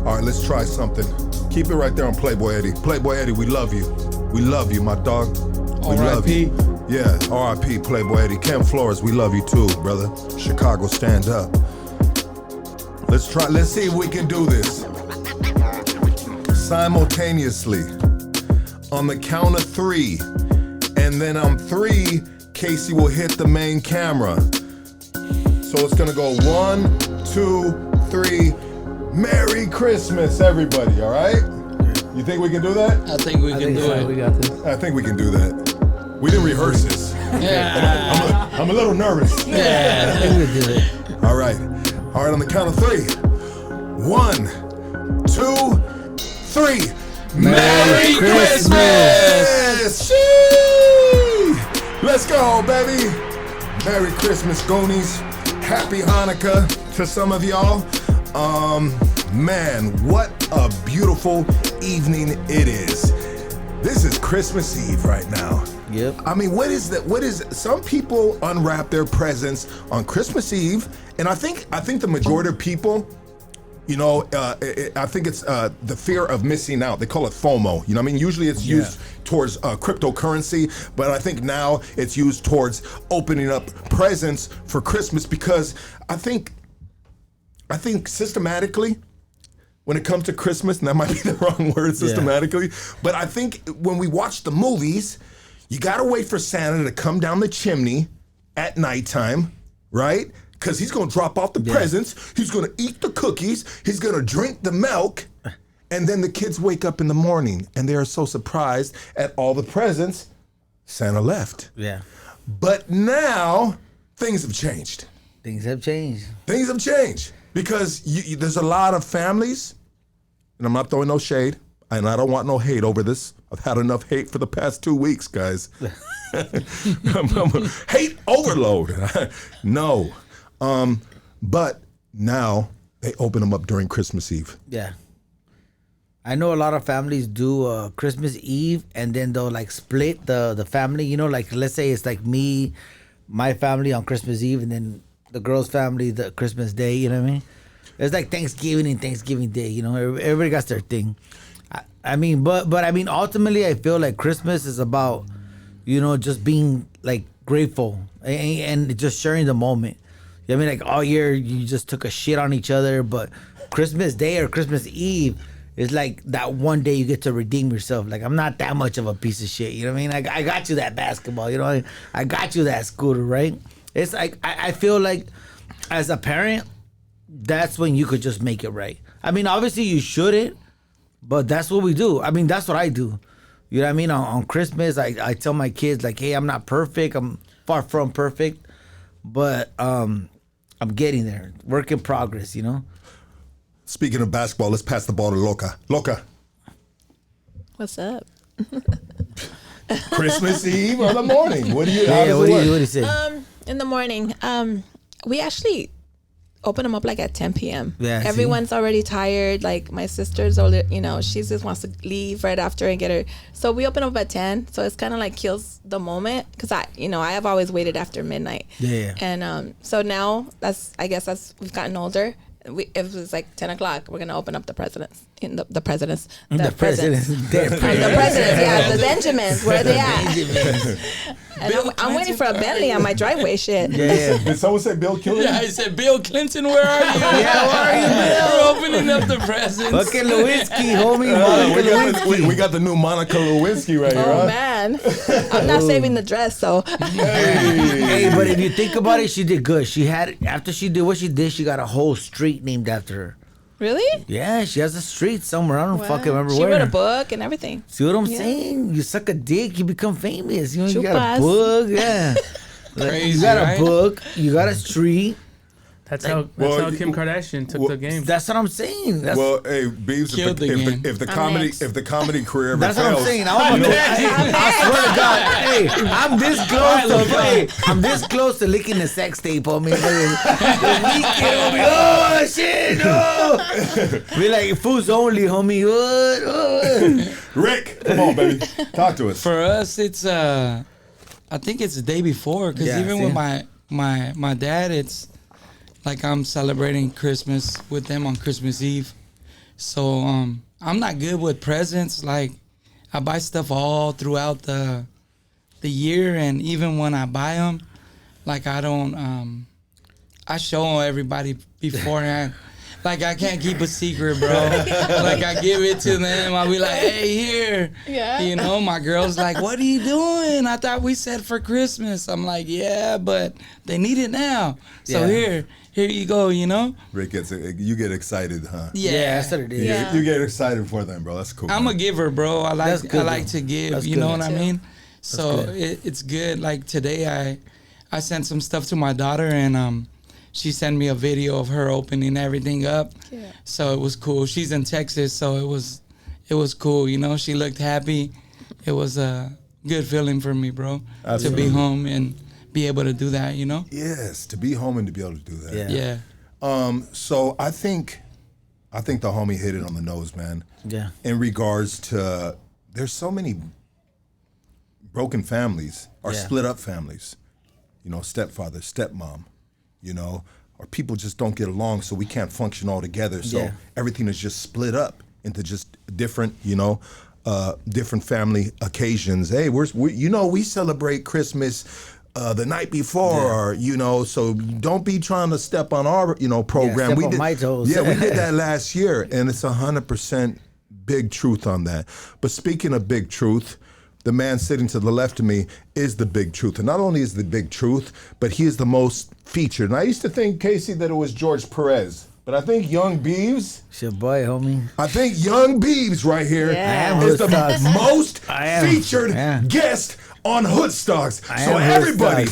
All right, let's try something. Keep it right there on Playboy Eddie. Playboy Eddie, we love you. We love you, my dog. We love you. Yeah, R.I.P. Playboy Eddie. Cam Flores, we love you too, brother. Chicago, stand up. Let's try. Let's see if we can do this simultaneously on the count of 3, and then on 3, Casey will hit the main camera. So it's gonna go 1, 2, 3. Merry Christmas, everybody. All right? You think we can do that? I think we can do it. We got this. I think we can do that. We didn't rehearse this. Yeah. I'm a little nervous. Yeah. I think we did it. All right, on the count of 3. 1, 2, 3. Merry Christmas! Shee! Let's go, baby. Merry Christmas, Goonies. Happy Hanukkah to some of y'all. Man, what a beautiful evening it is. This is Christmas Eve right now. Yep. I mean, what is that? Some people unwrap their presents on Christmas Eve, and I think the majority of people, you know, I think it's the fear of missing out. They call it FOMO. You know what I mean? Usually it's used towards cryptocurrency, but I think now it's used towards opening up presents for Christmas, because I think systematically, when it comes to Christmas, and that might be the wrong word, systematically, but I think when we watch the movies, you gotta wait for Santa to come down the chimney at nighttime, right? Because he's gonna drop off the presents, he's gonna eat the cookies, he's gonna drink the milk, and then the kids wake up in the morning and they are so surprised at all the presents. Santa left. Yeah. But now, things have changed. Things have changed. Things have changed because there's a lot of families, and I'm not throwing no shade, and I don't want no hate over this. I've had enough hate for the past 2 weeks, guys. Hate overload. No. But now they open them up during Christmas Eve. Yeah. I know a lot of families do Christmas Eve, and then they'll like split the family. You know, like let's say it's like me, my family on Christmas Eve, and then the girl's family the Christmas Day. You know what I mean? It's like Thanksgiving and Thanksgiving Day. You know, everybody got their thing. I mean, but I mean, ultimately, I feel like Christmas is about, you know, just being like grateful and just sharing the moment. You know what I mean? Like all year you just took a shit on each other, but Christmas Day or Christmas Eve is like that one day you get to redeem yourself. Like, I'm not that much of a piece of shit. You know what I mean? I got you that basketball. You know, I got you that scooter, right? It's like, I feel like as a parent, that's when you could just make it right. I mean, obviously you shouldn't, but that's what we do. I mean, that's what I do. You know what I mean? On Christmas, I tell my kids, like, hey, I'm not perfect. I'm far from perfect, but I'm getting there. Work in progress, you know? Speaking of basketball, let's pass the ball to Loka. Loka. What's up? Christmas Eve or the morning? What do you? Yeah, what do you say? In the morning, we actually open them up like at 10 p.m. Yeah, everyone's already tired. Like my sister's older, you know, she just wants to leave right after and get her. So we open up at 10. So it's kind of like kills the moment because I have always waited after midnight. Yeah. And so now I guess we've gotten older. If it was like 10 o'clock, we're gonna open up the presidents. Yeah, the Benjamins. Where are they at? And I'm waiting for a Bentley on my driveway. Shit. Yeah. Did someone say Bill Clinton? Yeah, I said, Bill Clinton, where are you? Yeah, where are you, Bill? We're opening up the presents. Fucking Lewinsky, homie. Monica Lewinsky. We got the new Monica Lewinsky right here. Oh huh? man, I'm not saving the dress. So Hey, but if you think about it, she did good. After she did what she did, she got a whole street named after her. really, Yeah, she has a street somewhere. I don't Wow. fucking remember she where. wrote a book and everything. See what I'm Yeah. saying? You suck a dick, you become famous. You know, you got Chupas. a book, yeah. Like, Crazy, you got right? a book, you got a street. That's how Kim Kardashian took the game. That's what I'm saying. That's, Well, hey, Beavz, Killed the game. if the next. comedy career ever that's what fails, I'm saying. I swear to God, hey, I'm this close I'm this close to licking the sex tape, homie. Oh shit, no. Be like fools only, homie. What? Rick, come on, baby, talk to us. For us, it's I think it's the day before because Yeah, even see? with my dad, it's like I'm celebrating Christmas with them on Christmas Eve So I'm not good with presents. Like I buy stuff all throughout the year, and even when I buy them, like I don't. I show everybody beforehand. Like I can't keep a secret, bro. Like I give it to them. I'll be like, hey, here. Yeah. You know, my girl's like, what are you doing? I thought we said for Christmas. I'm like, yeah, but they need it now. So here you go, you know? Rick you get excited, huh? Yeah. That's what it is. You get excited for them, bro. That's cool. I'm man. a giver, bro. I like to give, That's you know good. what I mean? So it's good. Like today I sent some stuff to my daughter, and she sent me a video of her opening everything up. Yeah. So it was cool. She's in Texas, so it was cool. You know, she looked happy. It was a good feeling for me, bro, to be home and be able to do that. You know. Yes, to be home and to be able to do that. Yeah. So I think the homie hit it on the nose, man. Yeah. In regards to, there's so many broken families or split up families. You know, stepfather, stepmom. You know, or people just don't get along, so we can't function all together. So everything is just split up into just different, different family occasions. Hey, we celebrate Christmas the night before, or, so don't be trying to step on our, program. Step on my toes. Yeah, we did that last year, and it's 100% big truth on that. But speaking of big truth, the man sitting to the left of me is the big truth. And not only is the big truth, but he is the most featured. And I used to think, Casey, that it was George Perez. But I think Young Beavz. It's your boy, homie. I think Young Beavz right here is the most featured guest on Hoodstocks. So everybody,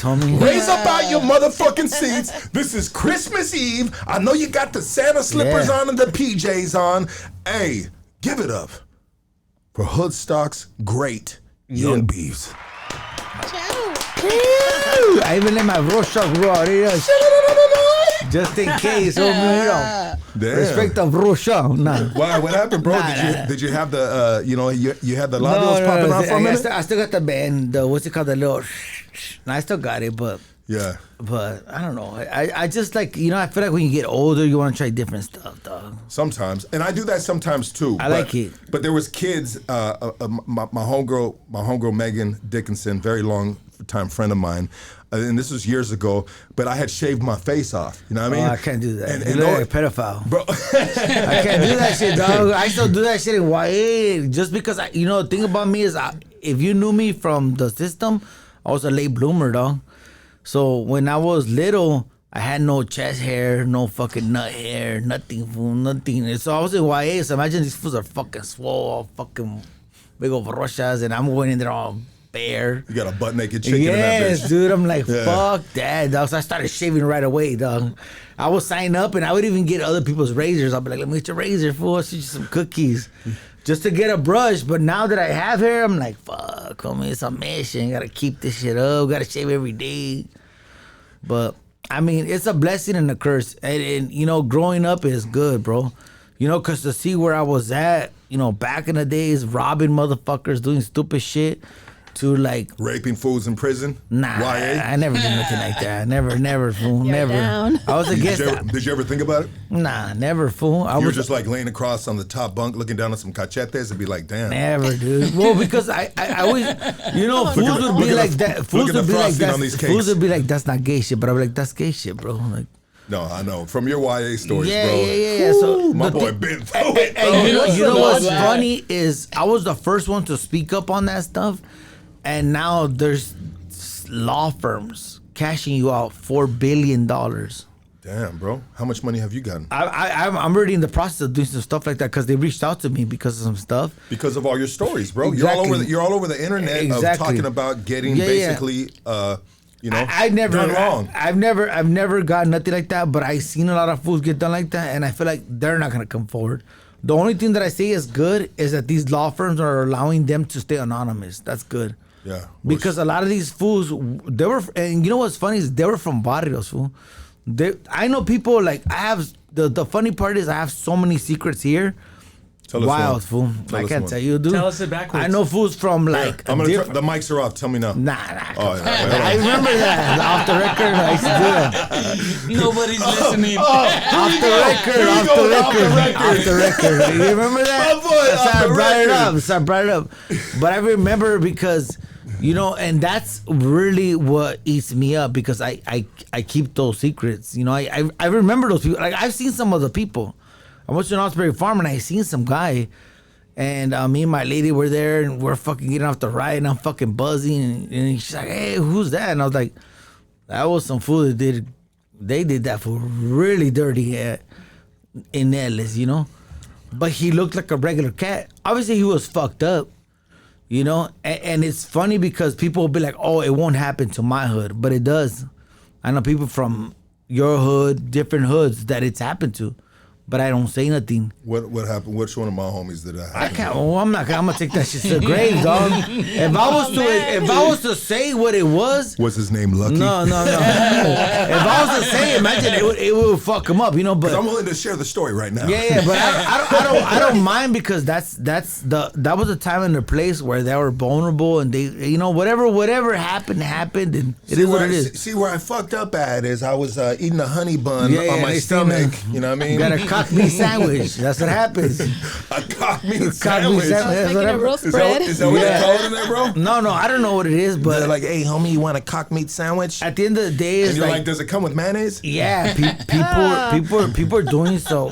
raise up out your motherfucking seats. This is Christmas Eve. I know you got the Santa slippers on and the PJs on. Hey, give it up for Hoodstocks great Young Beavz. I even let my Rorschach roll just in case, homie. Respect of Rorschach. Nah. Why? What happened, bro? Did you have the you had the labials popping off from it? I still got the band. What's it called? The little. I still got it, but I don't know. I just like, I feel like when you get older, you want to try different stuff, dog. Sometimes, and I do that sometimes too. I like it. But there was kids. My homegirl Megan Dickinson, very long time friend of mine, and this was years ago. But I had shaved my face off. You know what I mean? I can't do that. And you look like a pedophile, bro. I can't do that shit, dog. I still do that shit in YA just because the thing about me is, if you knew me from the system, I was a late bloomer, dog. So when I was little, I had no chest hair, no fucking nut hair, nothing, fool, nothing. And so I was in YA, so imagine these fools are fucking swole, fucking big old roshas, and I'm going in there all bare. You got a butt naked chicken in that bitch. Yes, dude. I'm like, fuck that, dog. So I started shaving right away, dog. I would sign up, and I would even get other people's razors. I'll be like, let me get your razor, fool. I'll shoot you some cookies. Just to get a brush, but now that I have hair, I'm like, fuck, homie, it's a mission. Gotta keep this shit up. Gotta shave every day. But I mean, it's a blessing and a curse. And growing up is good, bro. Cause to see where I was at, back in the days, robbing motherfuckers, doing stupid shit, to like raping fools in prison. Nah, YA? I never did nothing like that. Never, fool. You're Never. Down. I was against that. Did you ever think about it? Nah, never, fool. You were just like laying across on the top bunk, looking down on some cachetes, and be like, damn. Never, dude. Well, because I always, fools would be like that. Fools would be like that. Fools would be like, that's not gay shit. But I'm like, that's gay shit, bro. Like. No, I know. From your YA stories, bro. Yeah. So my boy been through it, bro. And you know what's funny is I was the first one to speak up on that stuff. And now there's law firms cashing you out $4 billion. Damn, bro. How much money have you gotten? I'm already in the process of doing some stuff like that because they reached out to me because of some stuff. Because of all your stories, bro. Exactly. You're all over the internet of talking about getting basically, I never done wrong. I've never got nothing like that, but I've seen a lot of fools get done like that, and I feel like they're not gonna come forward. The only thing that I say is good is that these law firms are allowing them to stay anonymous. That's good. Yeah. Because a lot of these fools, they were, and you know what's funny is they were from barrios, fool. I know people like, I have, the funny part is I have so many secrets here Wild, fool. I can't tell you, dude. Tell us it backwards. I know fools from like. I'm gonna the mics are off. Tell me now. Nah. Oh, I remember that. Off the record, I used to do that. Nobody's listening. Off the record. You remember that? That's how I brought it up. But I remember because, and that's really what eats me up because I keep those secrets. I remember those people. Like I've seen some of the people. I went to an Osprey farm and I seen some guy, and me and my lady were there and we're fucking getting off the ride and I'm fucking buzzing and she's like, "Hey, who's that?" And I was like, "That was some fool that did. They did that for really dirty in Ellis, But he looked like a regular cat. Obviously, he was fucked up, And it's funny because people will be like, "Oh, it won't happen to my hood," but it does. I know people from your hood, different hoods that it's happened to. But I don't say nothing. What happened? Which one of my homies did that? I can't. Oh, I'm gonna take that shit to the grave, dog. If I was to say what it was his name Lucky? No. If I was to say, imagine it would fuck him up, But I'm willing to share the story right now. Yeah. But I don't mind because that was a time and a place where they were vulnerable and they, whatever happened, and it is what it is. See where I fucked up at is I was eating a honey bun on my stomach. You know what I mean? Got a cock meat sandwich. That's what happens. A cock meat sandwich. Making a real spread. Is that what they call it in there, bro? No, I don't know what it is, but they're like, "Hey, homie, you want a cock meat sandwich?" At the end of the day, it's and you're like, "Does it come with mayonnaise?" Yeah, people are doing so.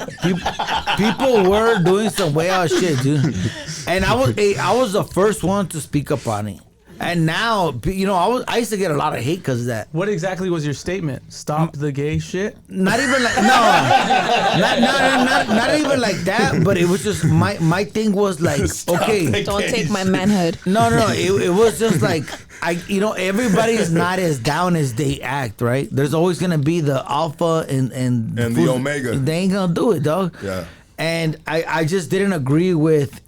People were doing some way out shit, dude. And I was the first one to speak up on it. And now, I used to get a lot of hate because of that. What exactly was your statement? Stop the gay shit? Not even like not even like that. But it was just my thing was like, okay, don't take my manhood. No. It was just like everybody's not as down as they act, right? There's always gonna be the alpha and the omega. They ain't gonna do it, dog. Yeah. And I just didn't agree with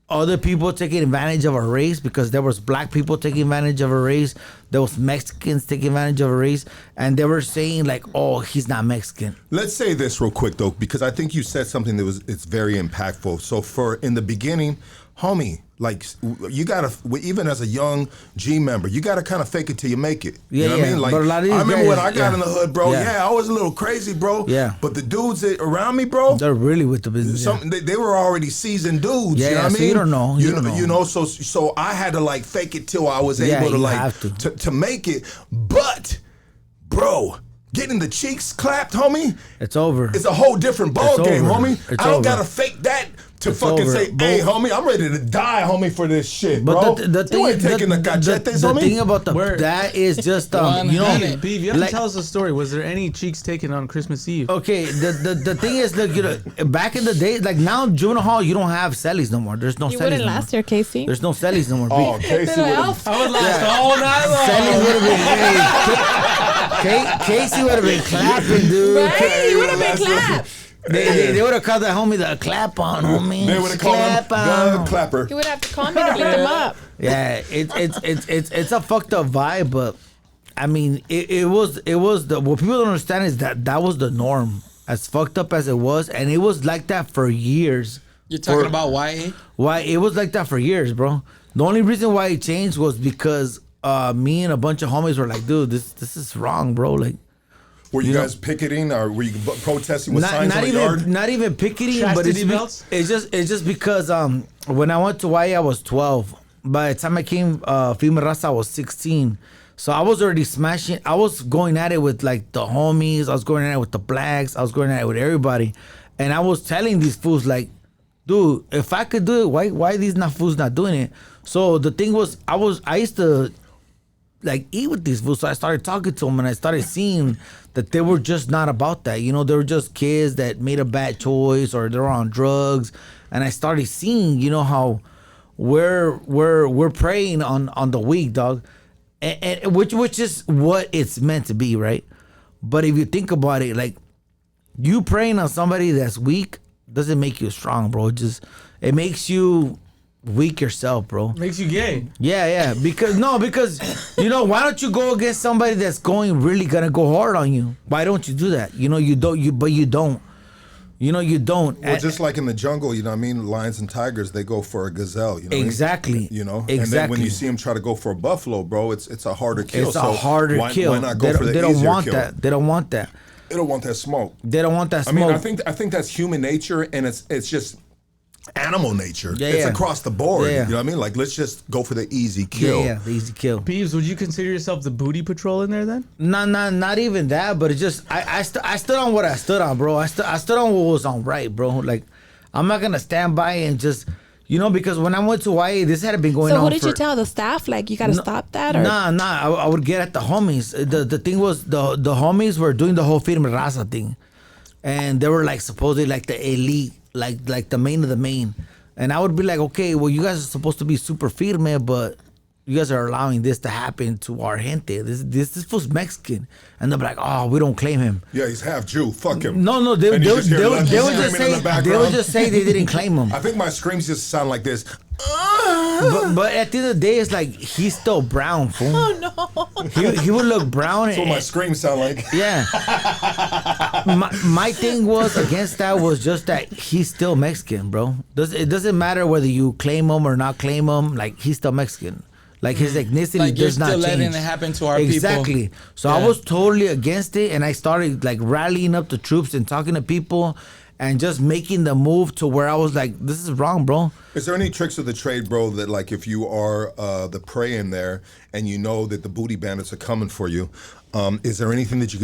other people taking advantage of a race because there was black people taking advantage of a race. There was Mexicans taking advantage of a race. And they were saying like, "Oh, he's not Mexican." Let's say this real quick though, because I think you said something it's very impactful. So in the beginning, homie, like you gotta, even as a young G member, you gotta kind of fake it till you make it. You know what I mean? Like I remember when I got in the hood, bro. Yeah, I was a little crazy, bro. Yeah. But the dudes that around me, bro, they're really with the business. They were already seasoned dudes. Yeah, you know what I mean? So you don't know. You know. So I had to like fake it till I was able to like to make it. But, bro, getting the cheeks clapped, homie, it's over. It's a whole different ball game, homie. I don't gotta fake that to it's fucking over. Say, "Hey, homie, I'm ready to die, homie, for this shit, bro." But the thing, you ain't taking the cachetes, homie. The thing about that is just Beavz, you have to tell us a story. Was there any cheeks taken on Christmas Eve? Okay, the thing is, look, back in the day, like now, juvenile hall, you don't have cellies no more. There's no cellies. You wouldn't last year, Casey. There's no cellies no more. Oh, Casey would have. I would last all night long. Cellies would have been. Casey would have been clapping, dude. Right, you would have been clapped. They would have called that homie the clap on, homie. They would have called him the clapper. You would have to call me to beat them up. Yeah, it's a fucked up vibe, but I mean, it was the what people don't understand is that was the norm, as fucked up as it was, and it was like that for years. You're talking about why? Why it was like that for years, bro. The only reason why it changed was because me and a bunch of homies were like, "Dude, this is wrong, bro." Like. Were you guys picketing or were you protesting with signs in the yard? Not even picketing, but it's just because when I went to Hawaii I was 12. By the time I came FEMA Raza I was 16. So I was already smashing. I was going at it with like the homies. I was going at it with the blacks. I was going at it with everybody. And I was telling these fools like, dude, if I could do it, why these fools not doing it? So the thing was I used to like eat with these fools. So I started talking to them and I started seeing that they were just not about that. They were just kids that made a bad choice or they're on drugs. And I started seeing, how we're preying on the weak, dog. And which is what it's meant to be, right? But if you think about it, like you preying on somebody that's weak doesn't make you strong, bro. It makes you weak yourself, bro. Makes you gay. Yeah. Because why don't you go against somebody that's really gonna go hard on you? Why don't you do that? You don't. You know, you don't. Well, just like in the jungle, you know what I mean? Lions and tigers, they go for a gazelle, you know what I mean? Exactly. You know? Exactly. And then when you see them try to go for a buffalo, bro, it's a harder kill. It's a harder kill. Why not go for the They don't easier want kill? that. They don't want that. They don't want that smoke. They don't want that I smoke. mean, I think that's human nature, and it's just animal nature. Yeah, it's yeah. across the board. Yeah. You know what I mean? Like, let's just go for the easy kill. Yeah, the easy kill. Beavz, would you consider yourself the booty patrol in there then? Not even that, but it's just I stood on what I stood on, bro. I stood on what was on right, bro. Like, I'm not gonna stand by and just, you know, because when I went to Hawaii, this had been going on. So what did you tell the staff? Like, you gotta stop that? Or? Nah. I would get at the homies. The thing was the homies were doing the whole Firme Raza thing, and they were like supposedly like the elite, like the main of the main. And I would be like, okay, well, you guys are supposed to be super firme, but you guys are allowing this to happen to our gente. This fool's Mexican. And they'll be like, oh, we don't claim him. Yeah, he's half Jew. Fuck him. No, they would And you just hear just screaming in say the background. they didn't claim him. I think my screams just sound like this. But at the end of the day, it's like he's still brown, fool. Oh no. He would look brown. That's what my screams sound like. Yeah. my thing was against that was just that he's still Mexican, bro. It doesn't matter whether you claim him or not claim him. Like, he's still Mexican. Like, his ethnicity Like, you're does not still change. letting it happen to our people. Exactly. So I Yeah. was totally against it, and I started like rallying up the troops and talking to people and just making the move to where I was like, this is wrong, bro. Is there any tricks of the trade, bro, that like if you are the prey in there and you know that the booty bandits are coming for you, is there anything that you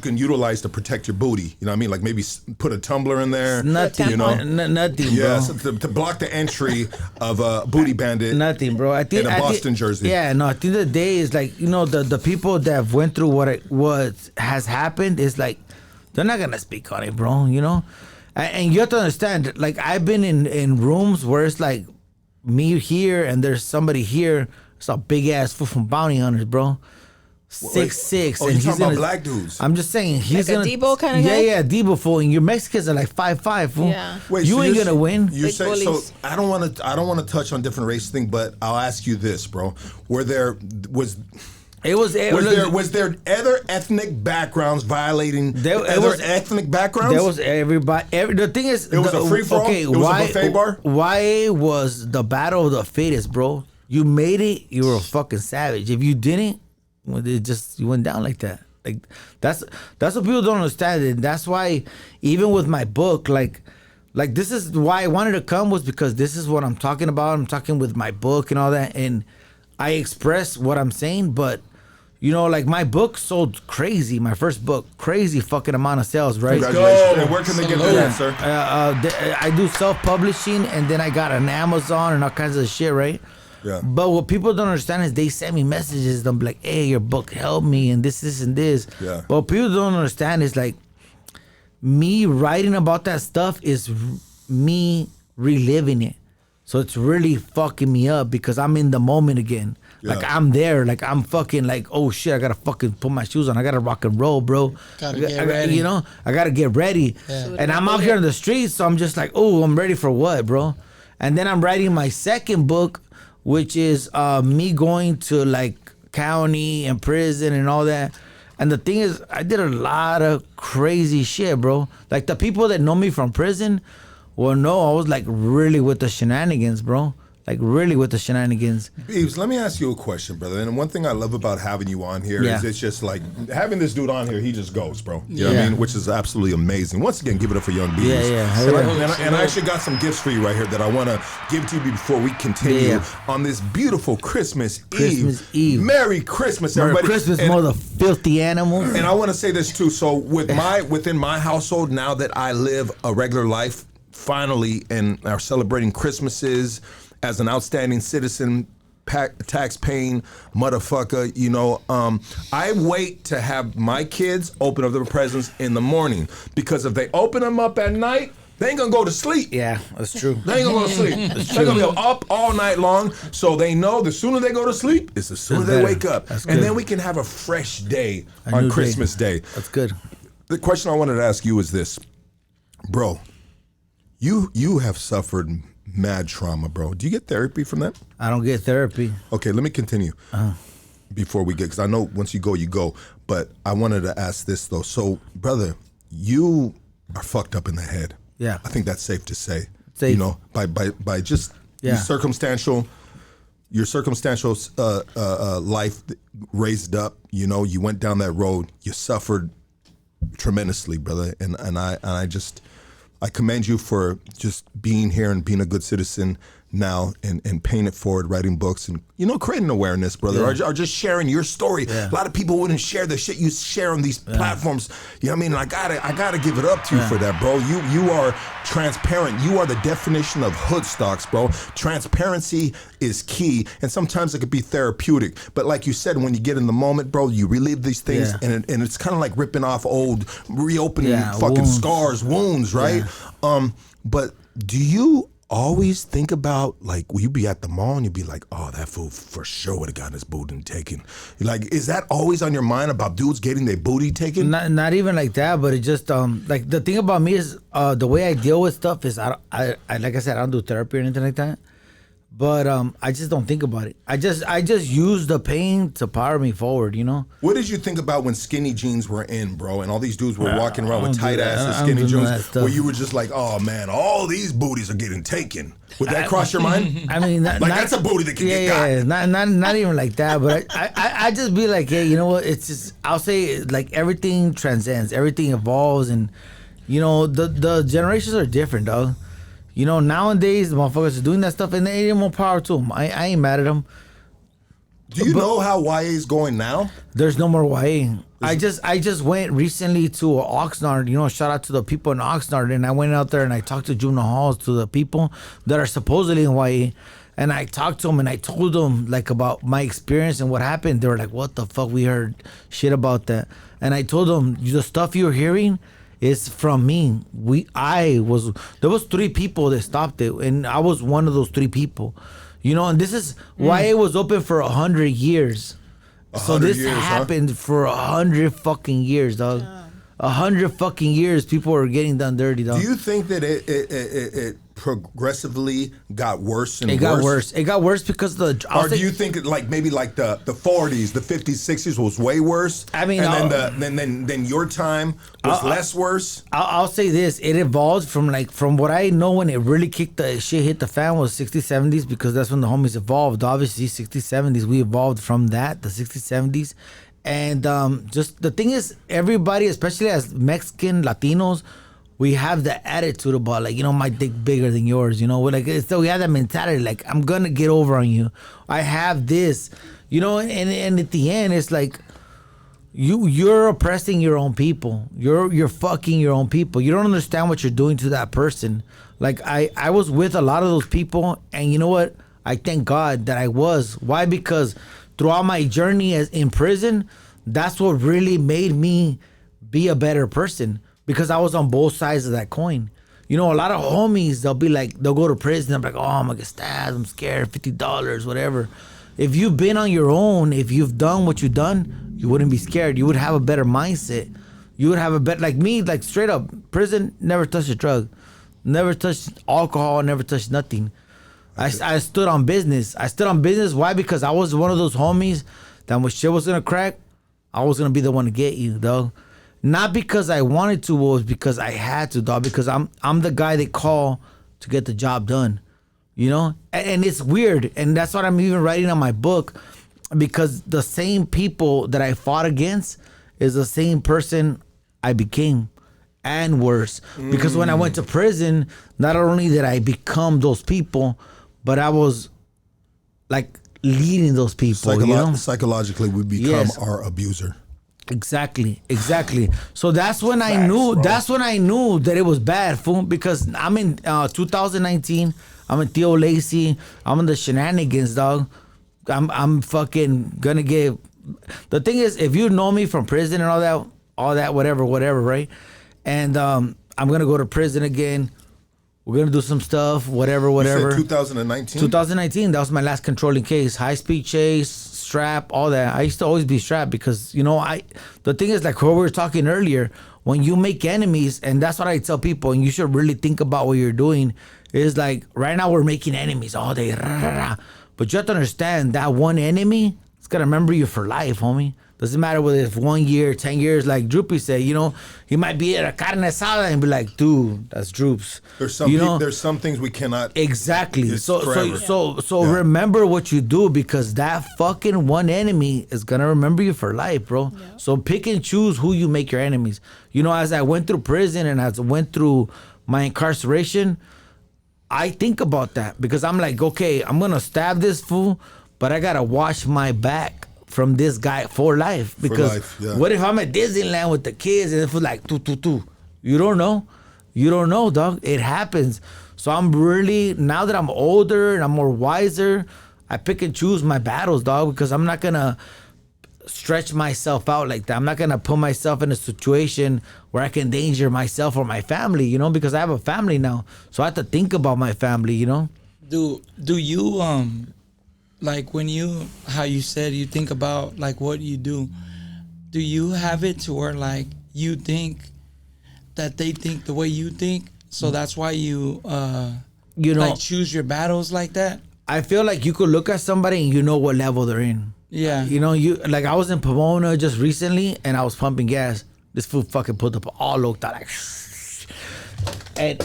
can utilize to protect your booty? You know what I mean? Like maybe put a tumbler in there. Nothing, You know? nothing, Yeah, bro. so to block the entry of a booty bandit. Nothing, bro. In a Boston jersey. Yeah, no. At the end of the day, it's like, you know, the people that have went through what has happened is like, they're not gonna speak on it, bro. You know, and you have to understand. Like, I've been in rooms where it's like me here and there's somebody here. It's a big ass fool from Bounty Hunters, bro. 6'6". Oh, and you he's talking about gonna, black dudes? I'm just saying he's Like a gonna Debo kinda guy? Yeah, Debo fool. And your Mexicans are like 5'5", fool. Yeah. Wait, you so ain't you're gonna win. You're Big saying so? bullies. I don't want to touch on different race thing, but I'll ask you this, bro. Was there other ethnic backgrounds violating other ethnic backgrounds? There was everybody. The thing is, It was a free-for-all? Okay, It was a buffet bar? Why was the battle of the fittest, bro? You made it. You were a fucking savage. If you didn't, well, you went down like that. Like, that's what people don't understand, and that's why even with my book, like this is why I wanted to come, was because this is what I'm talking about. I'm talking with my book and all that, and I express what I'm saying, but. You know, like, my book sold crazy. My first book, crazy fucking amount of sales, right? Congratulations. And where can they get that, sir? I do self-publishing, and then I got an Amazon and all kinds of shit, right? Yeah. But what people don't understand is they send me messages. They'll be like, hey, your book helped me, and this, and this. Yeah. But what people don't understand is, like, me writing about that stuff is me reliving it. So it's really fucking me up because I'm in the moment again. Yeah. Like, I'm there. Like, I'm fucking like, oh shit, I gotta fucking put my shoes on. I gotta rock and roll, bro. Gotta get ready. You know, I gotta get ready. Yeah. And I'm out here in the streets, so I'm just like, oh, I'm ready for what, bro? And then I'm writing my second book, which is me going to like county and prison and all that. And the thing is, I did a lot of crazy shit, bro. Like, the people that know me from prison will know I was like really with the shenanigans, bro. Like, really with the shenanigans. Beavz, let me ask you a question, brother. And one thing I love about having you on here is it's just like having this dude on here, he just goes, bro. You know what I mean? Which is absolutely amazing. Once again, give it up for Young Beavz. Yeah. And I actually got some gifts for you right here that I want to give to you before we continue on this beautiful Christmas Eve. Merry Christmas, Merry everybody. Christmas, and, mother filthy animals. and I want to say this too. So within my household, now that I live a regular life, finally, and are celebrating Christmases as an outstanding citizen, tax-paying motherfucker, you know, I wait to have my kids open up their presents in the morning, because if they open them up at night, they ain't gonna go to sleep. Yeah, that's true. They ain't gonna go to sleep. They're gonna be up all night long, so they know the sooner they go to sleep, it's the sooner they wake up. And then we can have a fresh day on Christmas Day. That's good. The question I wanted to ask you is this, bro. You have suffered mad trauma, bro. Do you get therapy from that? I don't get therapy. Okay, let me continue before we get, because I know once you go, you go. But I wanted to ask this, though. So, brother, you are fucked up in the head. Yeah. I think that's safe to say. Safe. You know, by just your circumstantial life raised up. You know, you went down that road. You suffered tremendously, brother, and I commend you for just being here and being a good citizen now and paying it forward, writing books and, you know, creating awareness, brother, or just sharing your story. A lot of people wouldn't share the shit you share on these platforms. You know what I mean? I gotta give it up to you for that, bro. You are transparent. You are the definition of hoodstocks, bro. Transparency is key, and sometimes it could be therapeutic. But like you said, when you get in the moment, bro, you relive these things, and it's kind of like ripping off old, reopening fucking scars, wounds, right? But do you always think about, like, will you be at the mall and you'd be like, oh, that fool for sure would have gotten his booty taken? Like, is that always on your mind about dudes getting their booty taken? Not even like that, but it just like the thing about me is the way I deal with stuff is I like I said, I don't do therapy or anything like that. But I just don't think about it. I just use the pain to power me forward, you know? What did you think about when skinny jeans were in, bro, and all these dudes were walking around with tight asses, skinny jeans, where you were just like, oh man, all these booties are getting taken? Would that cross your mind? I mean, that's a booty that can get got. Yeah, not even like that. But I just be like, hey, you know what? It's just, I'll say, like, everything transcends, everything evolves, and you know the generations are different, dog. You know, nowadays, the motherfuckers are doing that stuff, and they ain't more power to them. I ain't mad at them. Do you know how YA is going now? There's no more YA. I just went recently to Oxnard. You know, shout out to the people in Oxnard. And I went out there and I talked to juvenile halls, to the people that are supposedly in YA. And I talked to them and I told them, like, about my experience and what happened. They were like, what the fuck? We heard shit about that. And I told them, the stuff you're hearing is from me. There was 3 people that stopped it, and I was one of those 3 people. You know, and this is why it was open for 100 years. So this happened for 100 fucking years, dog. 100 fucking years, people are getting done dirty, dog. Do you think that it progressively got worse and worse? It got worse. It got worse because do you think like maybe like the 40s, the 50s, 60s was way worse? I mean, and then your time was less worse. I'll say this: it evolved from what I know when it really kicked the shit hit the fan was 60s, 70s, because that's when the homies evolved. Obviously, 60s, 70s, we evolved from that, the 60s, 70s. And just the thing is, everybody, especially as Mexican Latinos, we have the attitude about, like, you know, my dick bigger than yours, you know. We're like, so we have that mentality, like, I'm gonna get over on you. I have this, you know. And at the end, it's like you're oppressing your own people. You're fucking your own people. You don't understand what you're doing to that person. Like I was with a lot of those people, and you know what? I thank God that I was. Why? Because throughout my journey in prison, that's what really made me be a better person, because I was on both sides of that coin. You know, a lot of homies, they'll go to prison, I'm like, oh, I'm gonna get stabbed, I'm scared, $50, whatever. If you've been on your own, if you've done what you've done, you wouldn't be scared. You would have a better mindset. You would have a better, like me, like straight up, prison, never touched a drug, never touched alcohol, never touched nothing. I stood on business. Why? Because I was one of those homies that when shit was gonna crack, I was gonna be the one to get you, dog. Not because I wanted to, it was because I had to, dog. Because I'm the guy they call to get the job done, you know. And it's weird, and that's what I'm even writing on my book, because the same people that I fought against is the same person I became, and worse. Because when I went to prison, not only did I become those people, but I was like leading those people. You know? Psychologically, we become our abuser. Exactly. So that's when I knew. Bro. That's when I knew that it was bad, fool. Because I'm in 2019. I'm in Theo Lacey. I'm in the shenanigans, dog. I'm fucking gonna get. The thing is, if you know me from prison and all that, whatever, right? And I'm gonna go to prison again. We're gonna do some stuff, whatever. You said 2019? 2019, that was my last controlling case. High-speed chase, strap, all that. I used to always be strapped because, you know, the thing is, like what we were talking earlier, when you make enemies, and that's what I tell people, and you should really think about what you're doing, is like, right now we're making enemies all day. But you have to understand, that one enemy is gonna remember you for life, homie. Doesn't matter whether it's 1 year, 10 years, like Drewps said, you know, he might be at a carne asada and be like, dude, that's Drewps. There's some there's some things we cannot. Exactly. So Yeah. remember what you do, because that fucking one enemy is gonna remember you for life, bro. Yeah. So pick and choose who you make your enemies. You know, as I went through prison and as I went through my incarceration, I think about that, because I'm like, okay, I'm gonna stab this fool, but I gotta watch my back from this guy for life. Because what if I'm at Disneyland with the kids and it was like tu? You don't know. You don't know, dog. It happens. So I'm really, now that I'm older and I'm more wiser, I pick and choose my battles, dog, because I'm not gonna stretch myself out like that. I'm not gonna put myself in a situation where I can endanger myself or my family, you know, because I have a family now. So I have to think about my family, you know. Do you like when you, how you said you think about like what you do you have it to where like you think that they think the way you think, so that's why you you know, like choose your battles like that? I feel like you could look at somebody and you know what level they're in. Yeah. You know, you like, I was in Pomona just recently and I was pumping gas. This fool fucking pulled up all Loka, like,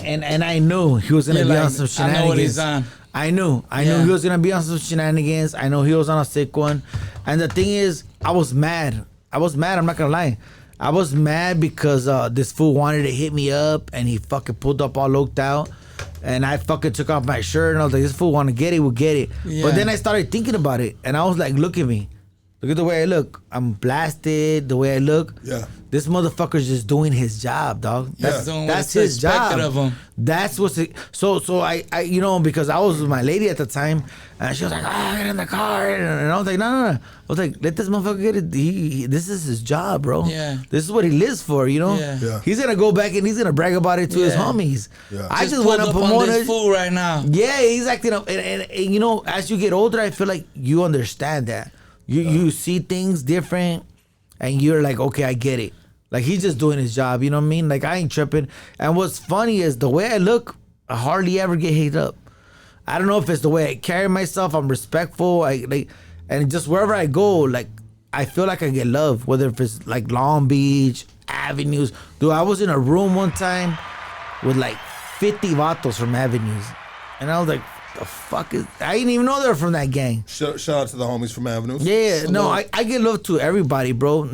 and I knew he was gonna be on some shenanigans. I know what he's on. I knew he was gonna be on some shenanigans. I know he was on a sick one. And the thing is, I was mad. I'm not gonna lie. I was mad because this fool wanted to hit me up and he fucking pulled up all loked out. And I fucking took off my shirt and I was like, this fool want to get it, we'll get it. Yeah. But then I started thinking about it and I was like, look at me. Look at the way I look. I'm blasted, the way I look. Yeah. This motherfucker's just doing his job, dog. That's his job. Of him. That's what's it. So I you know, because I was with my lady at the time and she was like, get in the car. And I was like, no. I was like, let this motherfucker get it. This is his job, bro. Yeah. This is what he lives for, you know? Yeah. He's gonna go back and he's gonna brag about it to his homies. Yeah. I just went up on this fool right now. Yeah, he's acting up. And you know, as you get older, I feel like you understand that. You see things different and you're like, okay, I get it. Like, he's just doing his job, you know what I mean? Like, I ain't tripping. And what's funny is the way I look, I hardly ever get hate up. I don't know if it's the way I carry myself. I'm respectful. And just wherever I go, like, I feel like I get love, whether if it's like Long Beach, Avenues. Dude, I was in a room one time with like 50 vatos from Avenues. And I was like, the fuck is, I didn't even know they were from that gang. Shout out to the homies from Avenues. Yeah, no, I get love to everybody, bro.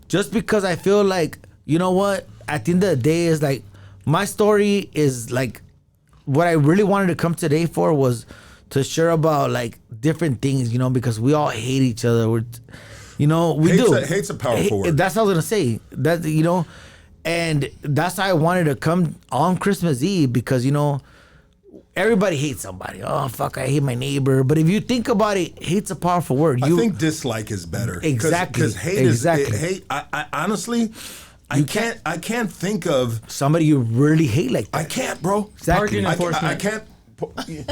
Just because I feel like, you know what, at the end of the day, is like, my story is like, what I really wanted to come today for was to share about like different things, you know, because we all hate each other. We do. Hate's a powerful word. That's what I was gonna say. That, you know, and that's why I wanted to come on Christmas Eve, because, you know, everybody hates somebody. Oh, fuck, I hate my neighbor. But if you think about it, hate's a powerful word. I think dislike is better. Exactly. Because hate is hate. I honestly, I can't think of somebody you really hate like that. I can't, bro. Exactly. I can't. We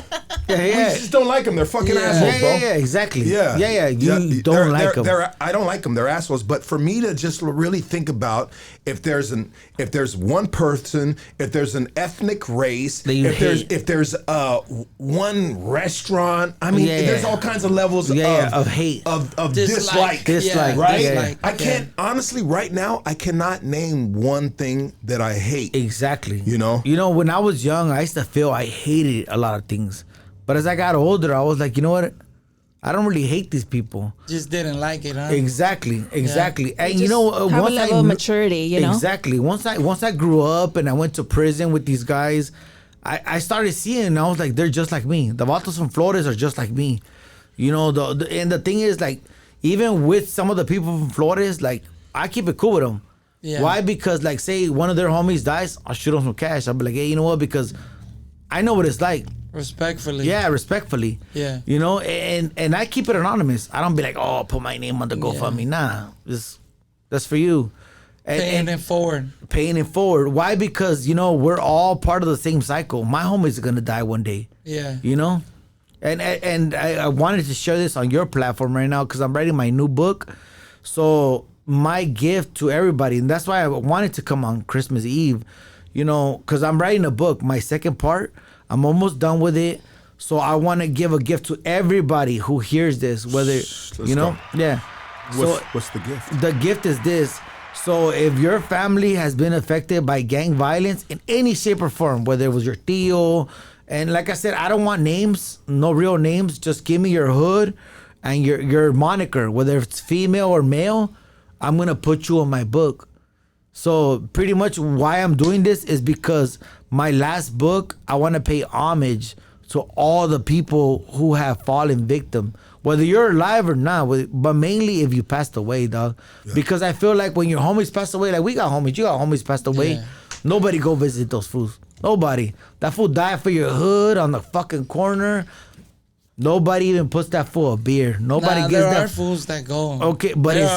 Yeah. just don't like them. They're fucking assholes, bro. Yeah, exactly. Yeah. You don't like them. I don't like them. They're assholes. But for me to just really think about if there's one person, if there's an ethnic race, if there's one restaurant, I mean, there's all kinds of levels of hate, of dislike, right? Dislike. I can't honestly right now. I cannot name one thing that I hate. Exactly. You know, when I was young, I used to feel I hated a lot of things. But as I got older, I was like, you know what? I don't really hate these people. Just didn't like it, huh? Exactly. Yeah. And you know, have a level of maturity, you know? Exactly. Once I grew up and I went to prison with these guys, I started seeing, and I was like, they're just like me. The vatos from Flores are just like me. You know, and the thing is, like, even with some of the people from Flores, like, I keep it cool with them. Yeah. Why? Because, like, say one of their homies dies, I'll shoot them some cash. I'll be like, hey, you know what? Because I know what it's like. Respectfully. Yeah, respectfully. Yeah. You know, and I keep it anonymous. I don't be like, oh, put my name on the GoFundMe. Nah, that's for you. Paying it forward. Paying it forward. Why? Because, you know, we're all part of the same cycle. My homies are going to die one day. Yeah. You know? And I wanted to share this on your platform right now because I'm writing my new book. So my gift to everybody, and that's why I wanted to come on Christmas Eve, you know, because I'm writing a book, my second part. I'm almost done with it. So I want to give a gift to everybody who hears this, whether, you know, What's the gift? The gift is this. So if your family has been affected by gang violence in any shape or form, whether it was your tío, and like I said, I don't want names, no real names. Just give me your hood and your moniker, whether it's female or male. I'm gonna put you in my book. So pretty much why I'm doing this is because my last book, I want to pay homage to all the people who have fallen victim, whether you're alive or not, but mainly if you passed away, dog. Yeah. Because I feel like when your homies passed away, like we got homies, you got homies passed away, yeah. Nobody go visit those fools. Nobody. That fool died for your hood on the fucking corner. Nobody even puts that fool a beer. Nobody gives that. There are fools that go. Okay, but it's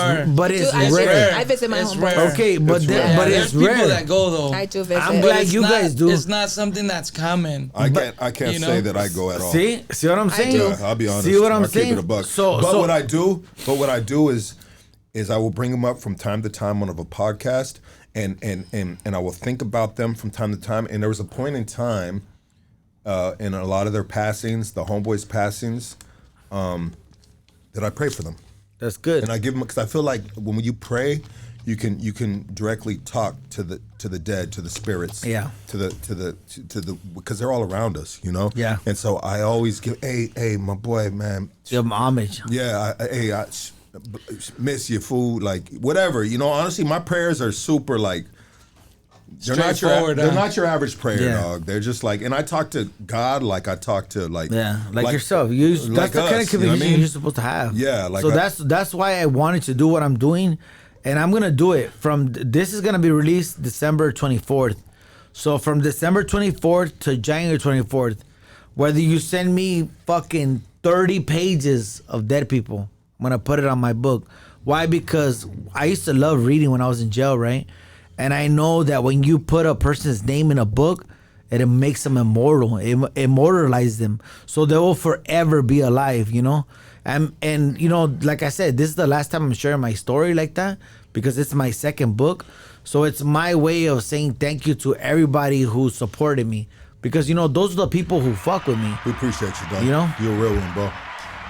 rare. I visit my homeboys. Okay, but it's rare. There's people that go though. I do visit. I'm glad you guys do. It's not something that's common. I can't say that I go at all. See what I'm saying? Yeah, I'll be honest. See what I'm saying? Keep it a buck. But what I do is I will bring them up from time to time on a podcast, and I will think about them from time to time. And there was a point in time. In a lot of their passings, the homeboys' passings, that I pray for them. That's good. And I give them, because I feel like when you pray, you can directly talk to the dead, to the spirits. Yeah. To the because they're all around us, you know. Yeah. And so I always give, hey, my boy, man. Give them homage. Yeah. I miss your food, like whatever, you know. Honestly, my prayers are super like. They're not your average prayer, dog. They're just like, and I talk to God like I talk to like yourself. That's like the kind of communication you're supposed to have. Yeah, like so that's why I wanted to do what I'm doing, and I'm gonna do it from. This is gonna be released December 24th. So from December 24th to January 24th, whether you send me fucking 30 pages of dead people, I'm gonna put it on my book. Why? Because I used to love reading when I was in jail, right? And I know that when you put a person's name in a book, it makes them immortal. It immortalizes them. So they will forever be alive, you know? And you know, like I said, this is the last time I'm sharing my story like that because it's my second book. So it's my way of saying thank you to everybody who supported me. Because, you know, those are the people who fuck with me. We appreciate you, dog. You know? You're a real one, bro.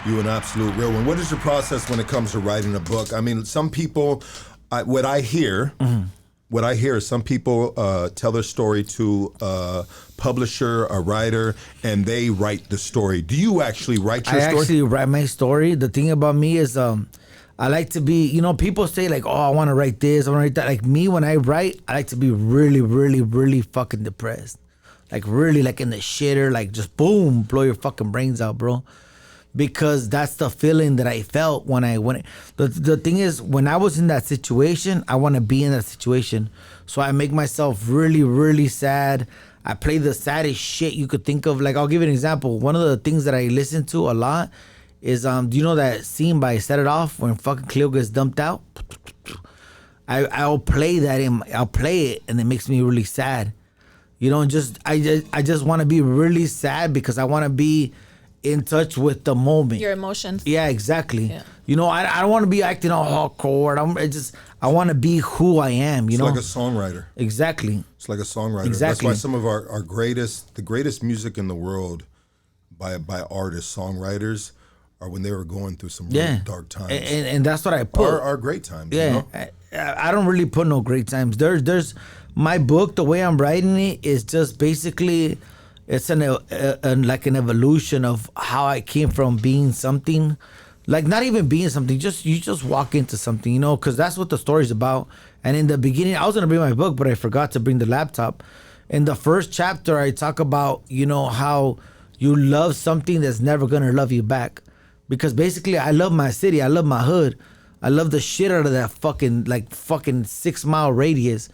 You're an absolute real one. What is your process when it comes to writing a book? I mean, some people, what I hear... Mm-hmm. What I hear is some people tell their story to a publisher, a writer, and they write the story. Do you actually write your story? I actually write my story. The thing about me is I like to be, you know, people say like, oh, I want to write this, I want to write that. Like me, when I write, I like to be really, really, really fucking depressed. Like really like in the shitter, like just boom, blow your fucking brains out, bro. Because that's the feeling that I felt when I went. The thing is, when I was in that situation, I want to be in that situation. So I make myself really, really sad. I play the saddest shit you could think of. Like, I'll give you an example. One of the things that I listen to a lot is, do you know that scene by Set It Off when fucking Cleo gets dumped out? I'll play that I'll play it, and it makes me really sad. You know, I just want to be really sad because I want to be in touch with the moment. Your emotions. Yeah, exactly. Yeah. You know, I don't want to be acting all awkward. I want to be who I am, you know? It's like a songwriter. Exactly. It's like a songwriter. Exactly. That's why some of our greatest music in the world by artists, songwriters, are when they were going through some really dark times. And that's what I put. Our great times, yeah. You know? I don't really put no great times. There's my book, the way I'm writing it is just basically... It's like an evolution of how I came from being something, like not even being something. You just walk into something, you know, because that's what the story's about. And in the beginning, I was gonna bring my book, but I forgot to bring the laptop. In the first chapter, I talk about, you know, how you love something that's never gonna love you back, because basically, I love my city, I love my hood, I love the shit out of that fucking 6 mile radius.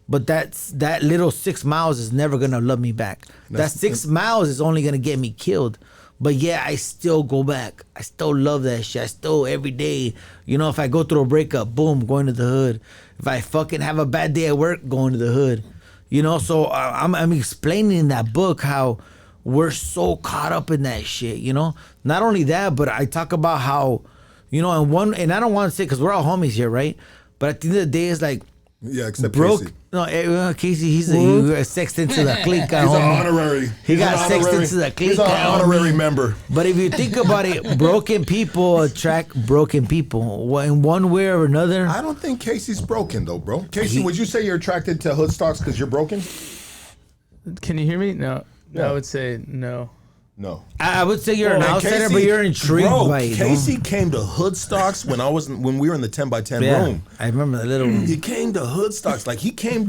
But that little 6 miles is never gonna love me back. That 6 miles is only gonna get me killed. But yeah, I still go back. I still love that shit. I still every day, you know, if I go through a breakup, boom, going to the hood. If I fucking have a bad day at work, going to the hood. You know, so I'm explaining in that book how we're so caught up in that shit. You know, not only that, but I talk about how, you know, and I don't want to say because we're all homies here, right? But at the end of the day, it's like, Yeah, except broke. Casey. No, Casey, he's a sexed into the clique. He's an honorary. He got He's an sexed honorary- into the clique. He's an honorary member. But if you think about it, broken people attract broken people in one way or another. I don't think Casey's broken though, bro. Casey, would you say you're attracted to hoodstocks because you're broken? Can you hear me? No. Yeah. I would say no. No. I would say you're an And outsider, Casey- but you're intrigued bro, by it. Casey came to hoodstocks when we were in the 10x10 room. I remember the little room. He came to hoodstocks. Like he came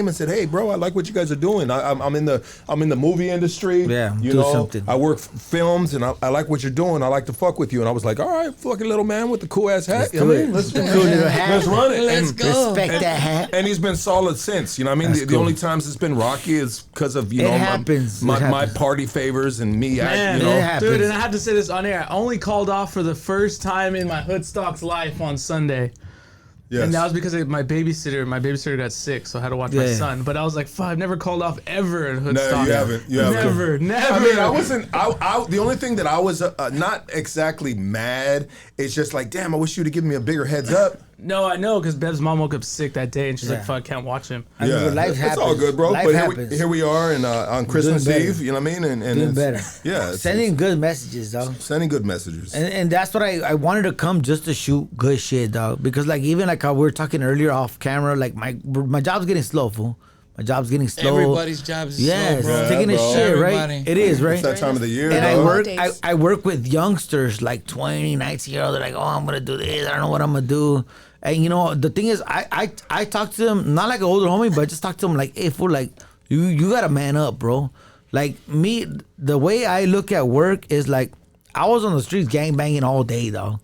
and said, "Hey, bro, I like what you guys are doing. I'm in the movie industry. Yeah, you do know, something. I work films, and I like what you're doing. I like to fuck with you." And I was like, "All right, fucking little man with the cool ass hat. Let's You know do what I it. mean? Let's Cool little hat. Let's run it. Let's And- go. Respect that hat. And he's been solid since. You know what I mean? That's The cool. only times it's been rocky is because of, you It know, happens. It my happens. party favors and me, Man, you know. it happens. dude, and I have to say this on air. I only called off for the first time in my Hoodstocks life on Sunday. Yes. And that was because of my babysitter got sick, so I had to watch my Yeah. son. But I was like, fuck, I've never called off ever in Hoodstocks. No, you haven't. You haven't. Never. I mean, I wasn't. The only thing that I was not exactly mad. It's just like, damn, I wish you'd have given me a bigger heads up. No, I know, because Bev's mom woke up sick that day, and she's Yeah. like, fuck, I can't watch him. I mean, but life it's all happens. good, bro. Life but happens. here we are, and on Christmas better. Eve, you know what I mean? And Doing it's, better. Yeah, Sending good messages, dog. sending good messages. And that's what I wanted to come just to shoot good shit, dog. Because like even like how we were talking earlier off camera, like my job's getting slow, fool. My job's getting slow. Everybody's job is Yes, slow, bro. taking a bro. shit, right? Everybody. It is, right? It's that time of the year, And I dog. work Holidays. I work with youngsters like 20, 19 year old. They're like, oh, I'm gonna do this. I don't know what I'm gonna do. And you know, the thing is, I talk to them, not like an older homie, but I just talk to them like, hey, fool, like, you gotta man up, bro. Like me, the way I look at work is like, I was on the streets gang banging all day, dog.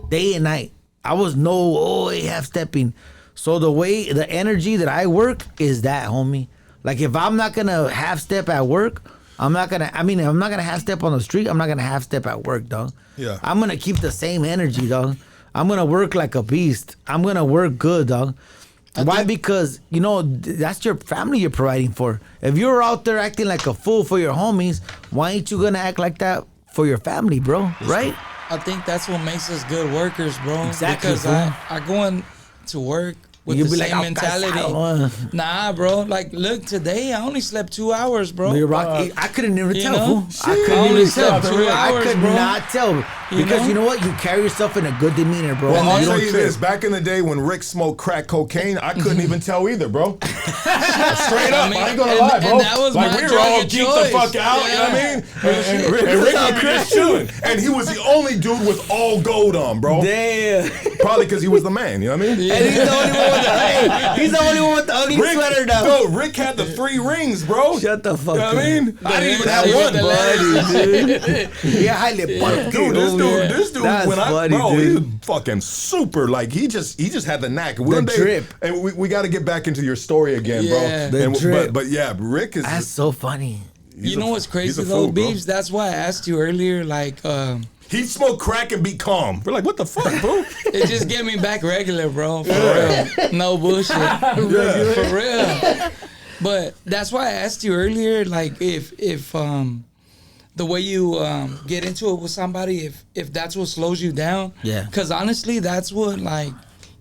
Day and night. I was half stepping. So the energy that I work is that, homie. Like if I'm not gonna half step at work, I'm not gonna half step on the street, I'm not gonna half step at work, dog. Yeah. I'm gonna keep the same energy, dog. I'm gonna work like a beast. I'm gonna work good, dog. Why? Because, you know, that's your family you're providing for. If you're out there acting like a fool for your homies, why ain't you gonna act like that for your family, bro? Right? I think that's what makes us good workers, bro. Exactly, Because fool. I go into work with You the be like, same "Oh, mentality. casado." Nah, bro. Like, look, today I only slept 2 hours, bro. You're rocky. I couldn't even you tell, know? fool. I I couldn't only even tell. slept 2 I hours, could bro. not tell. Because know? you know what? You carry yourself in a good demeanor, bro. Well, I'll You tell don't you trip. this. Back in the day when Rick smoked crack cocaine, I couldn't even tell either, bro. Straight up. I ain't gonna and- lie, bro. and that was like, my we were drug all of geeked the choice. fuck out, you know what I Yeah. mean? And Rick would be just chilling. And he was the only dude with all gold on, bro. Damn. Probably because he was the man, you know what I mean? And he's the only one with the he's the only one with the ugly sweater now. No, Rick had the 3 rings, bro. Shut the fuck You know up. what I mean? I didn't even have Hennessy one, with the bro. letters. Yeah, highly pumped. Dude, this dude, That's when funny, bro, he dude. was fucking super. Like he just had the knack. The drip. And we got to get back into your story again, Yeah. bro. The And, drip. But yeah, Rick is. That's so funny. he's You know a- what's he's crazy a though, fool, bro. Beavz? That's why I asked you earlier, like, He smoked crack and be calm. We're like, what the fuck, bro? it just get me back regular, bro. For real. No bullshit. For real. But that's why I asked you earlier, like, if the way you get into it with somebody, if that's what slows you down. Yeah. Because honestly, that's what, like,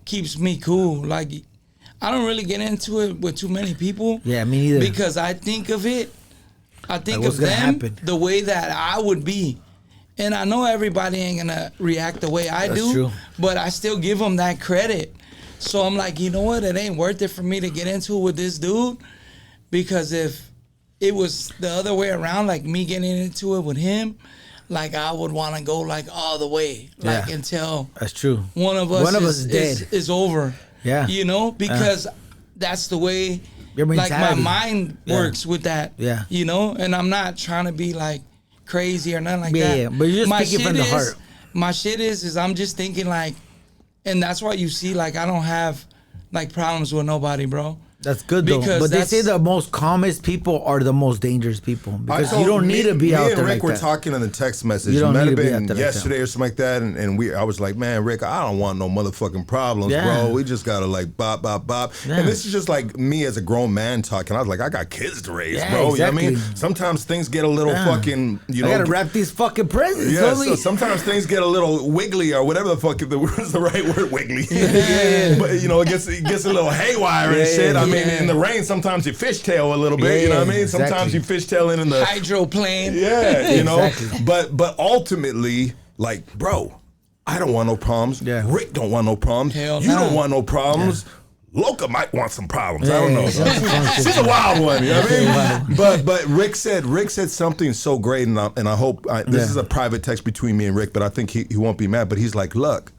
keeps me cool. Like, I don't really get into it with too many people. Yeah, me neither. Because I think of it, I think Like, what's of gonna them happen? the way that I would be. And I know everybody ain't gonna react the way I That's do, true. but I still give them that credit. So I'm like, you know what? It ain't worth it for me to get into it with this dude, because if it was the other way around, like me getting into it with him, like I would want to go like all the way, like Yeah. until That's true. one of us is dead. is over. Yeah. You know, because that's the way Your like my mentality. mind Yeah. works with that. Yeah. You know, and I'm not trying to be like crazy or nothing like Yeah, that. yeah, but you're just thinking from the heart. My shit is I'm just thinking like, and that's why you see like I don't have like problems with nobody, bro. That's good though. Because But they say the most calmest people are the most dangerous people because you don't need to be out there like that. Me and Rick were talking in the text message. You It don't might need have to be been out there like yesterday or something like that, and I was like, man, Rick, I don't want no motherfucking problems, bro. We just gotta like bop, bop, bop. Yeah. And this is just like me as a grown man talking. I was like, I got kids to raise, bro. Exactly. You know what I mean? Sometimes things get a little fucking, I gotta wrap these fucking presents. Yeah, so sometimes things get a little wiggly or whatever the fuck is the right word, wiggly. But it gets a little haywire and shit. I mean, in the rain, sometimes you fishtail a little bit. You know what I mean? Sometimes you fishtailing in the hydroplane. Yeah, But ultimately, like, bro, I don't want no problems. Yeah. Rick don't want no problems. Hell you no. don't want no problems. Loka might want some problems. I don't know. She's a wild one. You know what I mean? But Rick said something so great, and I hope this is a private text between me and Rick, but I think he won't be mad. But he's like, look,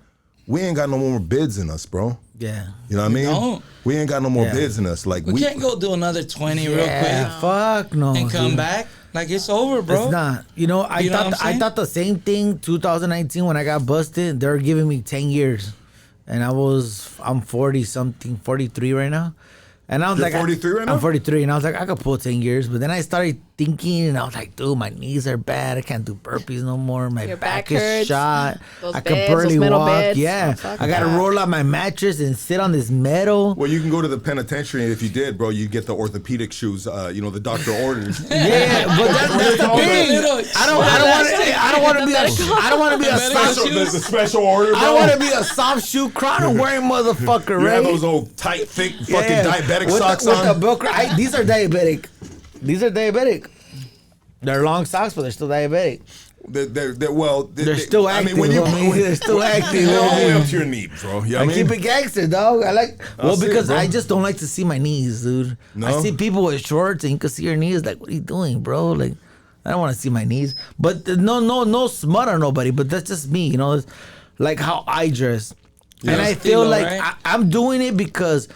we ain't got no more bids in us, bro. Yeah. You know what I mean? don't. We ain't got no more bids in us. Like We can't go do another 20 real quick Fuck no. and come dude. I'm like, it's over, bro. It's not. I You know what I'm I saying? thought the same thing 2019 when I got busted. They're giving me 10 years. And I'm 40 something, 43 right now. And I was You're like, 43 right now? I'm 43, and I was like, I could pull 10 years. But then I started thinking, and I was like, dude, my knees are bad. I can't do burpees no more. My Your back back is hurts. shot. Those I can beds, barely those metal walk. beds. Yeah, Oh, fuck I gotta that. roll out my mattress and sit on this metal. Well, you can go to the penitentiary, and if you did, bro, you get the orthopedic shoes. The doctor orders. Yeah, but that's the thing. I don't want to be a soft shoe. The special order, bro. I don't want to be a soft shoe crown wearing motherfucker, You right? have those old tight, thick, fucking diabetic with socks with on. the Velcro. These are diabetic. They're long socks, but they're still diabetic. They're still active. I mean, when you they're still active. all the way up to your knee, bro. You know I what I keep mean? it gangster, dog. see it, because bro. I just don't like to see my knees, dude. No? I see people with shorts and you can see your knees. Like, what are you doing, bro? Like, I don't want to see my knees. But no smut on nobody. But that's just me, It's like how I dress, and I feel Estilo, like right? I'm doing it because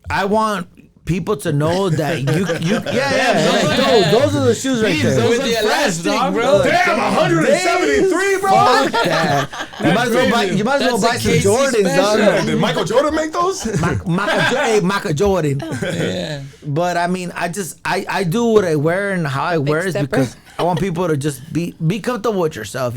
I want people to know that you like, those are the shoes right there. With the elastic, bro. Damn, 173, bro. Fuck that. You might as well buy That's some a KC Jordans, special. dog. Did Michael Jordan make those? Michael Jordan. Yeah. But I mean, I do what I wear and how I wear is stepper. because I want people to just be comfortable with yourself,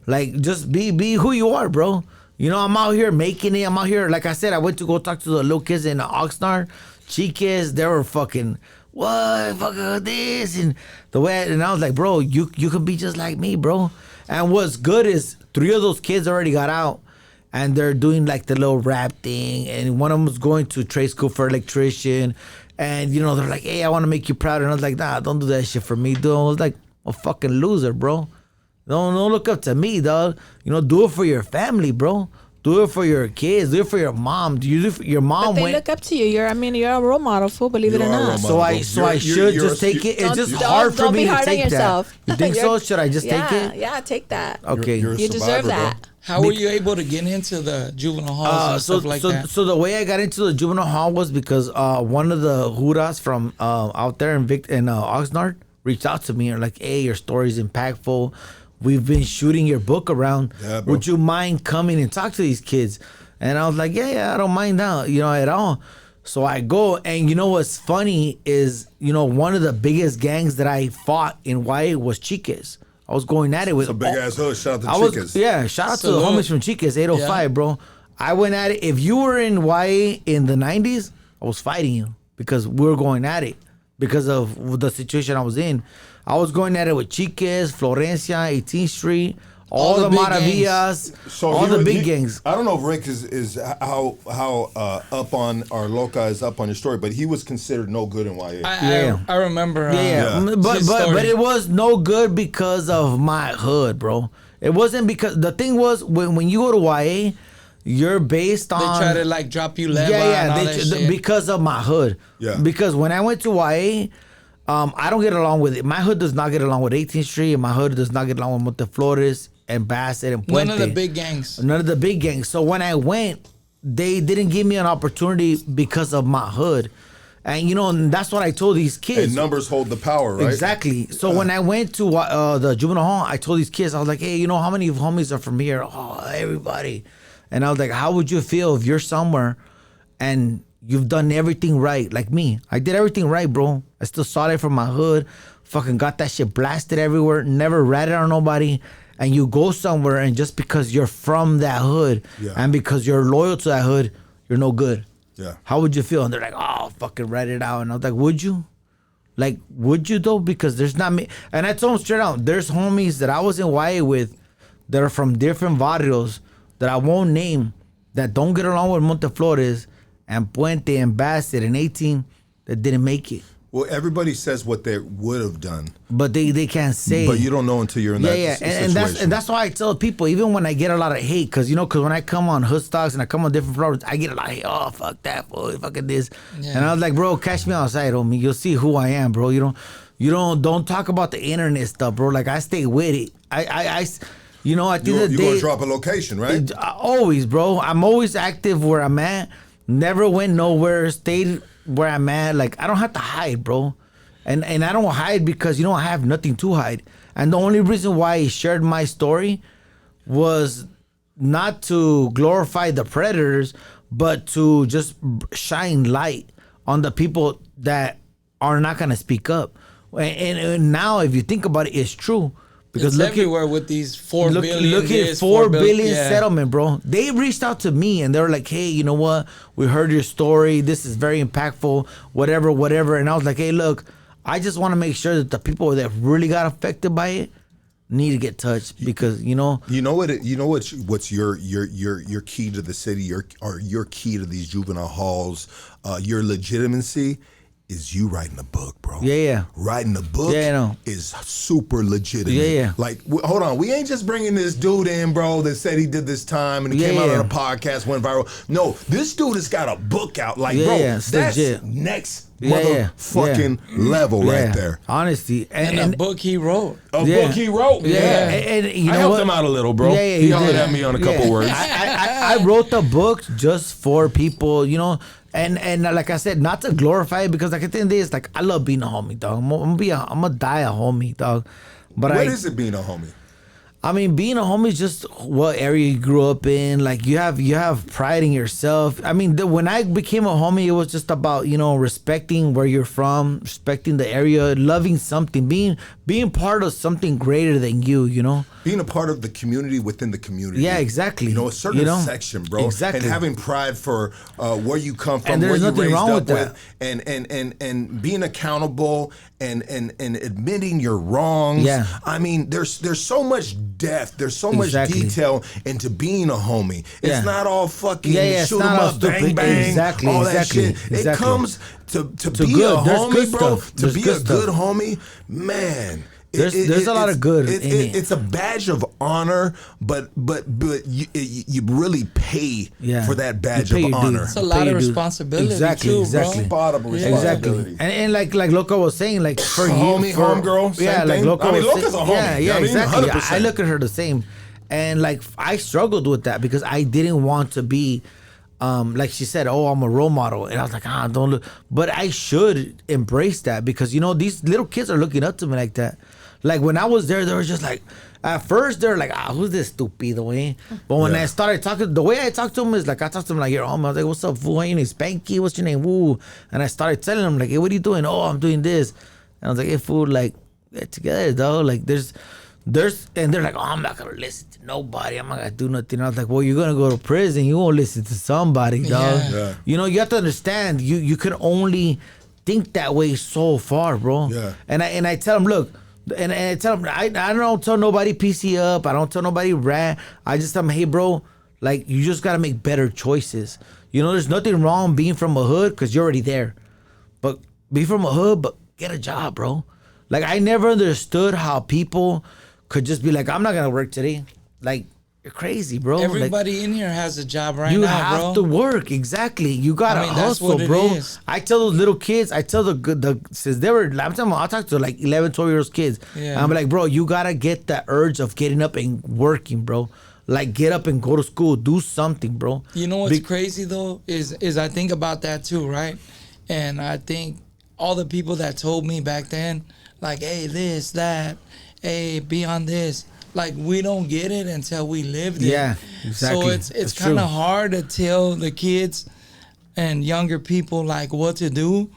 Like, just be who you are, bro. I'm out here making it. I'm out here, like I said, I went to go talk to the little kids in Oxnard. Chiques, they were fucking, what, fuck this, and the way, and I was like, bro, you can be just like me, bro. And what's good is 3 of those kids already got out, and they're doing like the little rap thing, and one of them's going to trade school for electrician, and they're like, hey, I want to make you proud, and I was like, nah, don't do that shit for me, dude. I was like, a fucking loser, bro. Don't look up to me, dog. Do it for your family, bro. Do it for your kids. Do it for your mom. Your mom But they went. look up to you. You're a role model, fool. Believe it You or are a not. role So model. I should You're just a- take it. It's just Don't- hard for don't me be to hard on take that. yourself. You think so? You're- Should I just take it? Yeah, take that. Okay. You're a You deserve survivor, bro. that. How were you able to get into the juvenile halls and stuff like that? So the way I got into the juvenile hall was because one of the Huras from out there in Oxnard reached out to me and like, hey, your story's impactful. We've been shooting your book around. Yeah, bro. Would you mind coming and talk to these kids? And I was like, yeah, I don't mind now, at all. So I go, and what's funny is, one of the biggest gangs that I fought in YA was Chiques. I was going at it with It's a big ass hood. Shout out to Chicas. shout out to the Salute. homies from Chiques, 805, Yeah. bro. I went at it. If you were in YA in the 90s, I was fighting you because we were going at it because of the situation I was in. I was going at it with Chiques, Florencia, 18th Street, all the the big Maravillas, all the big gangs. I don't know if Rick is how up on or Loka is up on your story, but he was considered no good in YA. I remember. Yeah, Yeah. but his story. but it was no good because of my hood, bro. It wasn't because the thing was when you go to YA, you're based They on try to like drop you level and all that shit. because of my hood. Yeah. Because when I went to YA, I don't get along with it. My hood does not get along with 18th Street, and my hood does not get along with Monteflores and Bassett and Puente. None of the big gangs. None of the big gangs. So when I went, they didn't give me an opportunity because of my hood. And, and that's what I told these kids. And numbers hold the power, right? Exactly. So when I went to the juvenile hall, I told these kids, I was like, hey, how many homies are from here? Oh, everybody. And I was like, how would you feel if you're somewhere and you've done everything right. Like me, I did everything right, bro. I still solid from my hood. Fucking got that shit blasted everywhere. Never ratted on nobody. And you go somewhere, and just because you're from that hood, and because you're loyal to that hood, you're no good. Yeah. How would you feel? And they're like, oh, fucking rat it out. And I was like, would you? Like, would you though? Because there's not me. And I told them straight out, there's homies that I was in YA with that are from different barrios that I won't name, that don't get along with Monteflores and Puente and Bassett and 18 that didn't make it. Well, everybody says what they would have done, but they can't say. But you don't know until you're in that situation. And that's why I tell people, even when I get a lot of hate, because when I come on Hoodstocks and I come on different floors, I get a lot of hate. Oh, fuck that, fool, fucking this. Yeah. And I was like, bro, catch me outside, homie. You'll see who I am, bro. Don't talk about the internet stuff, bro. Like, I stay with it. I think that you're gonna drop a location, right? Always, bro. I'm always active where I'm at. Never went nowhere. Stayed where I'm at. Like, I don't have to hide, bro. And I don't hide because, I have nothing to hide. And the only reason why I shared my story was not to glorify the predators, but to just shine light on the people that are not going to speak up. And now, if you think about it, it's true. Because it's everywhere with these 4 billion. Look at 4 billion settlement, bro. They reached out to me and they were like, hey, you know what? We heard your story. This is very impactful, whatever. And I was like, hey, look, I just want to make sure that the people that really got affected by it need to get touched because, what's your key to the city, your key to these juvenile halls, your legitimacy is you writing a book, bro. Yeah. Writing a book is super legitimate. Yeah. Like, hold on. We ain't just bringing this dude in, bro, that said he did this time and he came out on a podcast, went viral. No, this dude has got a book out. Like, bro, that's legit. Next motherfucking level right there. Honestly. And a book he wrote. Book he wrote. Yeah. And I helped him out a little, bro. Yeah, he hollered at me on a couple words. I wrote the book just for people, And like I said, not to glorify it because like at the end of the day, it's like I love being a homie, dog. I'm gonna die a homie, dog. But what is it being a homie? I mean, being a homie is just what area you grew up in. Like you have pride in yourself. I mean, when I became a homie, it was just about respecting where you're from, respecting the area, loving something, being part of something greater than you. Being a part of the community within the community. Yeah, exactly. A certain section, bro. Exactly. And having pride for where you come from, and where you raised wrong up with that. and being accountable and admitting you're wrongs. Yeah. I mean, there's so much depth, there's so much detail into being a homie. It's not all fucking shoot 'em up, bang bang, all that shit. It comes to be good. a There's homie, bro. stuff. To be a good stuff. homie, man. There's a lot of good in it. It's a badge of honor, but you really pay for that badge of honor. It's a lot of responsibility too, bro. Responsibility. And like Loka was saying, like for you, homegirl, like Loka was Loka's a homie. Yeah, exactly. 100%. I look at her the same, and like I struggled with that because I didn't want to be. Like she said, oh, I'm a role model. And I was like, don't look. But I should embrace that because, these little kids are looking up to me like that. Like when I was there, they were just like, at first they're like, who's this stupido, eh? But when I started talking, the way I talked to them is like, I talked to them like, you're home. I was like, what's up, fool? What's your name? Spanky? What's your name? Woo. And I started telling them like, hey, what are you doing? Oh, I'm doing this. And I was like, hey, fool, like, get together, though. Like there's, and they're like, oh, I'm not going to listen to nobody. I'm not going to do nothing. I was like, well, you're going to go to prison. You won't listen to somebody, dog. Yeah. You have to understand, you can only think that way so far, bro. Yeah. And I tell them, look, and I tell them, I don't tell nobody PC up. I don't tell nobody rat. I just tell them, hey, bro, like, you just got to make better choices. There's nothing wrong being from a hood because you're already there. But be from a hood, but get a job, bro. Like, I never understood how people could just be like, I'm not going to work today. Like, you're crazy, bro. Everybody in here has a job right now, you bro. have to work, exactly. You gotta hustle, that's bro. is. I tell those little kids, since they were, I'll talk to like 11, 12-year-old kids. Yeah. I'm like, bro, you gotta get that urge of getting up and working, bro. Like, get up and go to school, do something, bro. You know what's crazy though is I think about that too, right? And I think all the people that told me back then, like, hey, this, that, hey, be on this. Like, we don't get it until we lived it. Yeah, exactly. So it's kind of hard to tell the kids and younger people like what to do.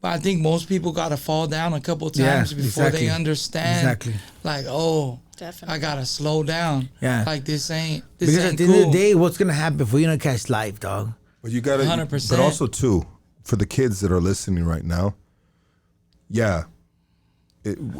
But I think most people got to fall down a couple times before they understand. Like, oh, Definitely. I got to slow down. Yeah. Like this ain't Because at the cool. end of the day, what's gonna happen if we don't catch life, dog? But you gotta, 100%. but also too, for the kids that are listening right now,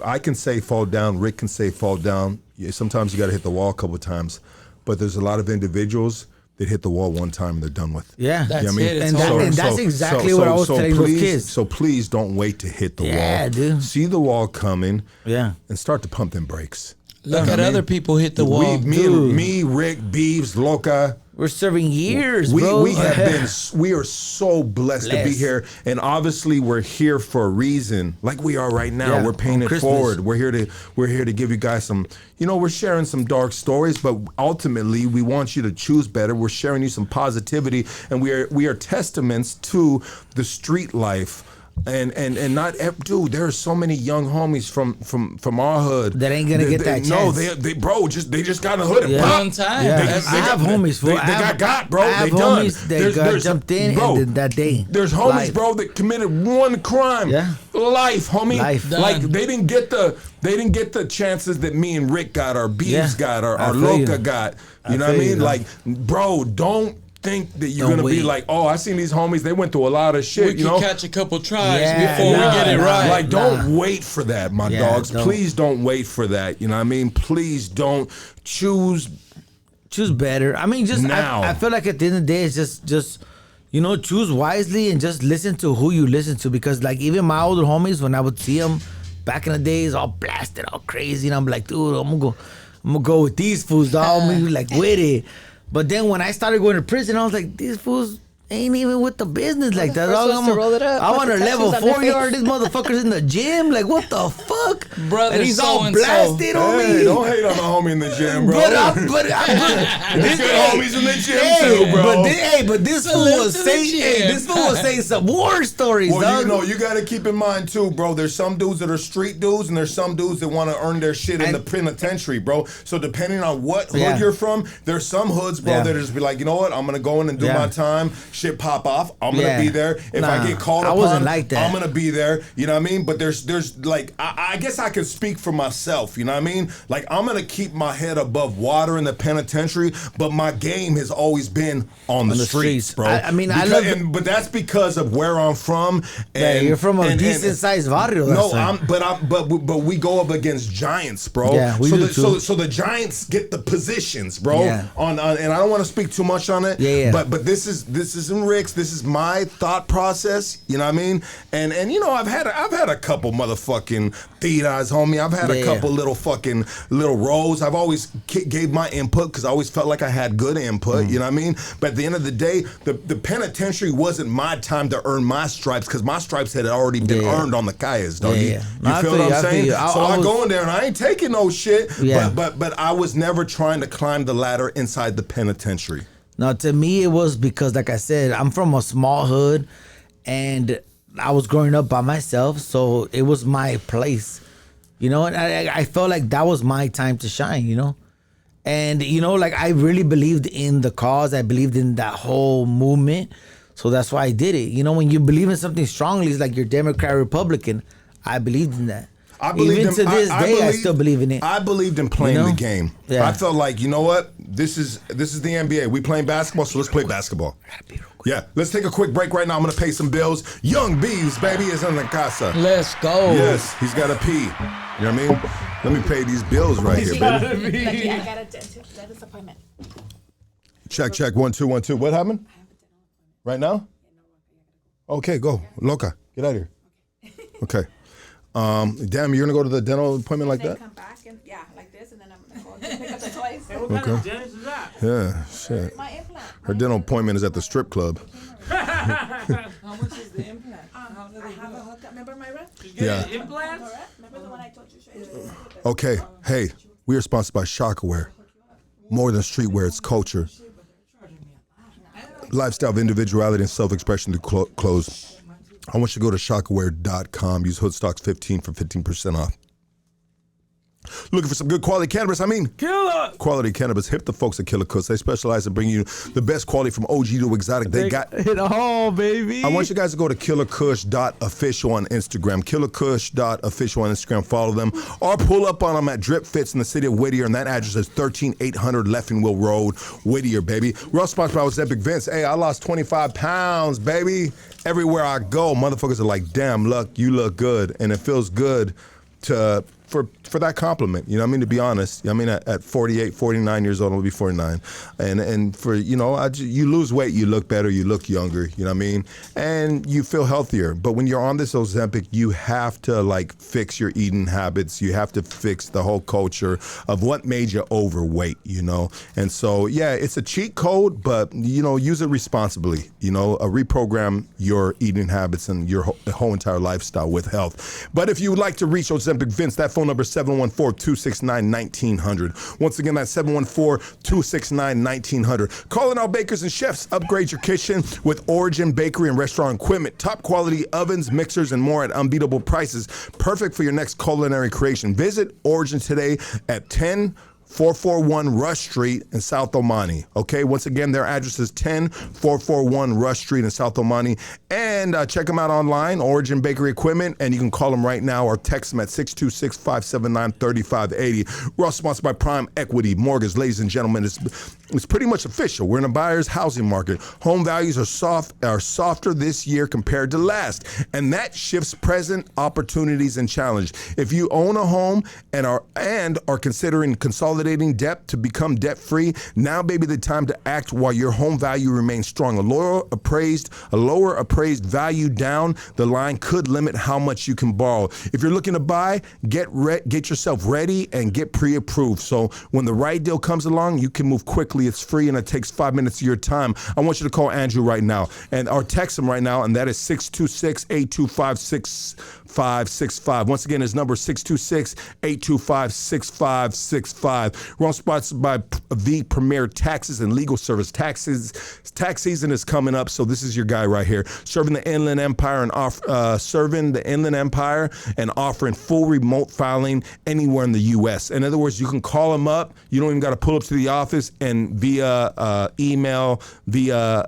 I can say fall down. Rick can say fall down. Yeah, sometimes you got to hit the wall a couple of times, but there's a lot of individuals that hit the wall one time and they're done with. Yeah, That's You know what I it. mean? It's over. and that's exactly what I was telling those please, kids. So please don't wait to hit the wall. Yeah, dude. See the wall coming. Yeah. And start to pump them brakes. Look at other people hit the wall. Me, Rick, Beavz, Loka. We're serving years, We bro. have been. We are so blessed to be here, and obviously we're here for a reason. Like we are right now, Yeah, we're paying on it Christmas. forward. We're here to give you guys some. You know, we're sharing some dark stories, but ultimately we want you to choose better. We're sharing you some positivity, and we are testaments to the street life. And not dude, there are so many young homies from our hood That ain't gonna get that No, chance. they just got in the hood and Yeah. pop. One time. Yeah. That's I it. have homies, fool. They got, bro. I have They done. homies that got jumped in and did that day. There's homies, Life. bro, that committed one crime. Yeah. Life, homie. Life. Like Done. they didn't get the chances that me and Rick got, or Beavz Yeah. got, or I feel Loka you. got. I You know what I feel you, mean? dog. Like, bro, don't think that you're Don't gonna be wait. like, oh, I seen these homies, they went through a lot of shit, We you can know. catch a couple tries Yeah, before nah, we get it nah. right. Like, don't wait for that, my Yeah, dogs. don't. Please don't wait for that. You know what I mean? Please don't choose. Choose better. I mean, just Now. I feel like at the end of the day, it's just choose wisely and just listen to who you listen to. Because like even my older homies, when I would see them back in the days, all blasted, all crazy, and I'm like, dude, I'm gonna go with these fools, dog. I'm gonna be like with it. But then when I started going to prison, I was like, these fools ain't even with the business like that. first dog. ones to roll it up, I put want the a level tattoos on their 4 yard. face. This motherfucker's in the gym. Like, what the fuck? Brother and he's all so-and-so. blasted on me. Hey, don't hate on the homie in the gym, bro. But There's good homies in the gym too, bro. But this fool Salute was to the saying, gym. this fool was saying some war stories, Well, dog. you know, you got to keep in mind too, bro. There's some dudes that are street dudes, and there's some dudes that want to earn their shit in And- the penitentiary, bro. So depending on what hood Yeah. you're from, there's some hoods, bro, Yeah. that just be like, you know what? I'm gonna go in and do Yeah. my time. Shit pop off. I'm gonna Yeah. be there. If I Nah, get called I upon, wasn't like that. I'm gonna be there. You know what I mean? But there's like, I guess I can speak for myself. You know what I mean? Like, I'm gonna keep my head above water in the penitentiary, but my game has always been on the streets, bro. I mean, I Because- love- but that's because of where I'm from. Yeah, And you're from a and- decent sized barrio. no, that's why. but we go up against giants, bro. Yeah, we so do the, too. so the giants get the positions, bro. Yeah. On and I don't want to speak too much on it. Yeah. But this isn't Rick's. This is my thought process. You know what I mean? And you know, I've had a couple motherfucking tiras, homie. I've had a Yeah. couple little roles. I've always gave my input because I always felt like I had good input. You know what I mean? But at the end of the day, the penitentiary wasn't my time to earn my stripes because my stripes had already been Yeah. earned on the calles, dog. Yeah. No, You I feel feel what you, I'm I feel saying? you. So I go in there and I ain't taking no shit. Yeah. But I was never trying to climb the ladder inside the penitentiary. No, to me it was because, like I said, I'm from a small hood, and I was growing up by myself, so it was my place, you know. And I felt like that was my time to shine, you know. And you know, like I really believed in the cause. I believed in that whole movement, so that's why I did it. You know, when you believe in something strongly, it's like you're Democrat, Republican. I believed in that. I believed Even to this day, I believed- still believe in it. I believed in playing You know? the game. Yeah. I felt like, you know what? This is the NBA. We playing basketball, so let's play basketball. Yeah, let's take a quick break right now. I'm gonna pay some bills. Young Beavz, baby, is in the casa. Let's go. Yes, he's got to pee. You know what I mean? Let me pay these bills right here, baby. Lucky, I got a dentist appointment. Check, 1 2 1 2. What happened? Right now? Okay, go. Loka, get out of here. Okay. Damn, you're gonna go to the dental appointment like that? Come back and like this, and then I'm gonna go pick up the toys. What kind of dentist is that? Yeah, shit. My implant. Her dental appointment is at the strip club. How much is the implant? I have a hookup. Remember Myra? Yeah. Implants? Remember the one I told you? Okay, hey, we are sponsored by Shockaware. More than streetwear, it's culture. Lifestyle of individuality and self-expression through clothes. I want you to go to shockaware.com. Use hoodstocks 15 for 15% off. Looking for some good quality cannabis? Killer. Quality cannabis. Hip the folks at Killakushcali. They specialize in bringing you the best quality from OG to exotic. They got it all, baby. I want you guys to go to killakush.official on Instagram. Killakush.official on Instagram. Follow them. Or pull up on them at Drip Fits in the city of Whittier. And that address is 13800 Leffingwell Road, Whittier, baby. We're all sponsored by Ozempic Vince. Hey, I lost 25 pounds, baby. Everywhere I go, motherfuckers are like, damn, you look good. And it feels good for that compliment, you know what I mean, to be honest. I mean, at 48, 49 years old, I'll be 49. And for, you know, you lose weight, you look better, you look younger, you know what I mean? And you feel healthier. But when you're on this Ozempic, you have to, like, fix your eating habits. You have to fix the whole culture of what made you overweight, you know? And so, yeah, it's a cheat code, but, you know, use it responsibly, you know, reprogram your eating habits and your whole entire lifestyle with health. But if you would like to reach Ozempic Vince, that phone number is 714-269-1900. Once again, that's 714-269-1900. Calling all bakers and chefs. Upgrade your kitchen with Origin Bakery and Restaurant Equipment. Top quality ovens, mixers, and more at unbeatable prices. Perfect for your next culinary creation. Visit Origin today at 10441 Rush Street in South Omani. Okay, once again, their address is 10441 Rush Street in South Omani. And check them out online, Origin Bakery Equipment, and you can call them right now or text them at 626-579-3580. We're also sponsored by Prime Equity Mortgage. Ladies and gentlemen, it's pretty much official. We're in a buyer's housing market. Home values are softer this year compared to last, and that shifts present opportunities and challenge. If you own a home and are considering consolidating debt to become debt-free, now may be the time to act while your home value remains strong. A lower appraised value down the line could limit how much you can borrow. If you're looking to buy, get yourself ready and get pre-approved. So when the right deal comes along, you can move quickly. It's free and it takes 5 minutes of your time. I want you to call Andrew right now or text him right now, and that is 626-825-6565. Once again, his number is 626-825-6565. We're on sponsored by the Premier Taxes and Legal Service. Tax season is coming up, so this is your guy right here, serving the Inland Empire and offering full remote filing anywhere in the U.S. In other words, you can call him up. You don't even got to pull up to the office, and via email, via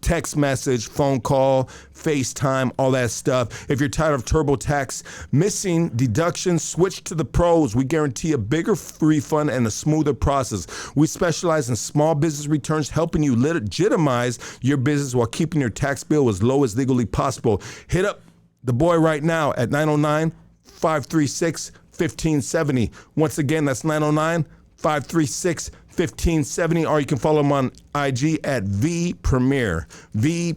text message, phone call, FaceTime, all that stuff. If you're tired of TurboTax missing deductions, switch to the pros. We guarantee a bigger refund and a smoother process. We specialize in small business returns, helping you legitimize your business while keeping your tax bill as low as legally possible. Hit up the boy right now at 909-536-1570. Once again, that's 909-536-1570, or you can follow him on IG at VPremier, VEE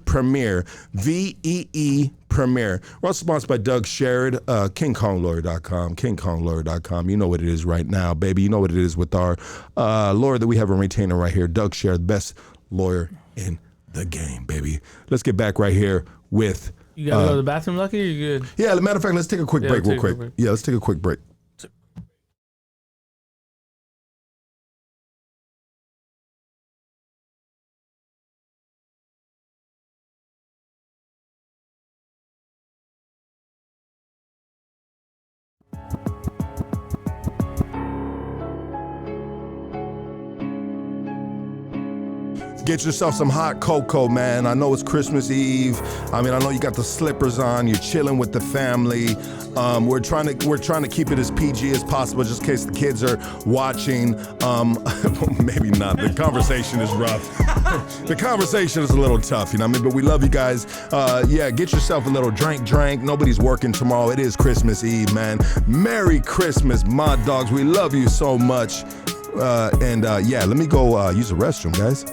Premier. We're also sponsored by Doug Sherrod, KingKongLawyer.com, KingKongLawyer.com. You know what it is right now, baby. You know what it is with our lawyer that we have a retainer right here, Doug Sherrod, the best lawyer in the game, baby. Let's get back right here with... You gotta go to the bathroom, Lucky, or you good? Yeah, as a matter of fact, let's take a quick break real quick. Yeah, let's take a quick break. Get yourself some hot cocoa, man. I know it's Christmas Eve. I mean, I know you got the slippers on. You're chilling with the family. We're trying to keep it as PG as possible, just in case the kids are watching. Maybe not. The conversation is rough. The conversation is a little tough, you know what I mean? But we love you guys. Yeah, get yourself a little drink. Nobody's working tomorrow. It is Christmas Eve, man. Merry Christmas, my dogs. We love you so much. Yeah, let me go use the restroom, guys.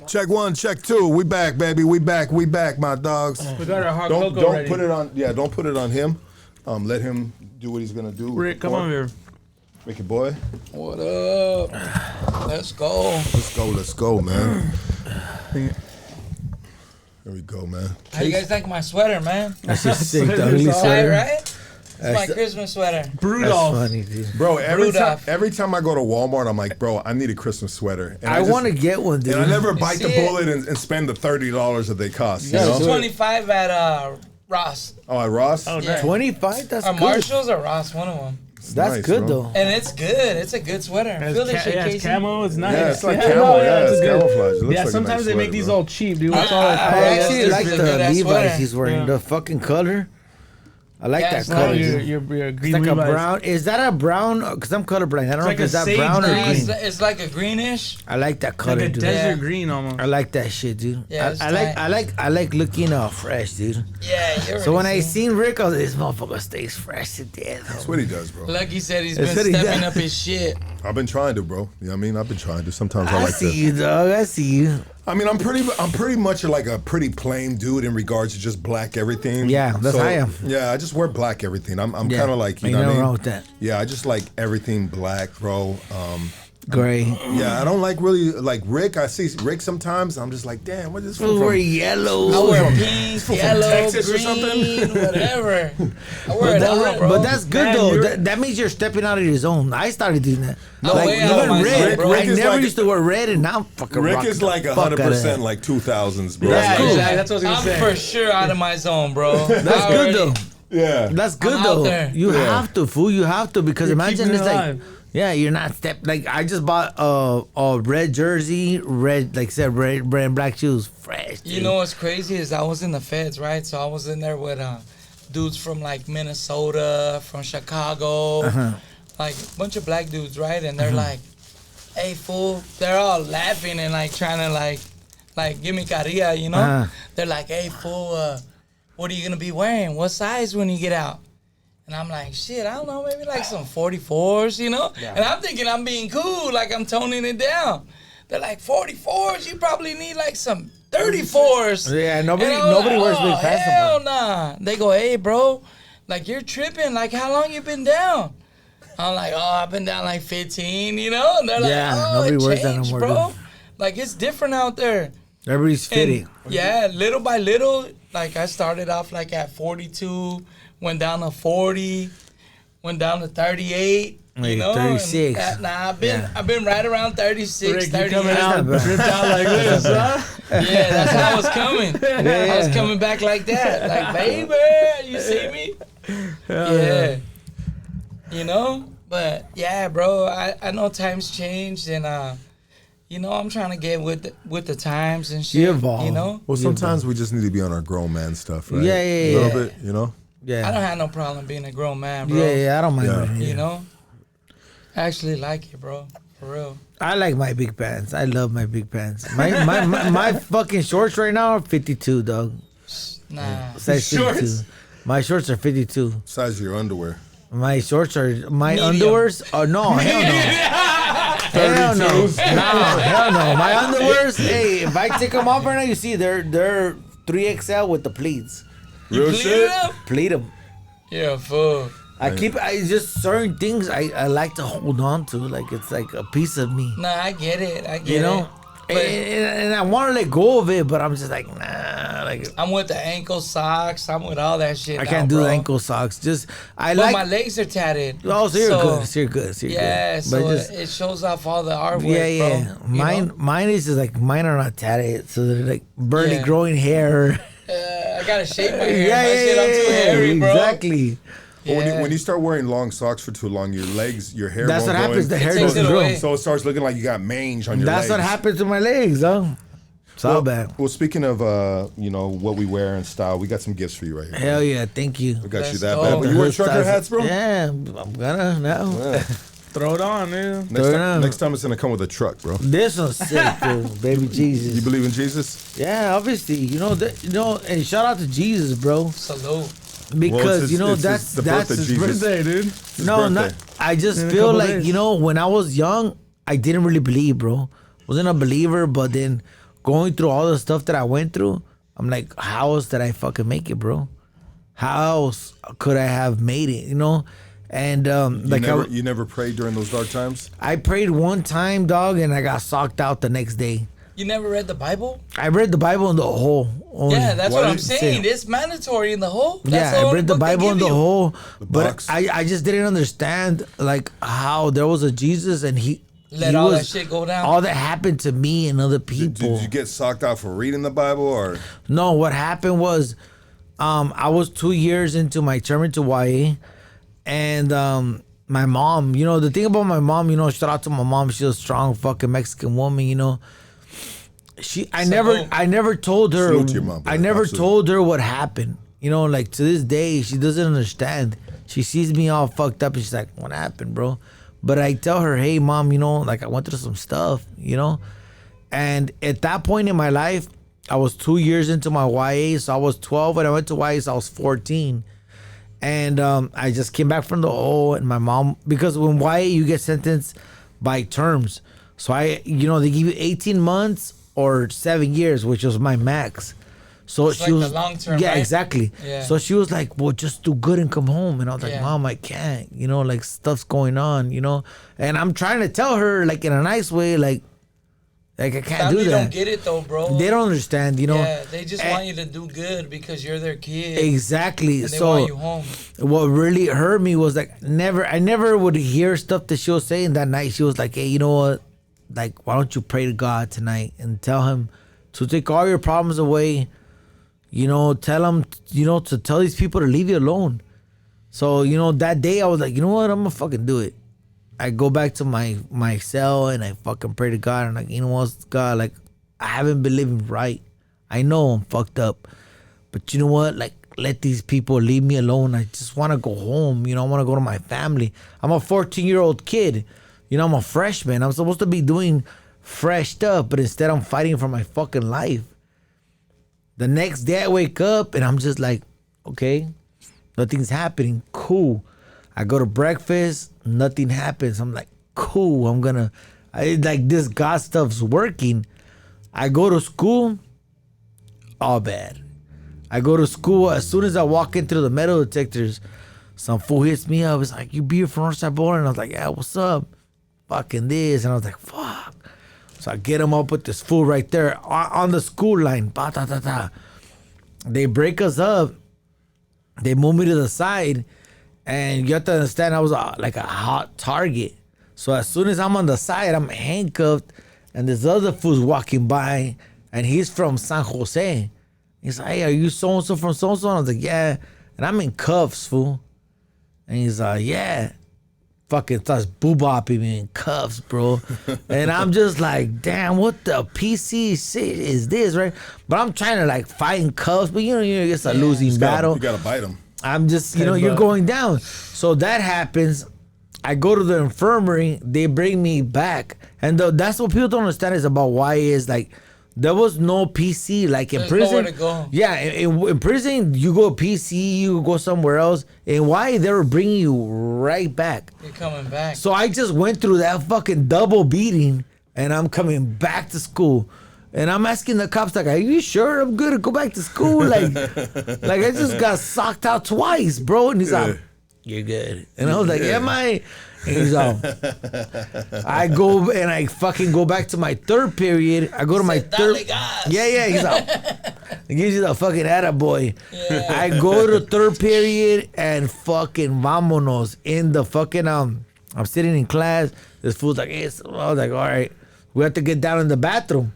Check 1, check 2. We back, baby. We back, my dogs. We got our hot Don't cocoa ready. put it on. Yeah, don't put it on him. Let him do what he's gonna do. Rick, come on here. Ricky boy. What up? Let's go. Let's go, man. There we go, man. How you guys like my sweater, man? That's just sick, the ugly Tight, sweater. right? It's my Christmas sweater. That's funny, dude. Bro, Rudolph. every time I go to Walmart, I'm like, bro, I need a Christmas sweater. And I want to get one, dude. And I never bite see the it? bullet and spend the $30 that they cost. You Yeah, know? so- 25 at Ross. Oh, at Ross? Oh, Yeah. 25? That's Or good. Marshalls or Ross, one of them. That's nice, good, bro. though. And it's good. It's a good sweater. Feel this shit, Yeah, it's Casey. camo. It's nice. Yeah, it's like Yeah, camo. Yeah, it's it's good. camouflage. It looks Yeah, like a sometimes nice they make sweater, these bro. all cheap, dude. That's all I I actually this like is a the good-ass Levi's sweater. he's wearing. Yeah. The fucking color. I like Yeah, that it's color. nice. dude. Your It's green like a Levi's. brown. Is that a brown? Because I'm colorblind. I don't know like if it's a that sage brown or green. green. It's like a greenish. I like that color, Like a dude. desert Yeah. green almost. I like that shit, dude. Yeah, it's I like looking fresh, dude. Yeah, you're So when I already seen Rick, I was like, this motherfucker stays fresh to death. That's what he does, bro. Lucky said he's That's been what he stepping does. up his shit. I've been trying to, bro. You know what I mean? I've been trying to. Sometimes I I like see to. you, dog. I see you. I mean, I'm pretty much like a pretty plain dude in regards to just black everything. Yeah, that's how I am. Yeah, I just wear black everything. I'm Yeah. kind of like, you Ain't know what I nothing mean? wrong with that. Yeah, I just like everything black, bro. Gray. Yeah, I don't like really like Rick. I see Rick sometimes. I'm just like, damn, what is this We're from? yellow. I wear from- pink, from yellow, Texas or green, something? whatever. I wear it all, bro. But that's good Man, though. you're- That means you're stepping out of your zone. I started doing that. No like way out of even my red. zone, bro. I Rick is never like- used to wear red, and now I'm fucking. Rick rocking is the like fuck out of 100% that. like 2000s, bro. That's Yeah, cool. Exactly. That's what I was gonna I'm say. for sure out of my zone, bro. That's good though. Yeah. That's good I'm out though. there. You Yeah. have to, fool. You have to because You're imagine keeping it's it like, alive. yeah, you're not like I just bought a red jersey, red like I said red and black shoes, fresh. Dude. You know what's crazy is I was in the feds, right? So I was in there with dudes from like Minnesota, from Chicago, like a bunch of black dudes, right? And they're like, "Hey, fool!" They're all laughing and like trying to like give me carilla, you know? Uh-huh. They're like, "Hey, fool, what are you gonna be wearing? What size when you get out?" And I'm like, shit, I don't know, maybe like some 44s, you know? And I'm thinking I'm being cool, like I'm toning it down. They're like, 44s? You probably need like some 34s. Yeah, nobody And I'm like, wears big pants. hell nah. They go, hey, bro, like you're tripping. Like, how long you been down? I'm like, oh, I've been down like 15, you know? And they're like, Yeah, oh, nobody it wears that no changed, more, bro. dude. Like, it's different out there. Everybody's And, fitting. yeah, little by little, like I started off like at 42, went down to 40, went down to 38. You Like know, 36. And, I've been right around 36, Rick, you 38. coming out That's not ripped out like this, huh? Yeah, that's how I was coming. I was coming back like that, like baby, you see me? Yeah. You know, but yeah, bro, I know times changed and you know, I'm trying to get with the times and shit. You evolve. You know, Well, sometimes we just need to be on our grown man stuff, right? Yeah, A yeah, little yeah. bit, you know? Yeah. I don't have no problem being a grown man, bro. Yeah, I don't mind. Yeah. wearing it. You know, I actually like it, bro, for real. I like my big pants. I love my big pants. My fucking shorts right now are 52, dog. Nah, Size 52. Shorts? My shorts are 52. Size of your underwear. My shorts are my Medium. underwears. Oh no, hell no. Hell no. 32s. No, hell no. My underwears, hey, if I take them off right now, you see they're 3XL with the pleats. Real Clean shit? it up? Pleat them. Yeah, fuck. I just certain things I like to hold on to, like it's like a piece of me, Nah, I get it. I get you know. it. But And I want to let go of it, but I'm just like nah, like I'm with the ankle socks. I'm with all that shit. I now, can't do bro. the ankle socks. Just I But like. my legs are tatted. Oh, so you're good. So you're good. So you're Yeah, good. so But just, it shows off all the artwork, yeah, yeah. bro. You Mine, know? mine is just like mine are not tatted, so they're like barely Yeah. growing hair. I gotta shave my hair. My shit, I'm too hairy, bro. Exactly. But Yeah. when you start wearing long socks for too long, your legs, your hair That's won't what go happens. in. The hair takes doesn't it grow. away. So it starts looking like you got mange on your That's legs. what happens to my legs, though. It's all bad. Well, speaking of, you know, what we wear and style, we got some gifts for you right here. Hell yeah, thank you. We got you Let's that go. bad. But you wear trucker Hoodstocks. hats, bro? Yeah, I'm gonna now. Yeah. Throw it on, dude. Next time it's gonna come with a truck, bro. This one's sick, dude. Baby You Jesus. believe in Jesus? Yeah, obviously, you know, and shout out to Jesus, bro, Salute. because it's you know it's that's the birth of his Jesus. Birthday, dude. His No, birthday. not. I just In a feel couple like days. you know when I was young, I didn't really believe, bro. Wasn't a believer, but then going through all the stuff that I went through, I'm like, how else did I fucking make it, bro? How else could I have made it, you know? And you never prayed during those dark times? I prayed one time, dog, and I got socked out the next day. You never read the Bible? I read the Bible in the whole. Yeah, that's what I'm saying. It's mandatory in the whole. Yeah, I read the Bible in the whole, but I just didn't understand like how there was a Jesus and he all that shit go down. All that happened to me and other people. Did you get socked out for reading the Bible or? No, what happened was, I was 2 years into my term into YA, and my mom, you know, the thing about my mom, you know, shout out to my mom, she's a strong fucking Mexican woman, you know. I never told her. Salute your mom, I never told her what happened. You know, like to this day, she doesn't understand. She sees me all fucked up and she's like, "What happened, bro?" But I tell her, "Hey, mom, you know, like I went through some stuff, you know." And at that point in my life, I was 2 years into my YA, so I was 12 when I went to YA, so I was 14. And I just came back from the O, and my mom, because when YA you get sentenced by terms, so they give you 18 months or 7 years, which was my max. So it's she like was the long term, yeah, right? exactly. Yeah. So she was like, "Well, just do good and come home." And I was like, Yeah. "Mom, I can't. You know, like stuff's going on. You know." And I'm trying to tell her, like in a nice way, like I can't Family do that. don't get it though, bro. They don't understand. You know. Yeah, they just want you to do good because you're their kid. Exactly. And they So want you home. what really hurt me was like I never would hear stuff that she was saying that night. She was like, "Hey, you know what? Like, why don't you pray to God tonight and tell him to take all your problems away? You know, tell him, you know, to tell these people to leave you alone." So, you know, that day I was like, you know what? I'm gonna fucking do it. I go back to my cell and I fucking pray to God and like, you know what, God, like I haven't been living right. I know I'm fucked up, but you know what? Like, let these people leave me alone. I just want to go home. You know, I want to go to my family. I'm a 14-year-old kid. You know, I'm a freshman. I'm supposed to be doing fresh stuff, but instead I'm fighting for my fucking life. The next day I wake up and I'm just like, okay, nothing's happening. Cool. I go to breakfast, nothing happens. I'm like, cool, like this God stuff's working. I go to school, all bad. I go to school, as soon as I walk into the metal detectors, some fool hits me up. It's like, "You be from Northside Bowling?" And I was like, "Yeah, what's up?" Fucking this. And I was like, fuck. So I get him up with this fool right there on the school line. Ba-ta-ta-ta. They break us up. They move me to the side. And you have to understand, I was like a hot target. So as soon as I'm on the side, I'm handcuffed. And this other fool's walking by. And he's from San Jose. He's like, "Hey, are you so-and-so from so-and-so?" And I was like, "Yeah." And I'm in cuffs, fool. And he's like, "Yeah." Fucking starts boo-bopping me in cuffs, bro. And I'm just like, damn, what the PC shit is this, right? But I'm trying to like fight in cuffs, but you know, it's a losing battle. You gotta bite them. I'm just, you know, you're going down. So that happens. I go to the infirmary. They bring me back. And that's what people don't understand is about why is like, there was no PC like in There's prison. nowhere to go. Yeah, in prison you go PC, you go somewhere else. And why they were bringing you right back. You're coming back. So I just went through that fucking double beating, and I'm coming back to school. And I'm asking the cops, like, "Are you sure I'm good to go back to school?" Like I just got socked out twice, bro. And he's like, "You're good." And I was like, "Am I?" And he's all, I go and I fucking go back to my third period. I go to my third. Yeah. He's all, he gives you the fucking attaboy. Yeah. I go to the third period and fucking vamonos in the fucking I'm sitting in class. This fool's like, "Hey," I was like, "All right, we have to get down in the bathroom."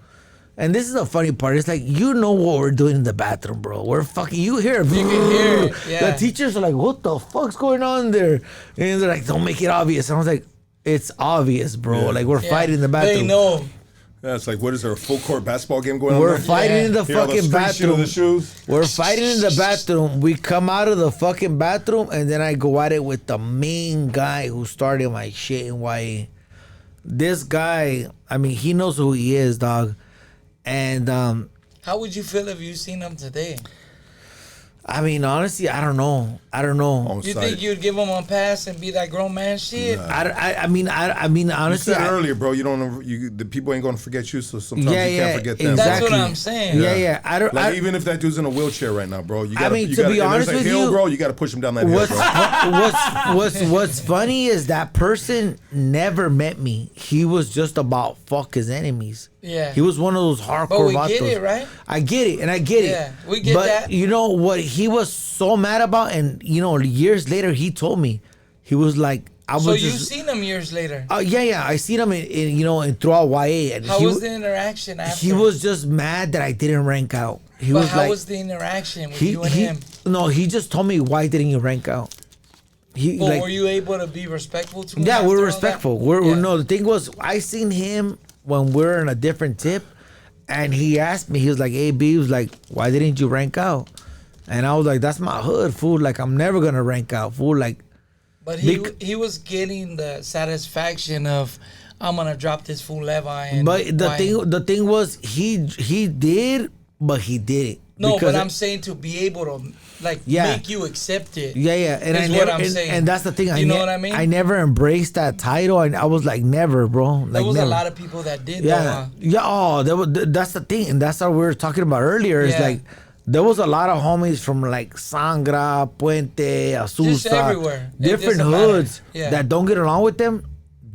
And this is the funny part. It's like, you know what we're doing in the bathroom, bro. We're fucking, you hear it. You can hear it, yeah. The teachers are like, "What the fuck's going on there?" And they're like, "Don't make it obvious." And I was like, it's obvious, bro. Yeah. Like, we're fighting in the bathroom. They know. Yeah, it's like, what is there, a full court basketball game going on We're there? fighting in the Hear all fucking street shit bathroom. of the shoes? We're fighting in the bathroom. We come out of the fucking bathroom, and then I go at it with the main guy who started my shit in YA. This guy, I mean, he knows who he is, dog. And how would you feel if you seen him today? I mean, honestly, I don't know. On You site. think you'd give him a pass and be that grown man shit? I mean, You honestly, said earlier, bro. You don't. The people ain't gonna forget you, so sometimes you can't forget them. That's exactly. what I'm saying. Yeah. I don't. Like even if that dude's in a wheelchair right now, bro. You gotta, mean, you to gotta, be and honest there's a with hill, you, bro. You got to push him down that hill, bro. What's funny is that person never met me. He was just about fuck his enemies. Yeah. He was one of those hardcore But we vatos. get it, right? I get it, and I get Yeah, it. we get but that. You know what he was so mad about, and you know, years later he told me, he was like, I was So just. you've seen him years later. Yeah. I seen him in you know, in throughout YA, and How was the interaction after? he was just mad that I didn't rank out. He But was how like, was the interaction with you and him? no, he just told me, why didn't you rank out? He Well, like, were you able to be respectful to him? yeah, after we're all respectful. that? We're Yeah. no. The thing was, I seen him when we're in a different tip, and he asked me. He was like, "Hey, Beavz, like, why didn't you rank out?" And I was like, "That's my hood, fool. Like, I'm never gonna rank out, fool. Like, But he was getting the satisfaction of, I'm gonna drop this fool Levi. And but why- the thing was, he did, but he did it. No, Because but I'm saying to be able to like Yeah. make you accept it. Yeah, and I is never, what I'm saying. and that's the thing. You know what I mean? I never embraced that title, and I was like, never, bro. Like, There was never. a lot of people that did. Yeah, Though, huh? yeah. Oh, that's the thing, and that's what we were talking about earlier. Is Yeah. like there was a lot of homies from like Sangra, Puente, Azusa, everywhere. It different doesn't matter. hoods Yeah. that don't get along with them.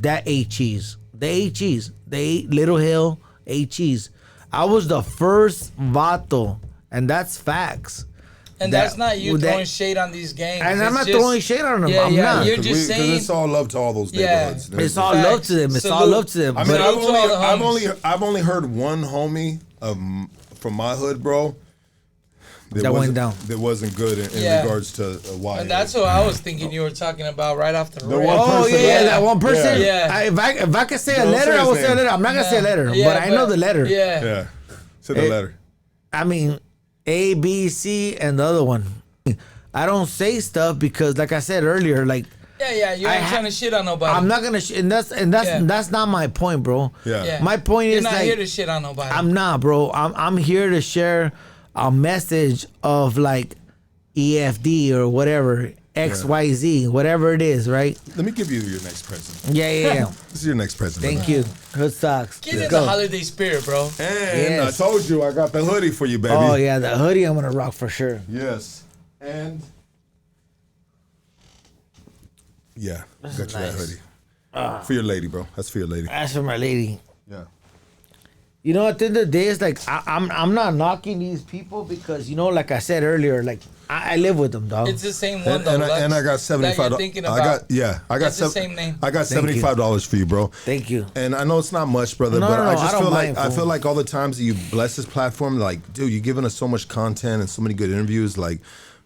That ate cheese. They ate cheese. They ate Little Hill, ate cheese. I was the first vato, and that's facts. And That- that's not you that- throwing shade on these gangs. And I'm It's not just- throwing shade on them. Yeah, I'm yeah, not. you're Because just saying. it's all love to all those Yeah. neighborhoods. It's all Facts. love to them. It's all Salute. love to them. I mean, But Salute to all the I've only heard one homie from my hood, bro. That went down. That wasn't good in Yeah. regards to why. And that's what I was thinking you were talking about right off the rip. one Oh person, yeah, right? that one person. Yeah. If I could say a Don't letter, say I his will say a name. letter. I'm not gonna say a letter, Yeah, but I know the letter. Yeah. Yeah. To the Hey. letter. I mean, A, B, C, and the other one. I don't say stuff because, like I said earlier, like Yeah, you ain't trying to shit on nobody. I'm not gonna, and that's not my point, bro. Yeah. Yeah. My point You're is not like here to shit on nobody. I'm not, bro. I'm here to share a message of like EFD or whatever, XYZ, whatever it is, right? Let me give you your next present. Yeah. This is your next present. Thank you. Hoodstocks. Get in Let's the go. holiday spirit, bro. And Yes. I told you I got the hoodie for you, baby. Oh yeah, the hoodie I'm gonna rock for sure. Yes. And yeah, got you that nice. hoodie. For your lady, bro. That's for your lady. That's for my lady. Yeah. You know, at the end of the day, it's like I'm not knocking these people because you know, like I said earlier, like I live with them, dog. It's the same one, And, though. and, I, Lux, and I got that $75. you're thinking I about. got It's the same name. I got Thank you. $75 for you, bro. Thank you. And I know it's not much, brother, No, but no, I I just don't feel mind, like I fool. feel like all the times that you bless this platform, like, dude, you're giving us so much content and so many good interviews, like.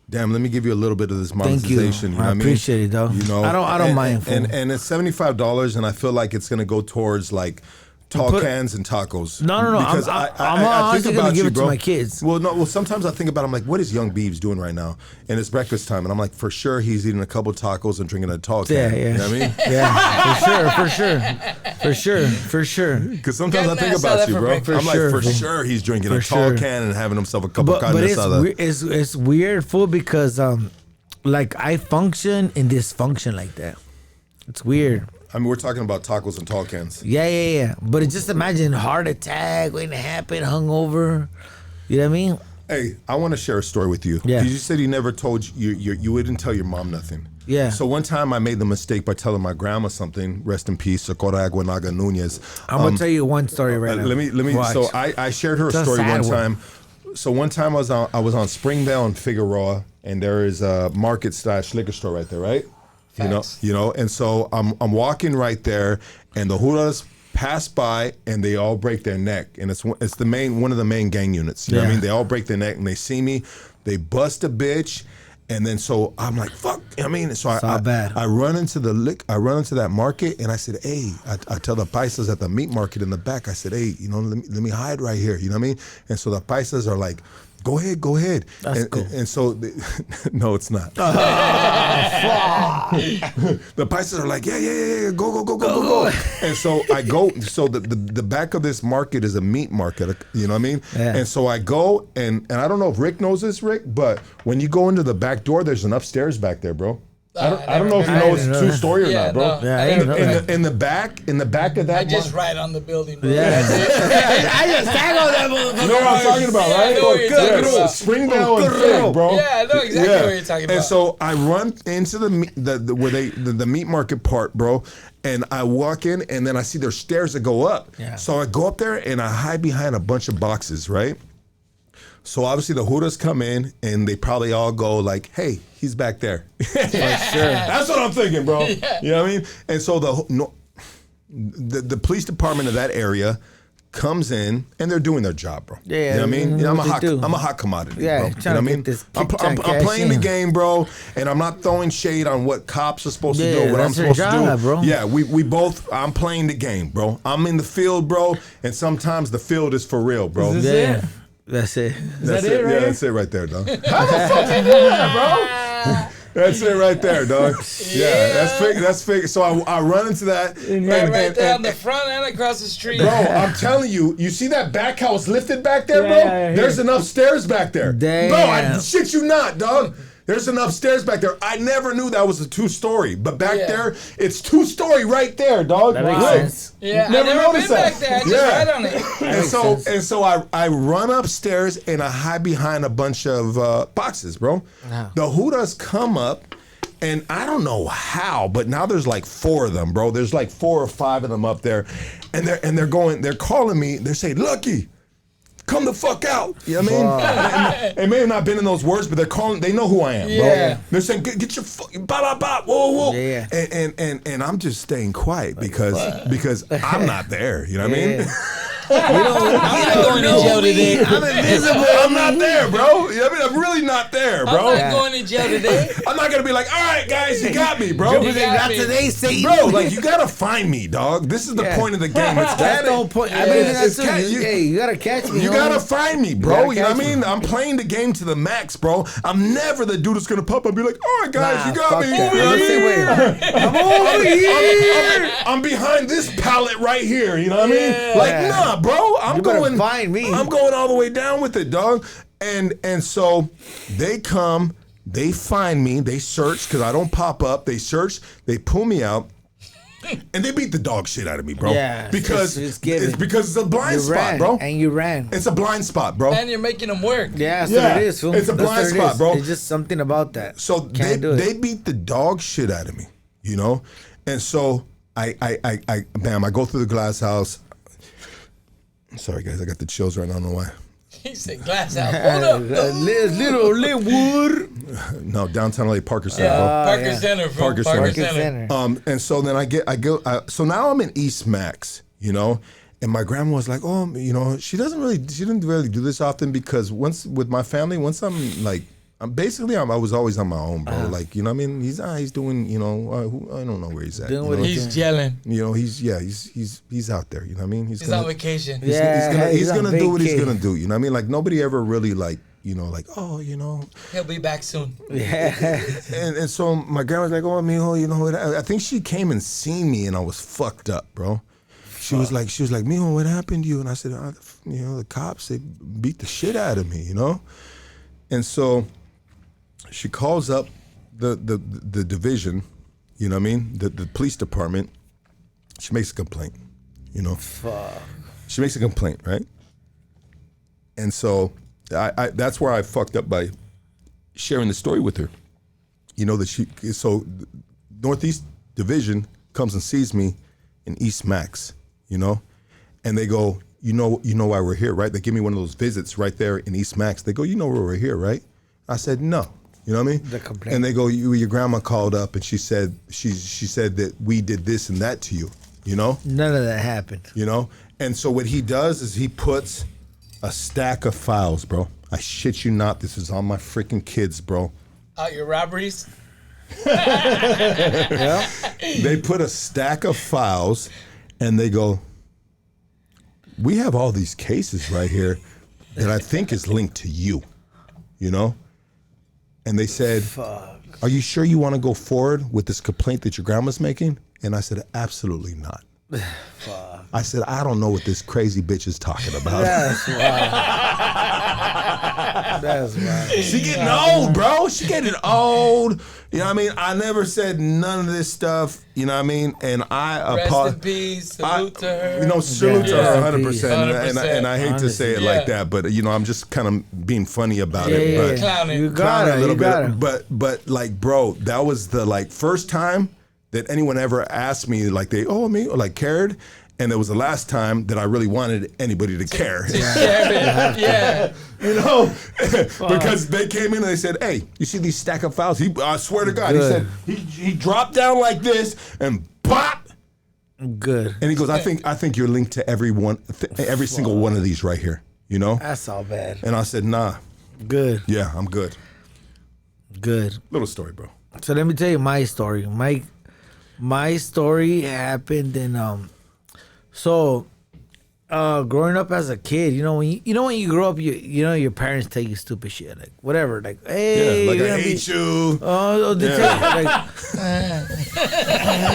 Damn, let me give you a little bit of this Thank you. monetization. You know I what I mean? appreciate it, though. You know, I don't mind, fool. And it's $75, and I feel like it's gonna go towards like tall Put- cans and tacos. No. Because I'm I honestly think gonna about give you, it to bro. my kids. Well, no. Well, sometimes I think about. I'm like, what is young Beavz doing right now? And it's breakfast time, and I'm like, for sure he's eating a couple tacos and drinking a tall can. Yeah. You know what I mean? Yeah, for sure. Because sometimes I Gotta think ask how about that you, for bro. breakfast. I'm like, sure, for fool. sure he's drinking For a tall sure. can and having himself a couple But carne asada. it's weird, fool, because like I function in dysfunction like that. It's weird. I mean, we're talking about tacos and tall cans. Yeah. But it's just imagine heart attack waiting to happen, hungover. You know what I mean? Hey, I want to share a story with you. Yeah. 'Cause you said you never told you wouldn't tell your mom nothing. Yeah. So one time I made the mistake by telling my grandma something. Rest in peace, Socorro Aguanaga Nunez. I'm gonna tell you one story right now. Let me. Watch. So I shared her a It's a story sad one one. time. So one time I was on Springdale and Figueroa, and there is a market / liquor store right there, right? Facts. You know, and so I'm walking right there, and the Juras pass by, and they all break their neck, and it's one of the main gang units. You know what I Yeah. mean? They all break their neck, and they see me, they bust a bitch. And then so I'm like, fuck. I mean, so all bad. I run into I run into that market, and I said, hey, I tell the paisas at the meat market in the back, I said, hey, you know, let me hide right here. You know what I mean? And so the paisas are like go ahead. That's cool. And so, no, it's not. The paisas are like, yeah, go. And so I go. So the back of this market is a meat market. You know what I mean? Yeah. And so I go, and I don't know if Rick knows this, Rick, but when you go into the back door, there's an upstairs back there, bro. I don't know if you know it's a true story or not, bro. No. Yeah, I didn't know that. In the back of that. I just write on the building, bro. Yeah. I just tag on that motherfucker. You know what I'm talking about, Yeah, I right? know what you're talking about. Springdale and Fig, bro. Yeah, I know exactly what you're talking about. And so I run into the meat market part, bro. And I walk in, and then I see there's stairs that go up. Yeah. So I go up there, and I hide behind a bunch of boxes, right? So obviously the Hudas come in, and they probably all go like, "Hey, he's back there." For sure. That's what I'm thinking, bro. Yeah. You know what I mean? And so the police department of that area comes in, and they're doing their job, bro. Yeah, you know what I mean? I'm a what hot commodity, Yeah, bro. trying You know to what I mean? get this I'm kick-time cash playing the in. game, bro, and I'm not throwing shade on what cops are supposed to Yeah, do, what I'm that's their supposed to job, do. bro. Yeah, we both. I'm playing the game, bro. I'm in the field, bro, and sometimes the field is for real, bro. Is this Yeah. it? That's it. That's that it right Yeah, here? that's it right there, dog. How the fuck you do that, bro? That's it right there, dog. Yeah, that's fake. So I run into that. Right there on the front and across the street. Bro, I'm telling you, you see that back house lifted back there, bro? Yeah, There's enough stairs back there. Damn. Bro, I shit you not, dog. There's enough stairs back there. I never knew that was a 2-story, but back there, it's 2-story right there, dog. That makes Look. sense. Yeah, Never I never noticed been that. back there. I just Yeah. write on it. And so I run upstairs and I hide behind a bunch of boxes, bro. Wow. The Hudas come up, and I don't know how, but now there's like 4 of them, bro. There's like 4 or 5 of them up there, and they're calling me. They're saying, "Lucky, come the fuck out." You know what I mean? It may have not been in those words, but they're calling. They know who I am, bro. Yeah. They're saying, "Get your fucking bop, whoa, whoa." Yeah. And I'm just staying quiet because I'm not there. You know what I mean? I'm not going to jail today. I'm invisible. I'm not there, bro. You know what I mean? I'm really not there, bro. I'm not going to jail today. I'm not gonna be like, "All right, guys, you got me, bro." You got Not me. today, Satan. Bro, like you gotta find me, dog. This is the Yeah. point of the game. It's That's the whole point. I mean, that's it's it. you, You gotta catch me. you homie. gotta find me, bro. gotta You know what I catch mean? I'm playing the game to the max, bro. I'm never the dude that's gonna pop up and be like, "All right, guys, Nah, you got fuck me." that. You know I'm what the I same mean? way. I'm over here. I'm behind this pallet right here. You know what I mean? Yeah. Like, nah, bro. I'm You better going. find me. I'm going all the way down with it, dog. And so they come, they find me, they search because I don't pop up. They search, they pull me out. And they beat the dog shit out of me, bro. Yeah, because it's given. it's because it's a blind You spot, ran, bro. and you ran. It's a blind spot, bro. And you're making them work. Yeah, that's Yeah, what it is. Fool. it's a That's blind what it spot, is. bro. It's just something about that. So Can't do it. they beat the dog shit out of me, you know? And so I go through the glass house. Sorry guys, I got the chills right now, I don't know why. He said glass out. Hold up. Little Linwood. No, downtown LA, Parker Center, Yeah, bro. Parker yeah. Center. From Parker Parker, Center. Center. And so then I go. So now I'm in East Max, you know, and my grandma was like, "Oh, you know, she didn't really do this often because once with my family, once I'm like, I was always on my own, bro. Like, you know what I mean? He's doing, you know, I don't know where he's at. Doing You what know? He's gelling. You know, he's out there. You know what I mean? He's on vacation. Yeah. He's on gonna do what he's vacay. gonna do. You know what I mean? Like nobody ever really like, you know, like, oh, you know. He'll be back soon. Yeah. And so my grandma's like, oh, mijo, you know, I think she came and seen me and I was fucked up, bro. She was like, mijo, what happened to you? And I said, you know, the cops, they beat the shit out of me, you know? And so she calls up the division, you know what I mean? The police department. She makes a complaint, you know? Fuck. She makes a complaint, right? And so I that's where I fucked up by sharing the story with her. You know, so Northeast Division comes and sees me in East Max, you know? And they go, you know why we're here, right? They give me one of those visits right there in East Max. They go, you know why we're here, right? I said, no. You know what I mean? The complaint. And they go, your grandma called up and she said that we did this and that to you, you know? None of that happened. You know? And so what he does is he puts a stack of files, bro. I shit you not, this is on my freaking kids, bro. Out your robberies. Yeah. They put a stack of files and they go, we have all these cases right here that I think is linked to you. you know? And they said, are you sure you want to go forward with this complaint that your grandma's making? And I said, absolutely not. I said, I don't know what this crazy bitch is talking about. That's wild. That's wild. She getting old, bro. She getting old. You know what I mean? I never said none of this stuff. You know what I mean? And I Rest in peace. Salute to her. You know, salute to her 100%. 100%. And I hate to say it like that, but you know, I'm just kind of being funny about it. But Clowning. You got it. a little You got bit. it. But like, bro, that was the like first time that anyone ever asked me like they owe me or like cared. And it was the last time that I really wanted anybody to care. Yeah. You know, because they came in and they said, "Hey, you see these stack of files?" I swear to God, Good. he said he dropped down like this and pop. Good. And he goes, "I think you're linked to every single one of these right here." You know, That's all bad. and I said, "Nah, Good. yeah, I'm good." Good. Little story, bro. So let me tell you my story. My story happened in growing up as a kid, when you grow up, you know your parents tell you stupid shit, like whatever, like, hey, Yeah, like you're I gonna hate you. they tell you,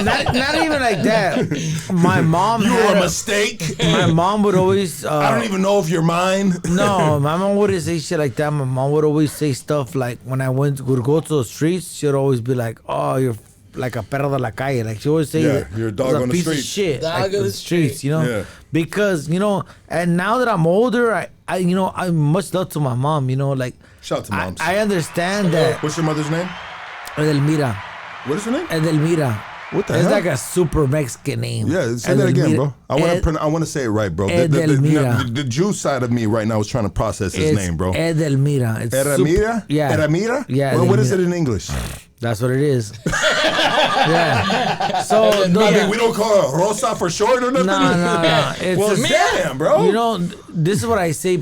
like, not even like that. My mom You had were a mistake. My mom would always. I don't even know if you're mine. No, my mom wouldn't say shit like that. My mom would always say stuff like when I would go to the streets, she'd always be like, "Oh, you're like a perro de la calle." Like she always say, Yeah, you're a dog on the piece street. of shit, Dog like on the the streets, Yeah. Because and now that I'm older, I'm much love to my mom. Like Shout out to moms. I understand that. What's your mother's name? Edelmira, What is her name? Edelmira. What the It's hell? like a super Mexican name. Yeah, say that again, bro. I want to say it right, bro. The Jew side of me right now is trying to process his name, bro. Edelmira. It's Eramira? Yeah. Eramira? Yeah, Well, what is it Edelmira. in English? That's what it is. Yeah. So I mean, we don't call her Rosa for short or nothing? No. It's Well, just- damn, bro. This is what I say.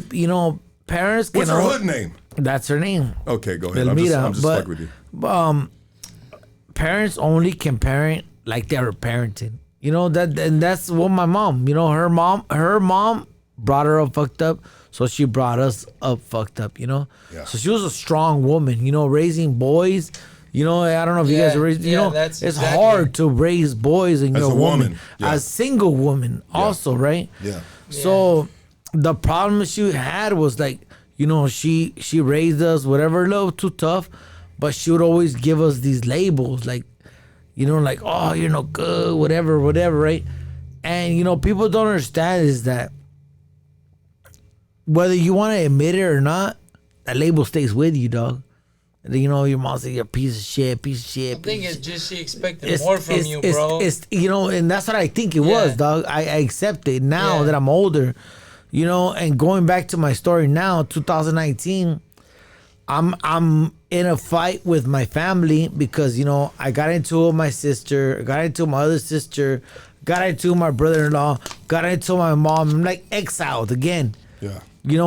Parents can. What's her hood name? That's her name. Okay, go ahead. Edelmira. I'm just fucking with you. Parents only can parent like they were parented. And that's what my mom. Her mom brought her up fucked up, so she brought us up fucked up. Yeah. So she was a strong woman. Raising boys. I don't know if you guys are raised. that's it's exactly. hard to raise boys and As you're a a woman, woman, yeah. a single woman, also, right? Yeah. So the problem she had was like, she raised us, whatever, a little too tough, but she would always give us these labels, like, like, oh, you're no good, whatever, right? And people don't understand is that whether you want to admit it or not, that label stays with you, dog. Your mom said you're a piece of shit. I think it's just she expected more from you, bro. And that's what I think it was, dog. I accept it now that I'm older, and going back to my story now, 2019, I'm in a fight with my family because, I got into it with my sister, got into my other sister, got into my brother-in-law, got into my mom. I'm like exiled again. Yeah.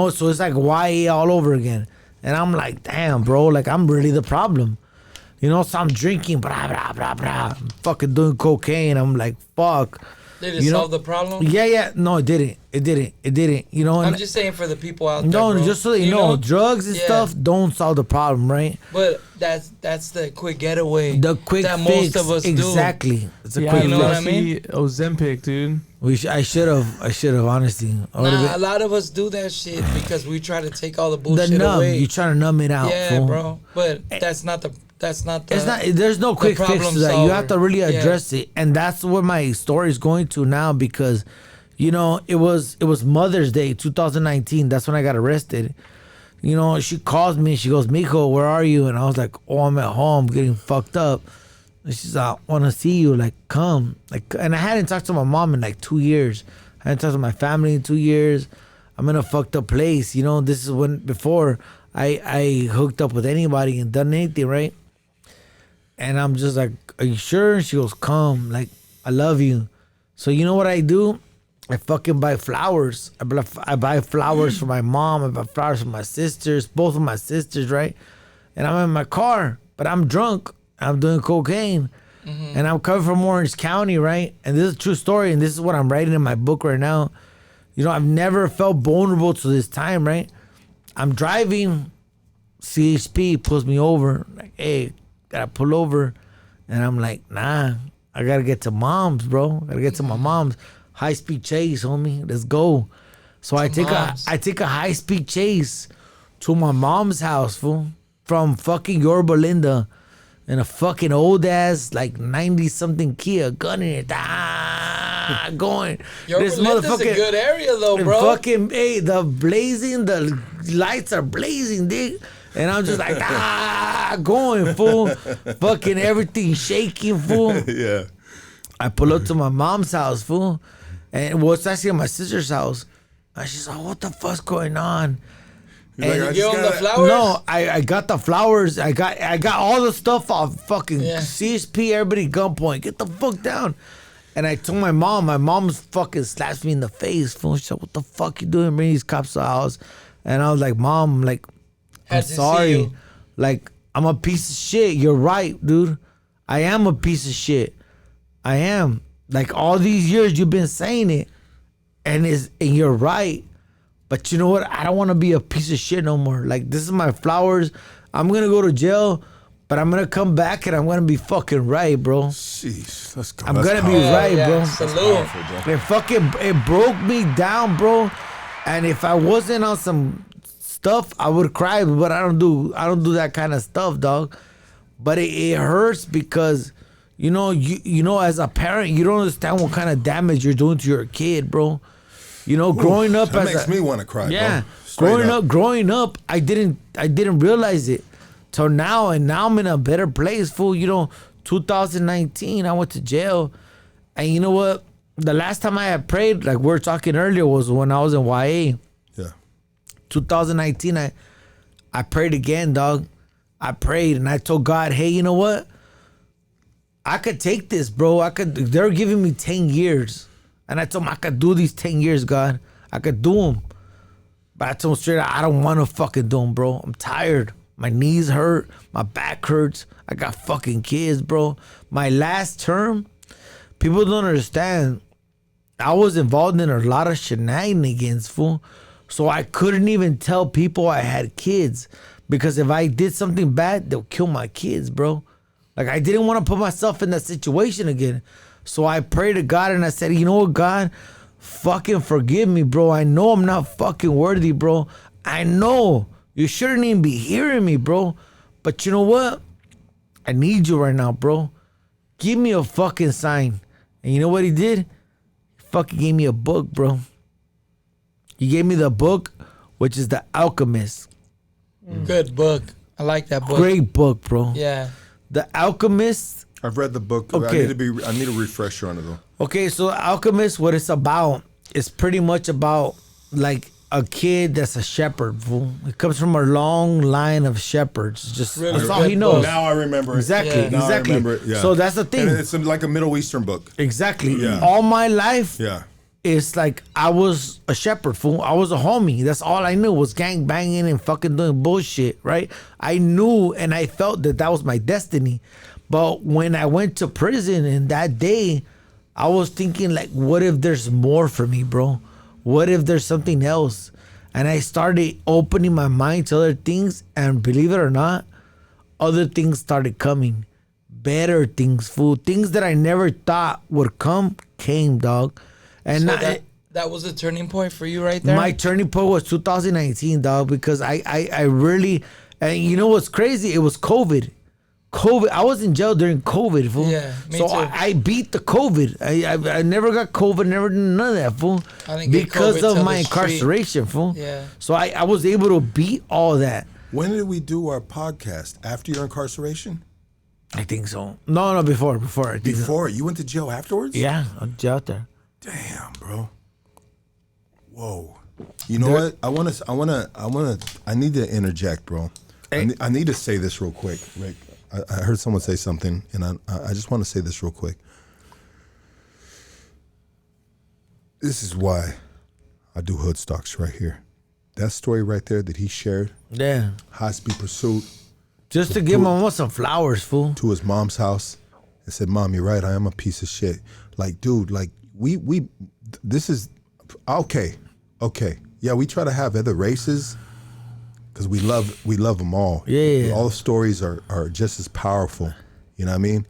So it's like YA all over again. And I'm like, damn, bro, like I'm really the problem. So I'm drinking, blah, blah, blah, blah. I'm fucking doing cocaine. I'm like, fuck. Did it solve the problem? Yeah. No, it didn't. And I'm just saying for the people out there. no, bro. just so you know, drugs and stuff don't solve the problem, right? But that's the quick getaway. The quick that fix, most of us do. exactly. It's a Yeah, quick you know fix. what I mean? Ozempic, dude. I should have, honestly. Nah, a lot of us do that shit because we try to take all the The bullshit numb, away. you're trying to numb it out. Yeah, fool. bro. But that's not the. It's not. There's no quick fix problem to that. You have to really solver. address it, and that's what my story is going to now because, it was Mother's Day 2019. That's when I got arrested. She calls me. She goes, "Mijo, where are you?" And I was like, "Oh, I'm at home, getting fucked up." And she's like, "I want to see you. Like, come." Like, and I hadn't talked to my mom in like 2 years. I hadn't talked to my family in 2 years. I'm in a fucked up place. This is when before I hooked up with anybody and done anything, right? And I'm just like, "Are you sure?" And she goes, "Come, like, I love you." So you know what I do? I fucking buy flowers. I buy flowers for my mom. I buy flowers for my sisters, both of my sisters, right? And I'm in my car, but I'm drunk. I'm doing cocaine. And I'm coming from Orange County, right? And this is a true story, and this is what I'm writing in my book right now. I've never felt vulnerable to this time, right? I'm driving CHP pulls me over. Like, hey, gotta pull over. And I'm like, nah, I gotta get to mom's, bro. Gotta get to my mom's. High speed chase, homie. Let's go. So I take a high speed chase to my mom's house, fool. From fucking Yorba Linda. In a fucking old ass, like 90 something Kia, gun in it. Going. This motherfucker. A good area though, bro. Fucking, hey, the lights are blazing, dude. And I'm just like, going, fool. Fucking everything shaking, fool. Yeah. I pull up to my mom's house, fool. And it's actually at my sister's house. And she's like, what the fuck's going on? And you give them the flowers? No, I got the flowers. I got all the stuff off fucking CSP, everybody gunpoint. Get the fuck down. And I told my mom. My mom's fucking slaps me in the face, fool. She said, what the fuck you doing bringing these cops to the house? And I was like, Mom, like, I'm sorry. Like, I'm a piece of shit. You're right, dude. I am a piece of shit. I am. Like, all these years you've been saying it. And you're right. But you know what? I don't want to be a piece of shit no more. Like, this is my flowers. I'm going to go to jail, but I'm going to come back and I'm going to be fucking right, bro. Jeez, let's go. I'm going to be right, bro. Salute. It broke me down, bro. And if I wasn't on some stuff, I would cry, but I don't do that kind of stuff, dog. But it hurts because, you know, as a parent, you don't understand what kind of damage you're doing to your kid, bro. You know, growing up that makes me want to cry. Yeah, bro. growing up, I didn't realize it till now, and now I'm in a better place, fool. You know, 2019, I went to jail, and you know what? The last time I had prayed, like we were talking earlier, was when I was in YA. Yeah. 2019, I prayed again, dog. I prayed and I told God, hey, you know what? I could take this, bro. They're giving me 10 years. And I told him I could do these 10 years, God. I could do them. But I told him straight out, I don't want to fucking do them, bro. I'm tired. My knees hurt. My back hurts. I got fucking kids, bro. My last term, people don't understand. I was involved in a lot of shenanigans, fool. So I couldn't even tell people I had kids. Because if I did something bad, they'll kill my kids, bro. Like, I didn't want to put myself in that situation again. So I prayed to God and I said, you know what, God? Fucking forgive me, bro. I know I'm not fucking worthy, bro. I know. You shouldn't even be hearing me, bro. But you know what? I need you right now, bro. Give me a fucking sign. And you know what he did? He fucking gave me a book, bro. He gave me the book, which is The Alchemist. Good book. I like that book. Great book, bro. Yeah. The Alchemist. I've read the book. Okay. I need a refresher on it though. Okay, so Alchemist, what it's about, is pretty much about like a kid that's a shepherd, fool. It comes from a long line of shepherds. Just Really that's all he knows. Now I remember it. Exactly, Yeah. Now exactly. I remember it. Yeah. So that's the thing. And it's like a Middle Eastern book. Exactly. Yeah. All my life, Yeah. it's like I was a shepherd, fool. I was a homie. That's all I knew was gang banging and fucking doing bullshit, right? I knew and I felt that was my destiny. But when I went to prison and that day, I was thinking like, what if there's more for me, bro? What if there's something else? And I started opening my mind to other things, and believe it or not, other things started coming. Better things, fool. Things that I never thought would come, came, dog. And So that was a turning point for you right there? my turning point was 2019, dog, because I really, and you know what's crazy? It was COVID. I was in jail during COVID, fool. Yeah, me so too. I beat the COVID. I never got COVID, never did none of that, fool. I didn't get Because COVID of till my the street. incarceration, fool. Yeah. So I was able to beat all that. When did we do our podcast? After your incarceration? I think so. No, before. I think so. Before? You went to jail afterwards? Yeah, I was out there. Damn, bro. Whoa. You know what? I need to interject, bro. Hey. I need to say this real quick, Rick. I heard someone say something, and I just want to say this real quick. This is why I do hoodstocks right here. That story right there that he shared, Yeah. high speed pursuit Just to give my mom some flowers, fool. to his mom's house, and said, "Mom, you're right. I am a piece of shit." Like, dude, like we this is okay. Yeah, we try to have other races. because we love them all. Yeah. All the stories are just as powerful. You know what I mean?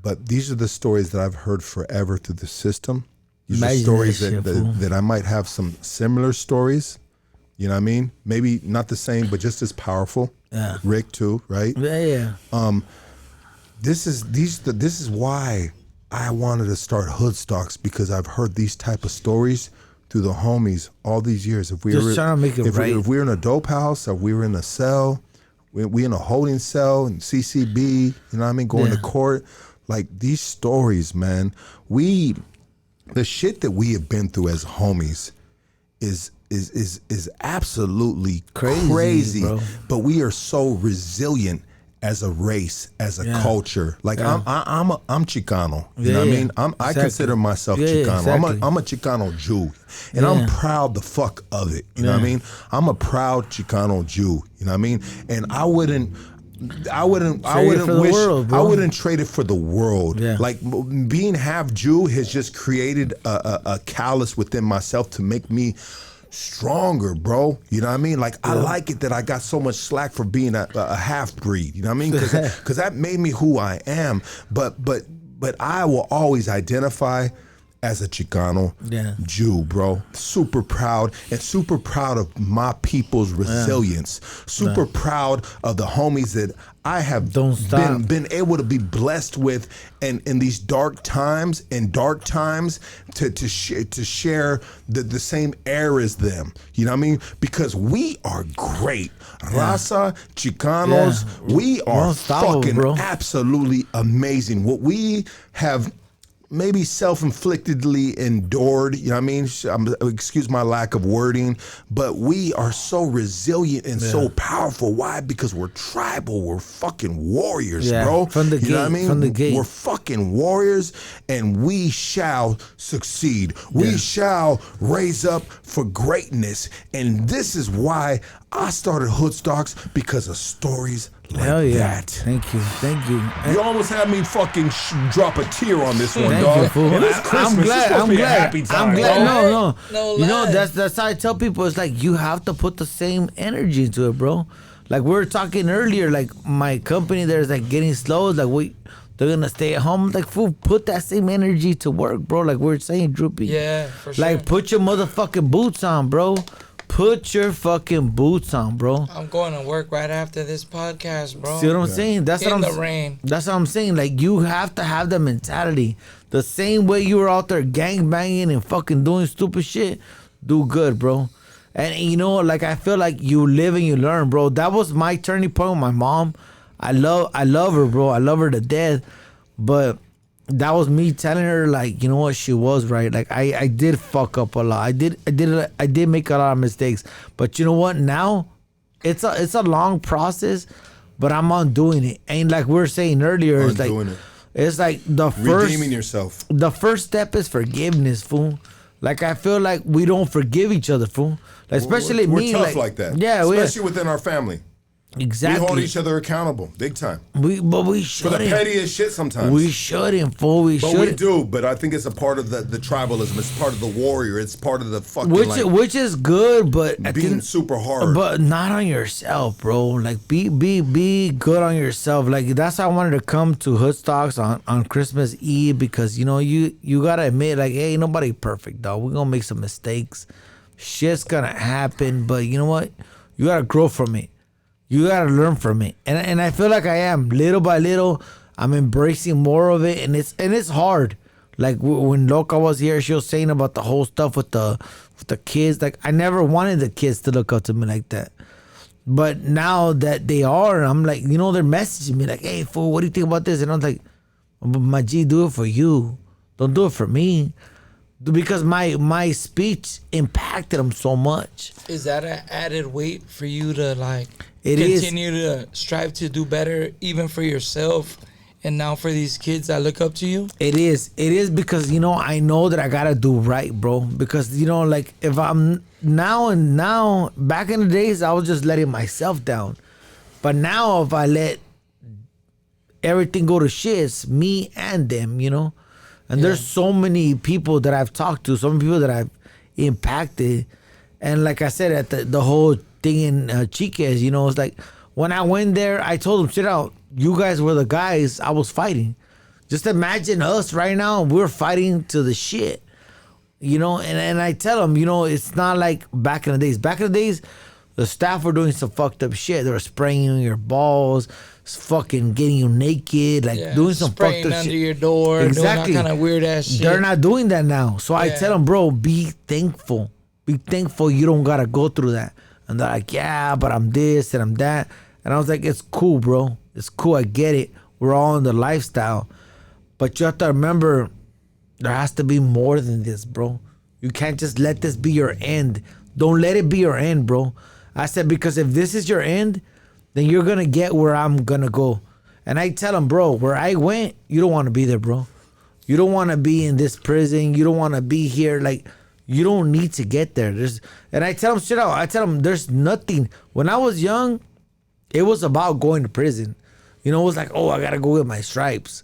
But these are the stories that I've heard forever through the system. These are stories that I might have some similar stories. You know what I mean? Maybe not the same, but just as powerful. Yeah. Rick too, right? Yeah. This is why I wanted to start Hoodstocks, because I've heard these type of stories through the homies all these years. If we Just were trying to make it right. If we were in a dope house, or we were in a cell, we in a holding cell in CCB, you know what I mean, going to court, like these stories, man. The shit that we have been through as homies is absolutely crazy, bro. But we are so resilient as a race, as a culture. Like I'm Chicano. You know what I mean? I consider myself Chicano. Exactly. I'm a Chicano Jew, and I'm proud the fuck of it. You know what I mean? I'm a proud Chicano Jew. You know what I mean? And I wouldn't trade it for the world. Yeah. Like being half Jew has just created a callus within myself to make me stronger, bro. You know what I mean? Like I like it that I got so much slack for being a half breed. You know what I mean? Because that made me who I am. But I will always identify as a Chicano Jew, bro. Super proud of my people's resilience. Super proud of the homies that I have been able to be blessed with, and in these dark times, to share the same air as them. You know what I mean? Because we are great. Raza, Chicanos, we are fucking absolutely amazing. What we have maybe self-inflictedly endured, you know what I mean? Excuse my lack of wording, but we are so resilient and so powerful. Why? Because we're tribal. We're fucking warriors, bro. From the you gate, know what I mean? From the gate. We're fucking warriors, and we shall succeed. We shall raise up for greatness. And this is why I started Hoodstocks, because of stories like that. Thank you. You almost had me fucking drop a tear on this one, Thank dog. you, fool. And it's Christmas. I'm glad. No. No You know, lie. that's how I tell people. It's like you have to put the same energy into it, bro. Like we were talking earlier, like my company there's like getting slow. Like they're gonna stay at home. Like fool, put that same energy to work, bro. Like we're saying, Droopy. Yeah, for sure. Like put your motherfucking boots on, bro. Put your fucking boots on, bro. I'm going to work right after this podcast, bro. See what I'm saying? That's In what the rain. That's what I'm saying. Like you have to have the mentality. The same way you were out there gang banging and fucking doing stupid shit, do good, bro. And you know, like I feel like you live and you learn, bro. That was my turning point with my mom. I love her, bro. I love her to death. But that was me telling her, like, you know what, she was right. Like I did fuck up a lot. I did make a lot of mistakes. But you know what? Now it's a long process, but I'm on doing it. And like we were saying earlier, it's like the first redeeming yourself. The first step is forgiveness, fool. Like I feel like we don't forgive each other, fool. Like, especially we're me, tough like that. Yeah, especially within our family. Exactly. We hold each other accountable, big time. We For shouldn't. the pettiest shit sometimes. We shouldn't, fool. We But shouldn't. we do. But I think it's a part of the tribalism. It's part of the warrior. It's part of the fucking Which is good, but being super hard. But not on yourself, bro. Like be good on yourself. Like that's how I wanted to come to Hoodstocks on Christmas Eve, because you know you gotta admit, like, hey, nobody perfect, dog. We're gonna make some mistakes. Shit's gonna happen, but you know what? You gotta grow from it. You gotta learn from it, and I feel like I am little by little. I'm embracing more of it, and it's hard. Like when Loka was here, she was saying about the whole stuff with the kids. Like I never wanted the kids to look up to me like that, but now that they are, I'm like, you know, they're messaging me like, "Hey, fool, what do you think about this?" And I'm like, "My G, do it for you. Don't do it for me." Because my speech impacted them so much. Is that an added weight for you to like It continue to strive to do better, even for yourself, and now for these kids that look up to you? It is because, you know, I know that I gotta do right, bro. Because, you know, like if I'm now back in the days, I was just letting myself down, but now if I let everything go to shit, it's me and them, you know. And there's so many people that I've talked to, so many people that I've impacted. And like I said, at the whole thing in Chiques. You know, it's like when I went there, I told them, shit out, you guys were the guys I was fighting. Just imagine us right now, we're fighting to the shit. You know, and I tell them, you know, it's not like back in the days. Back in the days, the staff were doing some fucked up shit. They were spraying you in your balls, fucking getting you naked, like doing some fucked up shit. Spraying under your door, exactly. doing that kind of weird ass shit. They're not doing that now. So I tell them, bro, be thankful. Be thankful you don't got to go through that. And they're like, yeah, but I'm this and I'm that. And I was like, it's cool, bro. It's cool. I get it. We're all in the lifestyle. But you have to remember, there has to be more than this, bro. You can't just let this be your end. Don't let it be your end, bro. I said, because if this is your end, then you're going to get where I'm going to go. And I tell them, bro, where I went, you don't want to be there, bro. You don't want to be in this prison. You don't want to be here. Like, you don't need to get there. And I tell them straight out. I tell them there's nothing. When I was young, it was about going to prison. You know, it was like, oh, I got to go get my stripes.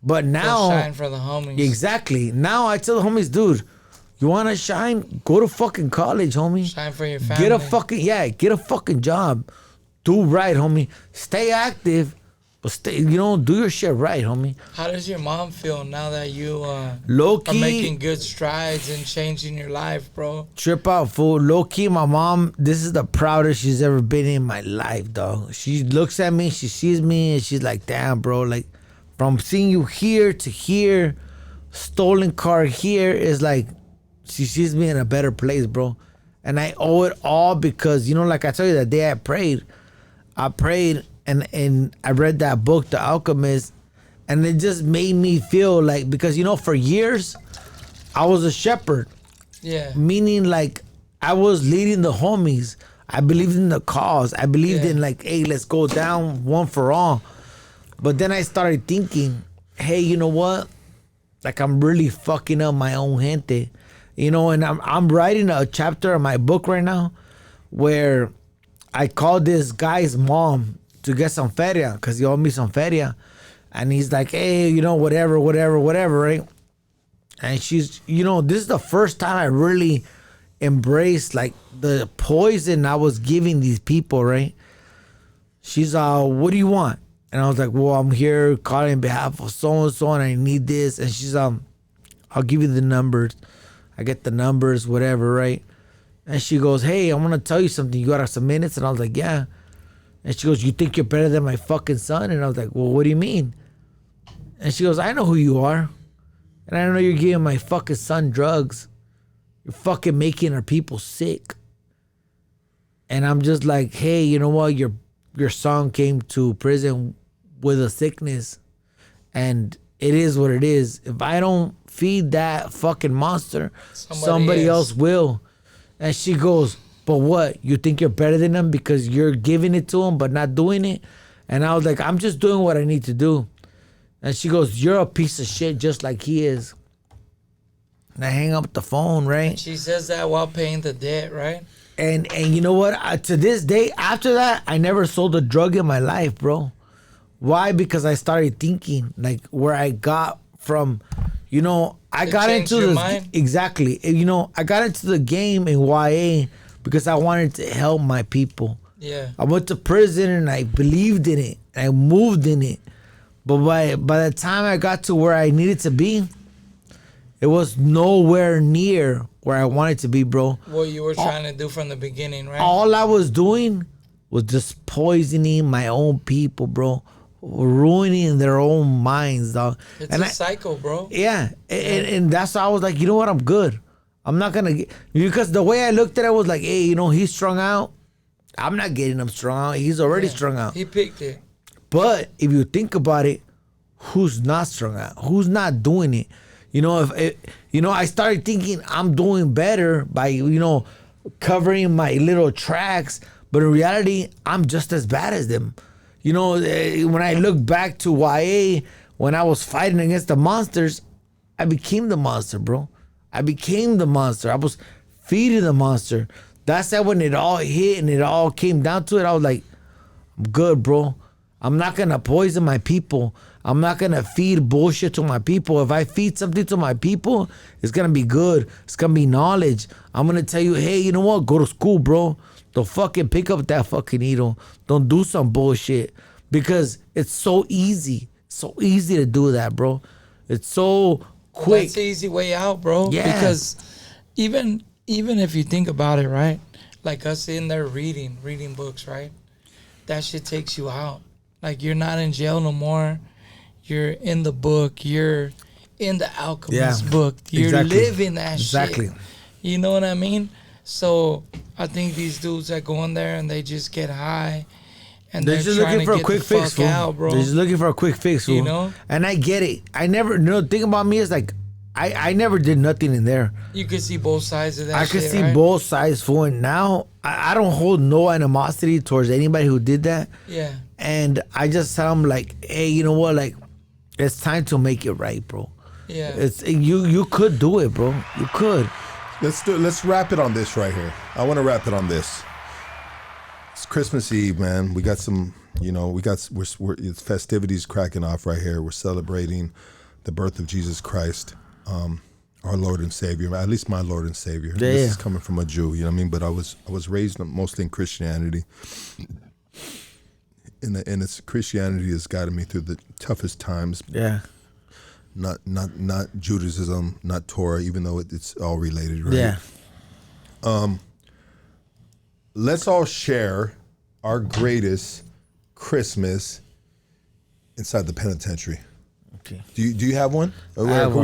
But now, shine for the homies. Exactly. Now I tell the homies, dude, you want to shine? Go to fucking college, homie. Shine for your family. Get a fucking job. Do right, homie. Stay active, but stay, do your shit right, homie. How does your mom feel now that you are making good strides and changing your life, bro? Trip out, fool. Low key, my mom, this is the proudest she's ever been in my life, dog. She looks at me, she sees me, and she's like, damn, bro, like, from seeing you here to here, stolen car here, is like, she sees me in a better place, bro. And I owe it all because, like I told you, that day I prayed and I read that book, The Alchemist, and it just made me feel like, because, for years, I was a shepherd. Yeah. Meaning, like, I was leading the homies. I believed in the cause. I believed in, like, hey, let's go down one for all. But then I started thinking, hey, you know what? Like, I'm really fucking up my own gente. And I'm writing a chapter of my book right now where I called this guy's mom to get some feria because he owed me some feria. And he's like, hey, whatever, right? And she's, this is the first time I really embraced, like, the poison I was giving these people, right? She's, what do you want? And I was like, well, I'm here calling on behalf of so-and-so, and I need this. And she's, I'll give you the numbers. I get the numbers, whatever, right? And she goes, hey, I want to tell you something. You got some minutes? And I was like, yeah. And she goes, you think you're better than my fucking son? And I was like, well, what do you mean? And she goes, I know who you are. And I know you're giving my fucking son drugs. You're fucking making our people sick. And I'm just like, hey, you know what? Your son came to prison with a sickness, and it is what it is. If I don't feed that fucking monster, somebody else will. And she goes, but what? You think you're better than him because you're giving it to him but not doing it? And I was like, I'm just doing what I need to do. And she goes, you're a piece of shit just like he is. And I hang up the phone, right? She says that while paying the debt, right? And you know what? To this day, after that, I never sold a drug in my life, bro. Why? Because I started thinking, like, where I got from, I got into your this. mind? Exactly. I got into the game in YA because I wanted to help my people. Yeah. I went to prison and I believed in it. I moved in it. But by the time I got to where I needed to be, it was nowhere near where I wanted to be, bro. What you were trying to do from the beginning, right? All I was doing was just poisoning my own people, bro. Ruining their own minds, dog. It's a cycle, bro. Yeah. And that's why I was like, you know what? I'm good. I'm not going to get... Because the way I looked at it was like, hey, he's strung out. I'm not getting him strung out. He's already strung out. He picked it. But if you think about it, who's not strung out? Who's not doing it? I started thinking I'm doing better by, covering my little tracks. But in reality, I'm just as bad as them. When I look back to YA, when I was fighting against the monsters, I became the monster, bro. I became the monster. I was feeding the monster. That's that when it all hit and it all came down to it, I was like, I'm good, bro. I'm not going to poison my people. I'm not going to feed bullshit to my people. If I feed something to my people, it's going to be good. It's going to be knowledge. I'm going to tell you, hey, you know what? Go to school, bro. don't fucking pick up that fucking needle. Don't do some bullshit because it's so easy. So easy to do that, bro. It's so quick. That's the easy way out, bro. Yeah. Because even if you think about it, right? Like us in there reading books, right? That shit takes you out. Like you're not in jail no more. You're in the book. You're in the alchemist book. You're living that shit. You know what I mean? So I think these dudes that go in there and they just get high, and they're just looking for a quick fix, fool. Out, bro. They're just looking for a quick fix, fool. You know? And I get it. I never, thing about me is like, I never did nothing in there. You could see both sides of that. I could see both sides, fool. And now I don't hold no animosity towards anybody who did that. Yeah. And I just tell them like, hey, you know what? Like, it's time to make it right, bro. Yeah. It's you could do it, bro. You could. Let's wrap it on this right here. I want to wrap it on this. It's Christmas Eve, man. We got some, it's festivities cracking off right here. We're celebrating the birth of Jesus Christ, our Lord and Savior. At least my Lord and Savior. Yeah. This is coming from a Jew, you know what I mean? But I was raised mostly in Christianity. And it's Christianity has guided me through the toughest times. Yeah. Not Judaism, not Torah, even though it's all related, right? Yeah. Let's all share our greatest Christmas inside the penitentiary. Okay. Do you have one?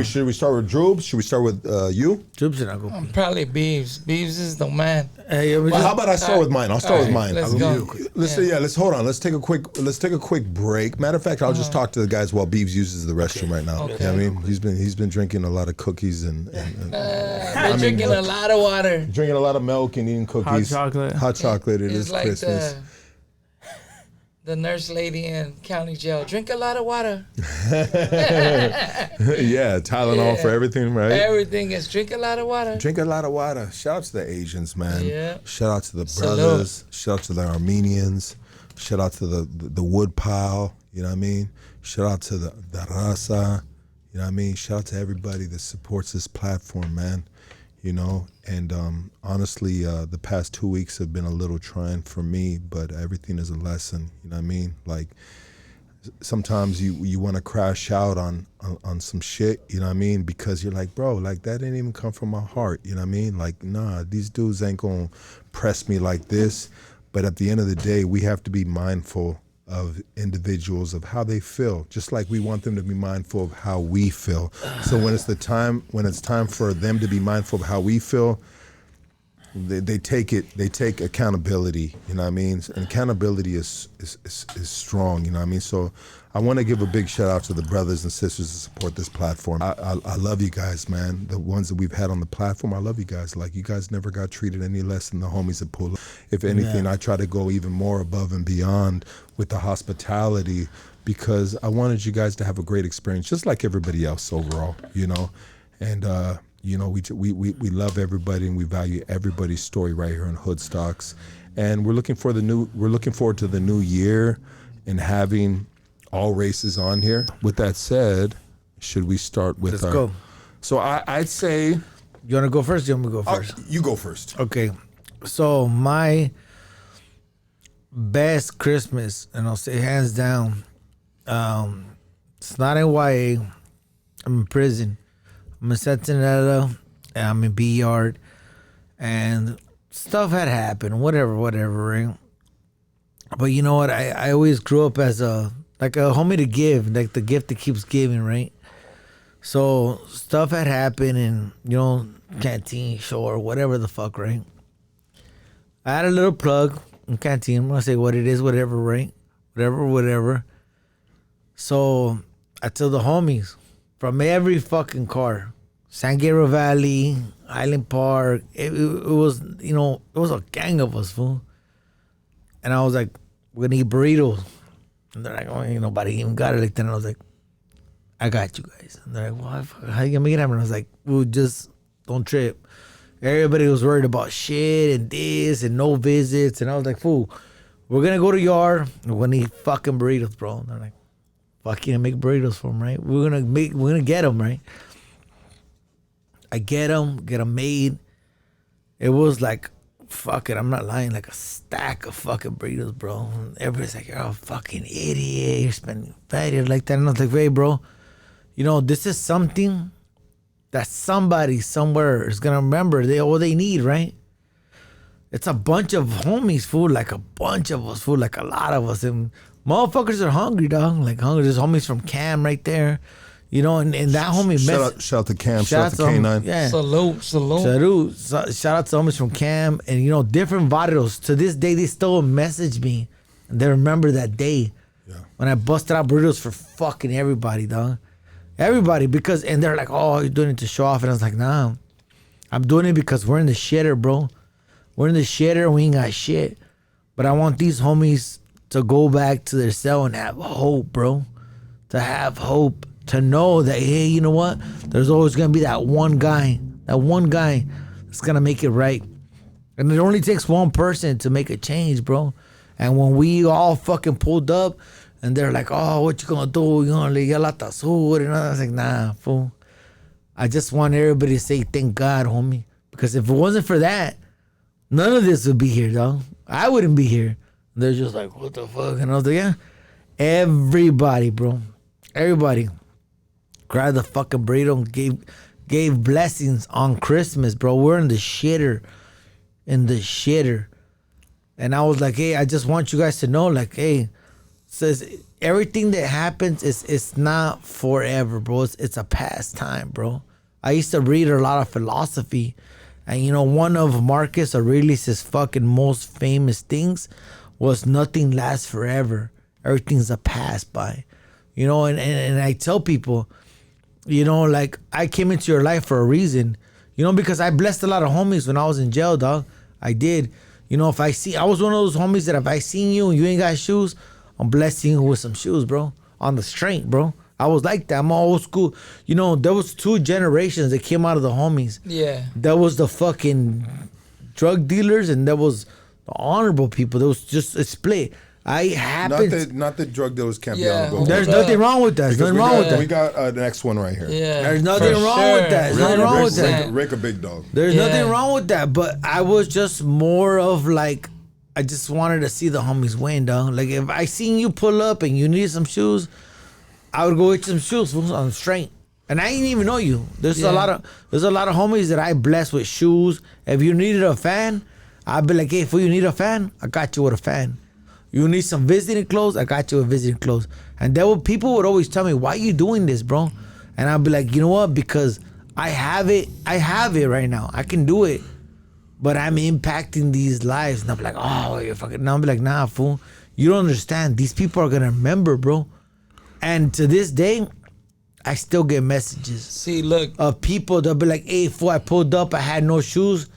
Should we start with Drewps? Should we start with you? Drewps and I go. Probably Beavz. Beavz is the man. Hey, how about I start with mine? I'll start with mine. Let's go. Let's hold on. Let's take a quick break. Matter of fact, I'll just talk to the guys while Beavz uses the restroom right now. Okay. You know what I mean? He's been drinking a lot of cookies and drinking a lot of water. Drinking a lot of milk and eating cookies. Hot chocolate. It is like Christmas. The nurse lady in county jail. Drink a lot of water. Yeah, Tylenol for everything, right? Everything is drink a lot of water. Drink a lot of water. Shout out to the Asians, man. Yeah. Shout out to the brothers. Shout out to the Armenians. Shout out to the wood pile. You know what I mean? Shout out to the raza. You know what I mean? Shout out to everybody that supports this platform, man. You know, and honestly, the past 2 weeks have been a little trying for me, but everything is a lesson. You know what I mean? Like sometimes you want to crash out on some shit. You know what I mean? Because you're like, bro, like that didn't even come from my heart. You know what I mean? Like, nah, these dudes ain't gonna press me like this. But at the end of the day, we have to be mindful of individuals, of how they feel, just like we want them to be mindful of how we feel. So when it's time for them to be mindful of how we feel, they take accountability, you know what I mean? And accountability is strong, you know what I mean? So I want to give a big shout out to the brothers and sisters that support this platform. I love you guys, man. The ones that we've had on the platform, I love you guys. Like, you guys never got treated any less than the homies that pull up. If anything, I try to go even more above and beyond with the hospitality, because I wanted you guys to have a great experience, just like everybody else overall, you know? And, you know, we love everybody and we value everybody's story right here in Hoodstocks. And we're looking forward to the new year and having all races on here. With that said, should we start with Let's go. So I'd say, You want to go first? You want me to go first? you go first. Okay. So my best Christmas, and I'll say hands down, it's not in YA. I'm in prison. I'm in Centinela, and I'm in B Yard, and stuff had happened, whatever, right? But you know what? I always grew up as a homie to give, like the gift that keeps giving, right? So stuff had happened in, you know, canteen, shore, whatever the fuck, right? I had a little plug in canteen. I'm gonna say what it is, whatever, right? Whatever. So I tell the homies from every fucking car, San Gabriel Valley, Island Park, it was, you know, it was a gang of us, fool. And I was like, we're gonna eat burritos. And they're like, oh, ain't nobody even got it like that. And I was like, I got you guys. And they're like, well, how you gonna make it happen? And I was like, well, just don't trip. Everybody was worried about shit and this and no visits. And I was like, fool, we're gonna go to yard and we're gonna eat fucking burritos, bro. And they're like, fuck you, make burritos for them, right? We're gonna get them, right? I get them made. It was like fuck it, I'm not lying, like a stack of fucking burritos, bro. And everybody's like, you're a fucking idiot. You're spending value like that. And I was like, hey, bro, you know, this is something that somebody somewhere is going to remember. All they need, right? It's a bunch of homies, fool. Like a bunch of us, fool. Like a lot of us. And motherfuckers are hungry, dog. Like hungry. There's homies from Cam right there. You know, and that homie... Shout out to Cam. Shout out to K9. Yeah. Salute. Shout out to homies from Cam. And, you know, different barrios. To this day, they still message me. And they remember that day. Yeah. When I busted out burritos for fucking everybody, dog. Everybody. Because... And they're like, oh, you're doing it to show off. And I was like, nah. I'm doing it because we're in the shitter, bro. We're in the shitter. We ain't got shit. But I want these homies to go back to their cell and have hope, bro. To have hope. To know that, hey, you know what? There's always going to be that one guy that's going to make it right. And it only takes one person to make a change, bro. And when we all fucking pulled up and they're like, oh, what you going to do? You going to ligar la tasur? And I was like, nah, fool. I just want everybody to say thank God, homie. Because if it wasn't for that, none of this would be here, dog. I wouldn't be here. And they're just like, what the fuck? And I was like, yeah. Everybody, bro. Everybody. Grabbed the fucking burrito and gave blessings on Christmas, bro. We're in the shitter. And I was like, hey, I just want you guys to know, like, hey, says everything that happens it's not forever, bro. It's a pastime, bro. I used to read a lot of philosophy. And, you know, one of Marcus Aurelius' fucking most famous things was nothing lasts forever. Everything's a pass by. You know, and I tell people... You know, like, I came into your life for a reason. You know, because I blessed a lot of homies when I was in jail, dog. I did. You know, I was one of those homies that if I seen you and you ain't got shoes, I'm blessing you with some shoes, bro. On the strength, bro. I was like that. I'm old school. You know, there was 2 generations that came out of the homies. Yeah. There was the fucking drug dealers and there was the honorable people. There was just a split. Not the drug dealers can't be honorable. There's nothing wrong with that. There's nothing wrong with that. We got the next one right here. Yeah. There's nothing wrong with that. There's nothing wrong with that. Rick a big dog. There's nothing wrong with that. But I was just more of like, I just wanted to see the homies win, dog. Like if I seen you pull up and you needed some shoes, I would go get some shoes on strength. And I didn't even know you. There's a lot of homies that I bless with shoes. If you needed a fan, I'd be like, hey, if you need a fan, I got you with a fan. You need some visiting clothes? I got you with visiting clothes. And people would always tell me, why are you doing this, bro? And I'd be like, you know what? Because I have it right now. I can do it. But I'm impacting these lives. And I'm like, oh, you're fucking... Now I'm like, nah, fool. You don't understand. These people are going to remember, bro. And to this day, I still get messages. See, look. Of people that'll be like, hey, fool, I pulled up. I had no shoes.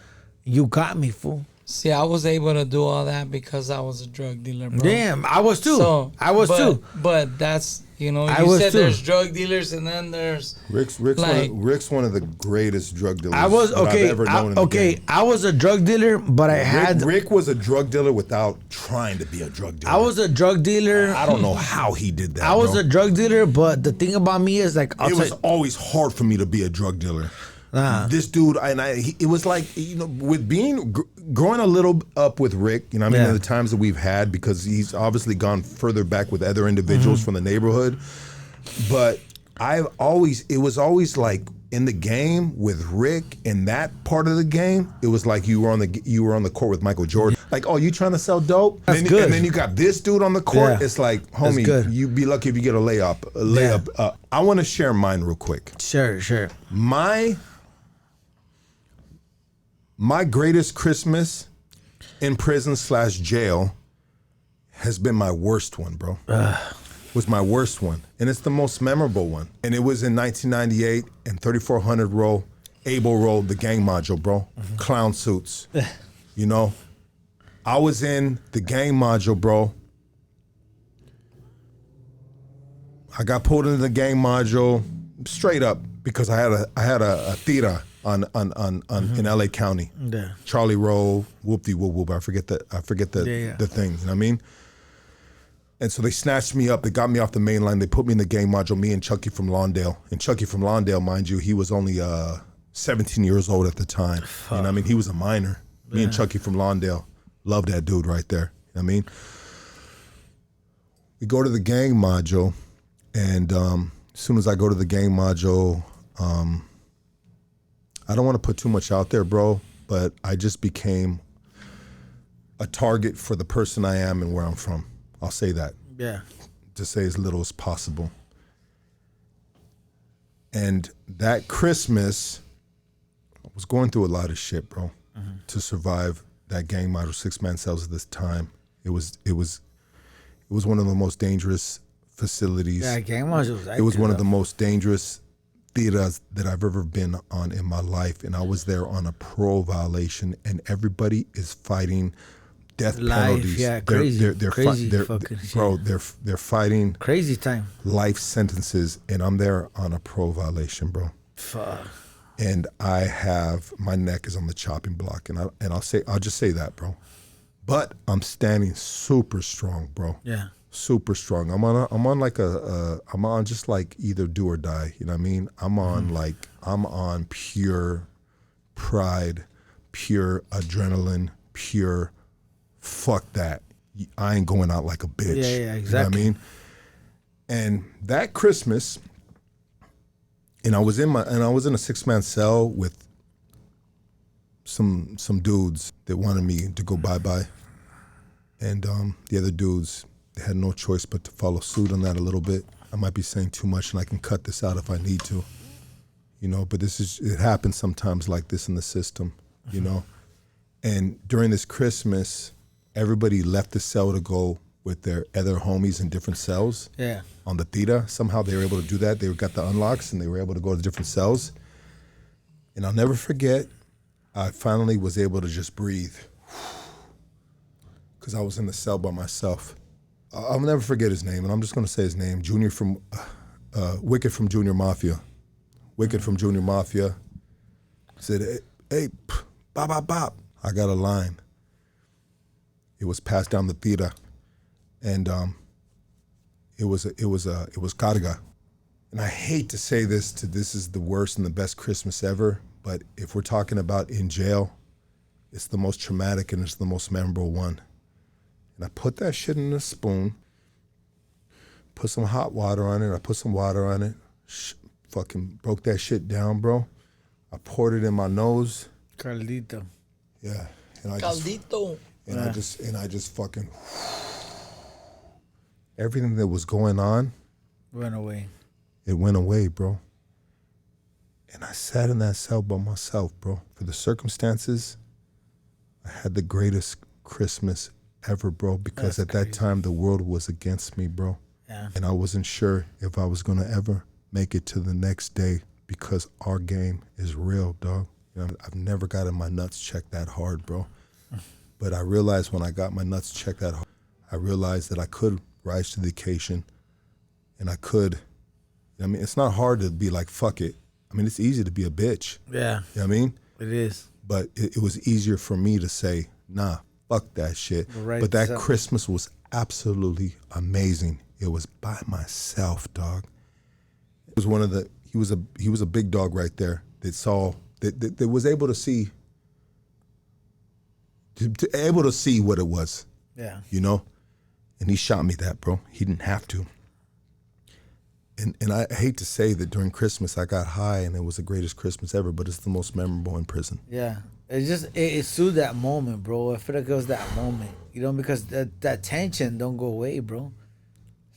You got me, fool. See, I was able to do all that because I was a drug dealer, bro. Damn, I was too. Too. But that's, you know, you said there's drug dealers and then there's... Rick's one of the greatest drug dealers I've ever known in the game. I was a drug dealer, but Rick was a drug dealer without trying to be a drug dealer. I was a drug dealer. I don't know how he did that, I was a drug dealer, but the thing about me is like... It was always hard for me to be a drug dealer. This dude, it was like, you know, with growing a little up with Rick, you know, the times that we've had, because he's obviously gone further back with other individuals from the neighborhood. But it was always like in the game with Rick, in that part of the game, it was like you were on the court with Michael Jordan. Like, oh, you trying to sell dope? That's good. And then you got this dude on the court. Yeah. It's like, homie, you'd be lucky if you get a layup. Yeah. I want to share mine real quick. Sure. My greatest Christmas in prison / jail has been my worst one, bro. Was my worst one. And it's the most memorable one. And it was in 1998 in 3400 row, Able Row, the gang module, bro. Clown suits. You know? I was in the gang module, bro. I got pulled into the gang module straight up because I had a theater on in LA County. Yeah. Charlie Rowe, whoop-de whoop-whoop. I forget the things, you know what I mean? And so they snatched me up, they got me off the main line, they put me in the gang module, me and Chucky from Lawndale. And Chucky from Lawndale, mind you, he was only 17 years old at the time. You know what I mean? He was a minor. Me and Chucky from Lawndale. Love that dude right there. You know what I mean? We go to the gang module, and as soon as I go to the gang module, I don't want to put too much out there, bro, but I just became a target for the person I am and where I'm from. I'll say that. Yeah. To say as little as possible. And that Christmas, I was going through a lot of shit, bro, to survive that gang module 6-man cells at this time. It was one of the most dangerous facilities. Yeah, gang modules. It was one of the most dangerous theaters that I've ever been on in my life, and I was there on a parole violation, and everybody is fighting death penalties. Yeah, crazy. They're fucking bro. They're fighting crazy time. life sentences, and I'm there on a parole violation, bro. Fuck. And my neck is on the chopping block, and I'll just say that, bro. But I'm standing super strong, bro. Yeah. Super strong. I'm on just like either do or die. You know what I mean? I'm on pure pride, pure adrenaline, pure fuck that. I ain't going out like a bitch. Yeah, exactly. You know what I mean? And that Christmas, and I was in a 6-man cell with some dudes that wanted me to go bye-bye. And the other dudes, they had no choice but to follow suit on that a little bit. I might be saying too much, and I can cut this out if I need to, you know, but it happens sometimes like this in the system, you know. And during this Christmas, everybody left the cell to go with their other homies in different cells. Yeah. On the theta. Somehow they were able to do that. They got the unlocks, and they were able to go to different cells. And I'll never forget, I finally was able to just breathe because I was in the cell by myself. I'll never forget his name, and I'm just going to say his name, Junior from, Wicked from Junior Mafia. Wicked from Junior Mafia said, hey, bop, bop, bop. I got a line. It was passed down the theta, and it was carga. And I hate to say this is the worst and the best Christmas ever, but if we're talking about in jail, it's the most traumatic and it's the most memorable one. And I put that shit in a spoon, put some hot water on it. I put some water on it, fucking broke that shit down, bro. I poured it in my nose. Caldito. Yeah. And I just fucking, everything that was going on Went away. It went away, bro. And I sat in that cell by myself, bro. For the circumstances, I had the greatest Christmas ever, bro, because That's at that time the world was against me, bro. Yeah. And I wasn't sure if I was gonna ever make it to the next day because our game is real, dog. You know, I've never gotten my nuts checked that hard, bro. But I realized when I got my nuts checked that hard, I realized that I could rise to the occasion, and I could. I mean, it's not hard to be like, fuck it. I mean, it's easy to be a bitch. Yeah. You know what I mean? It is. But it was easier for me to say, nah, fuck that shit. Right, but that so. Christmas was absolutely amazing. It was by myself, dog. It was one of the, he was a big dog right there that saw, that was able to see, able to see what it was. Yeah. You know? And he shot me that, bro. He didn't have to. And I hate to say that during Christmas I got high and it was the greatest Christmas ever, but it's the most memorable in prison. Yeah. It's just, it's through that moment, bro. I feel like it was that moment, you know, because that tension don't go away, bro.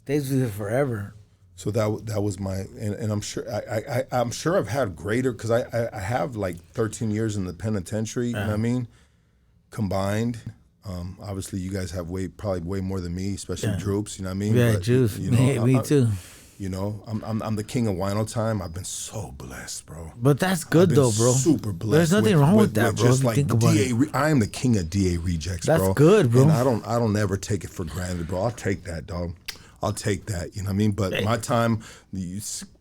Stays with you forever. So that was my, and I'm sure, I'm sure I've had greater, because I have like 13 years in the penitentiary, you know what I mean, combined. Obviously you guys have probably way more than me, especially Drewps, you know what I mean? Yeah, but, Drewps, you know, me too. You know, I'm the king of wino time. I've been so blessed, bro. But that's good though, bro. Super blessed. There's nothing wrong with that, bro. Just if you like think about DA, it. I am the king of DA rejects, That's bro. good, bro. And I don't ever take it for granted, bro. I'll take that, dog. I'll take that. You know what I mean? But my time,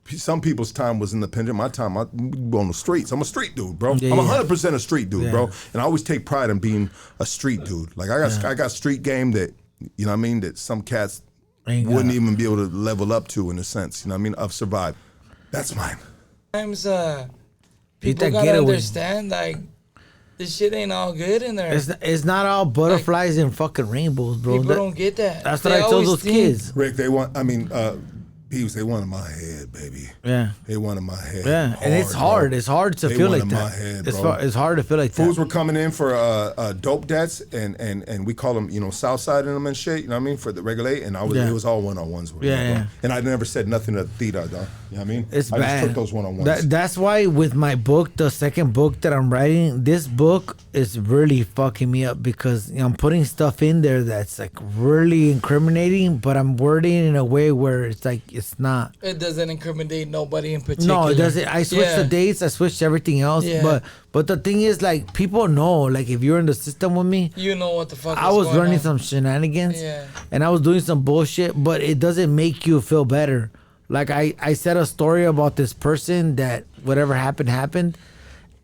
some people's time was in the penitentiary. My time, I'm on the streets. I'm a street dude, bro. Yeah, I'm 100% a street dude, yeah. bro. And I always take pride in being a street dude. Like I got street game that, you know what I mean, that some cats wouldn't even be able to level up to, in a sense. You know what I mean? I've survived. That's mine. Sometimes people gotta understand, like, this shit ain't all good in there. It's not all butterflies and fucking rainbows, bro. People don't get that. That's what I told those kids. Rick, Beavz, they wanted my head, baby. Yeah. They wanted my head. Yeah, and it's hard. Bro. It's hard to feel like that. My head, it's hard to feel like that. Fools were coming in for dope debts, and we call them, south side in them and shit. You know what I mean? For the regulate, and it was all one-on-ones. With me, and I never said nothing to Theta, though. You know what I mean? It's I bad. just took those one-on-ones. That's why with my book, the second book that I'm writing, this book is really fucking me up because I'm putting stuff in there that's like really incriminating, but I'm wording it in a way where it's like it's not. It doesn't incriminate nobody in particular. No, it doesn't. I switched the dates. I switched everything else. Yeah. But the thing is, like, people know, like, if you're in the system with me, you know what the fuck I was running on. some shenanigans. Yeah. And I was doing some bullshit, but it doesn't make you feel better. Like, I said a story about this person that whatever happened.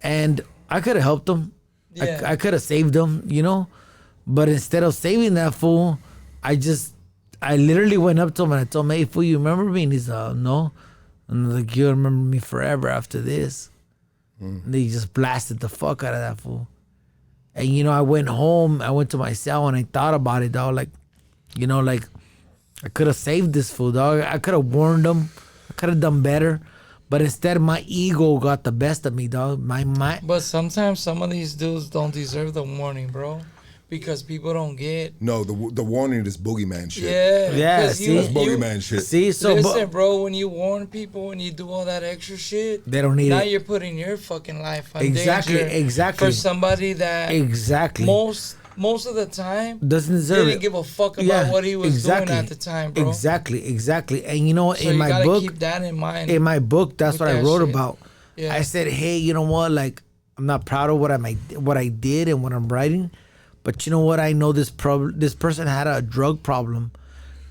And I could have helped them. Yeah. I could have saved them, But instead of saving that fool, I literally went up to him and I told him, hey, fool, you remember me? And he's like, no. And I'm like, you'll remember me forever after this. And he just blasted the fuck out of that fool. And, I went home. I went to my cell and I thought about it, dog. Like, I could have saved this fool, dog. I could have warned him. I could have done better. But instead, my ego got the best of me, dog. But sometimes some of these dudes don't deserve the warning, bro. Because people don't get. No, the warning is boogeyman shit. Yeah. See, that's boogeyman shit. See, listen, bro. When you warn people and you do all that extra shit, they don't need it. Now you're putting your fucking life on danger. Exactly. For somebody that most of the time doesn't deserve didn't give a fuck about what he was doing at the time, bro. Exactly. And so in my book, keep that in mind. In my book, that's what I wrote shit. about. Yeah. I said, hey, you know what? Like, I'm not proud of what I did and what I'm writing. But you know what? I know this person had a drug problem,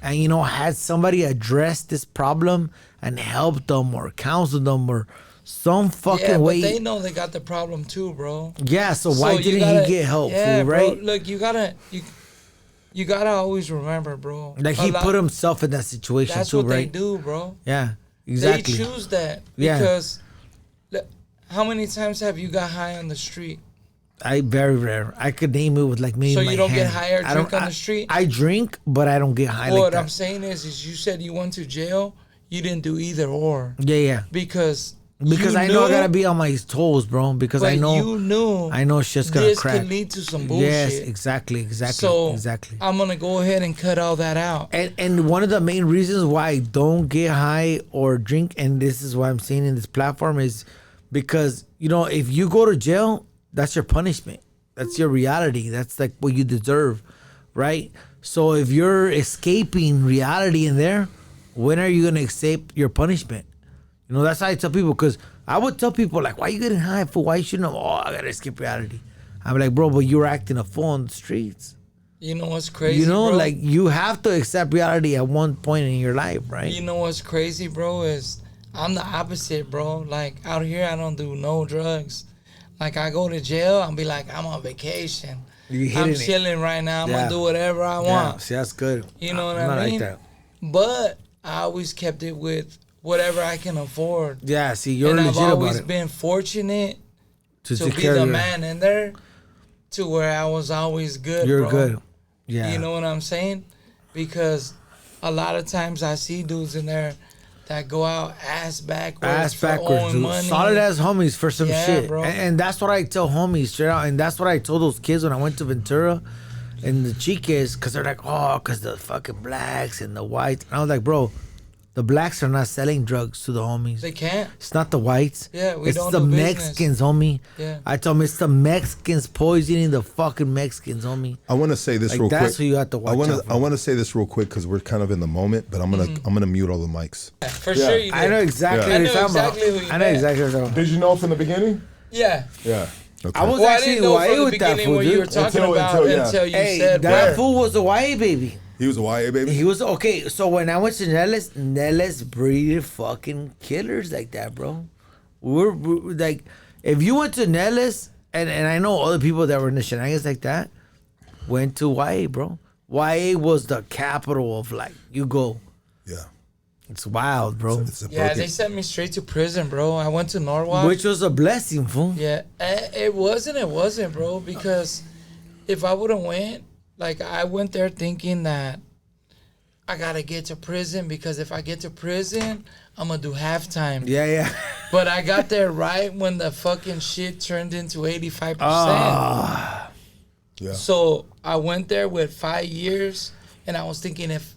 and had somebody address this problem and help them or counsel them or some fucking way. Yeah, but they know they got the problem too, bro. Yeah, so why didn't he get help? Yeah, right? Bro, look, you gotta always remember, bro. Like he put himself in that situation that's too, what right? They do, bro. Yeah, exactly. They choose that because how many times have you got high on the street? Very rare. I could name it with like maybe. So my you don't hand. get high or drink on the street? I drink, but I don't get high like that. What I'm saying is you said you went to jail. You didn't do either or. Yeah. Because I know I gotta be on my toes, bro. Because I know shit's gonna crack. This could lead to some bullshit. Yes, exactly. So exactly. I'm gonna go ahead and cut all that out. And one of the main reasons why I don't get high or drink, and this is why I'm saying in this platform, is because if you go to jail, that's your punishment. That's your reality. That's like what you deserve, right? So if you're escaping reality in there, when are you gonna escape your punishment? That's how I tell people, because I would tell people like, why you getting high, fool? Why you shouldn't have? Oh, I gotta escape reality. I'm like, bro, but you were acting a fool on the streets. You know what's crazy, bro? Like you have to accept reality at one point in your life, right? You know what's crazy, bro, is I'm the opposite, bro. Like out here, I don't do no drugs. Like I go to jail, I'll be like, I'm on vacation. I'm chilling right now. I'm gonna do whatever I want. See, that's good. You know what I mean? Like that. But I always kept it with whatever I can afford. Yeah, see, you're legit about it. I've always been fortunate to be the man in there, to where I was always good. You're bro. good. Yeah. You know what I'm saying? Because a lot of times I see dudes in there that go out ass backwards, dude. Money. Solid ass homies for some shit. Bro. And that's what I tell homies straight out. And that's what I told those kids when I went to Ventura and the chiques, because they're like, oh, because the fucking blacks and the whites. And I was like, bro, the blacks are not selling drugs to the homies. They can't. It's not the whites. Yeah, we don't do business. It's the Mexicans, homie. Yeah. I told them it's the Mexicans poisoning the fucking Mexicans, homie. I want to say this real quick. That's who you have to watch out for. I want to say this real quick because we're kind of in the moment, but I'm gonna mute all the mics. For sure you do. I know exactly what you're talking about. I know exactly what you're talking about. Did you know from the beginning? Yeah. Yeah. Okay. I was actually YA with that fool, what you were talking about until you said that fool was a YA baby. He was a YA baby? He was, okay, so when I went to Nellis breeded fucking killers like that, bro. We're like, if you went to Nellis, and I know other people that were in the shenanigans like that, went to YA, bro. YA was the capital of like, you go. Yeah. It's wild, bro. Yeah, they sent me straight to prison, bro. I went to Norwalk. Which was a blessing, fool. Yeah, it wasn't, bro. Because if I would have went, like, I went there thinking that I gotta get to prison because if I get to prison, I'm gonna do halftime. Yeah. But I got there right when the fucking shit turned into 85%. Yeah. So I went there with 5 years, and I was thinking if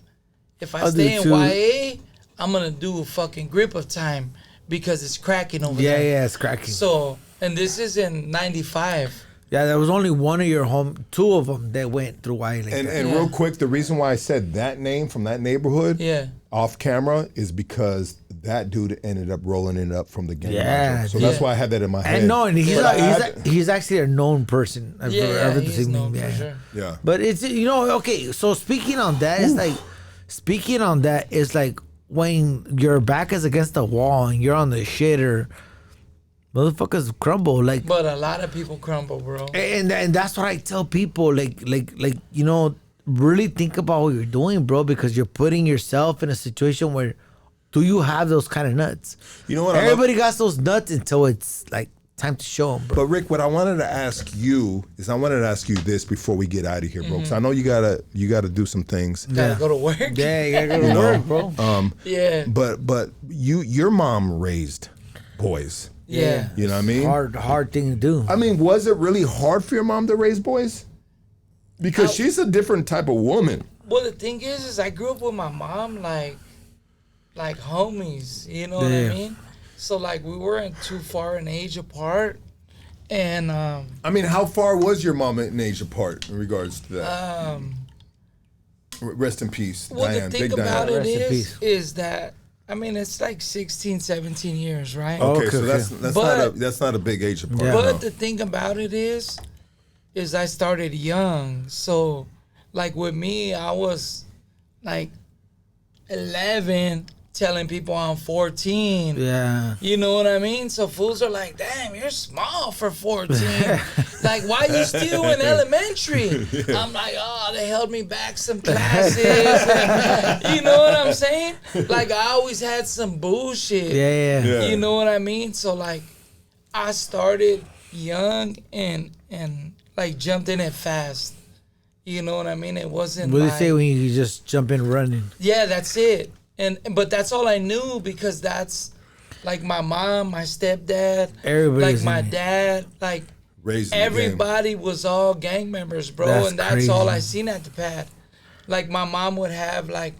I I'll stay in do YA, I'm gonna do a fucking grip of time because it's cracking over there. Yeah, it's cracking. So, and this is in 95. Yeah, there was only one of your two of them that went through YA. And real quick, the reason why I said that name from that neighborhood off camera is because that dude ended up rolling it up from the gang. So that's why I had that in my head. And he's actually a known person. He's known for sure. Yeah. But it's, okay, so speaking on that, it's like when your back is against the wall and you're on the shitter, motherfuckers crumble. But a lot of people crumble, bro. And that's what I tell people, really think about what you're doing, bro, because you're putting yourself in a situation where do you have those kind of nuts? You know what? Everybody got those nuts until it's like time to show them, bro. But Rick, what I wanted to ask you is this before we get out of here, bro. Because I know you gotta do some things. Gotta go to work. Yeah, you gotta go to work, bro. Yeah. But your mom raised boys. Yeah. You know what I mean? Hard thing to do. I mean, was it really hard for your mom to raise boys? Because she's a different type of woman. Well, the thing is I grew up with my mom like homies. You know what I mean? So like we weren't too far in age apart, and I mean, how far was your mom in age apart in regards to that? Rest in peace, well, Diane. the thing Big about Diane. it is that I mean it's like 16, 17 years, right? Okay, so that's not a big age apart. Yeah. But the thing about it is I started young, so like with me, I was like 11. Telling people I'm 14. Yeah. You know what I mean? So fools are like, damn, you're small for 14. Like, why you still in elementary? I'm like, oh, they held me back some classes. You know what I'm saying? Like, I always had some bullshit. Yeah. You know what I mean? So, like, I started young and like, jumped in it fast. You know what I mean? It wasn't What do you say when you just jump in running? Yeah, that's it. But that's all I knew because that's like my mom, my stepdad, everybody's like my dad, like everybody was all gang members, bro. That's crazy. All I seen at the pad. Like my mom would have like